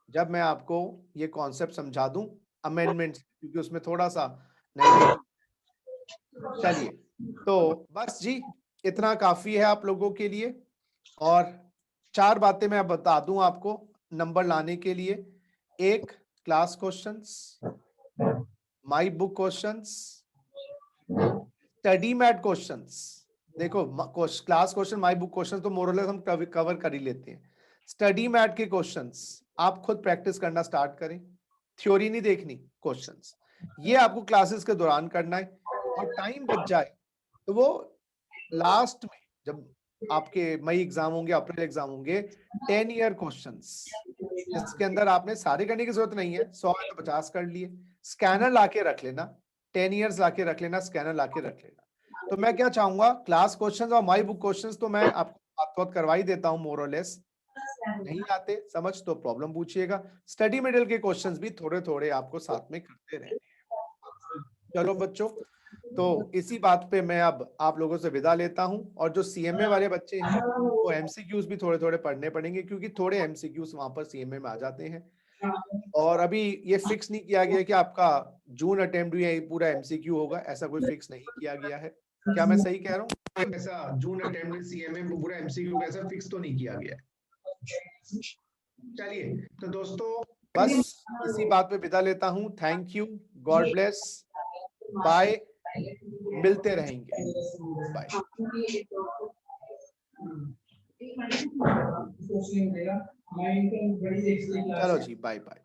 जब मैं आपको ये कॉन्सेप्ट समझा दूं अमेंडमेंट, क्योंकि उसमें थोड़ा सा नहीं। चलिए, तो बस जी इतना काफी है आप लोगों के लिए। और 4 बातें मैं बता दूं आपको नंबर लाने के लिए। एक, class questions, my book questions, study mat questions. देखो class question, my book question तो मोरलेस हम कवर कर ही लेते हैं। स्टडी मैट के क्वेश्चंस आप खुद प्रैक्टिस करना स्टार्ट करें, थ्योरी नहीं देखनी, क्वेश्चंस ये आपको क्लासेस के दौरान करना है। और टाइम बच जाए तो वो लास्ट में जब आपके मई एग्जाम होंगे, अप्रैल एग्जाम होंगे, 10 ईयर क्वेश्चंस, इसके अंदर आपने सारे करने की जरूरत नहीं है, 100 है तो 50 कर लिए। स्कैनर लाके रख लेना, 10 ईयर्स लाके रख लेना, स्कैनर लाके रख लेना। तो मैं क्या चाहूंगा, क्लास क्वेश्चंस और माई बुक क्वेश्चंस तो मैं आपको बात करवा ही देता हूँ मोर और लेस। नहीं आते समझ तो प्रॉब्लम पूछिएगा। स्टडी मटेरियल के क्वेश्चंस भी थोड़े थोड़े आपको साथ में करते रहने हैं। चलो बच्चों, तो इसी बात पे मैं अब आप लोगों से विदा लेता हूं। और जो सीएमए वाले बच्चे हैं वो एमसीक्यूज भी थोड़े थोड़े पढ़ने पड़ेंगे, क्योंकि थोड़े एमसीक्यूज वहां पर सीएमए में आ जाते हैं। और अभी ये फिक्स नहीं किया गया कि आपका जून अटेम्प्ट भी पूरा एमसीक्यू होगा, ऐसा कोई फिक्स नहीं किया गया है। क्या मैं सही कह रहा हूँ? ऐसा जून अटेम्प्ट सीएमए पूरा एमसीक्यू कैसा फिक्स तो नहीं किया गया है। चलिए तो दोस्तों बस इसी बात पे विदा लेता हूँ। Thank you, God bless, bye, मिलते रहेंगे, बाय। चलो जी, बाय बाय।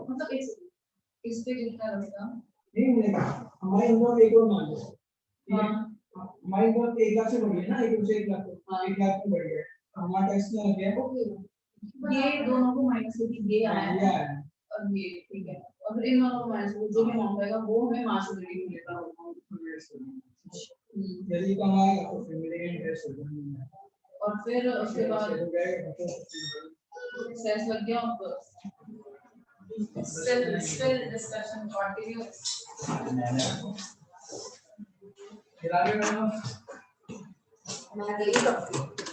मतलब इस पे कितना रहेगा? नहीं मिलेगा हमारे इंदौर एक और मान लो, ठीक है हमारे इंदौर 1 लाख से बढ़ गया ना, 1 से 1 लाख 1 लाख में बढ़ गया, हमारा टैक्स में लग गया। ये दोनों को माइनस करके ये आया है और ये ठीक है, और इन दोनों को माइनस जो भी अमाउंट आएगा वो हमें मार्च में मिलेगा। यदि कमाएगा तो फिर मिलेगा इंटरेस्ट, और फिर उसके बाद सेस लग गया और still discussion continues.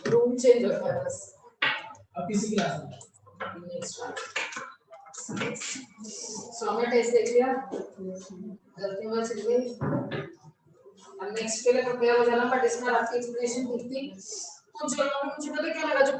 Room change होता है बस। अब किसी क्लास में सोमे टेस्ट देख लिया, गलती में सीख गई। अब नेक्स्ट के लिए प्रिपेयर हो जाना, बट इसमें आपकी एक्सप्लेनेशन ठीक थी। कुछ लोगों को मुझे पता क्या लगा जो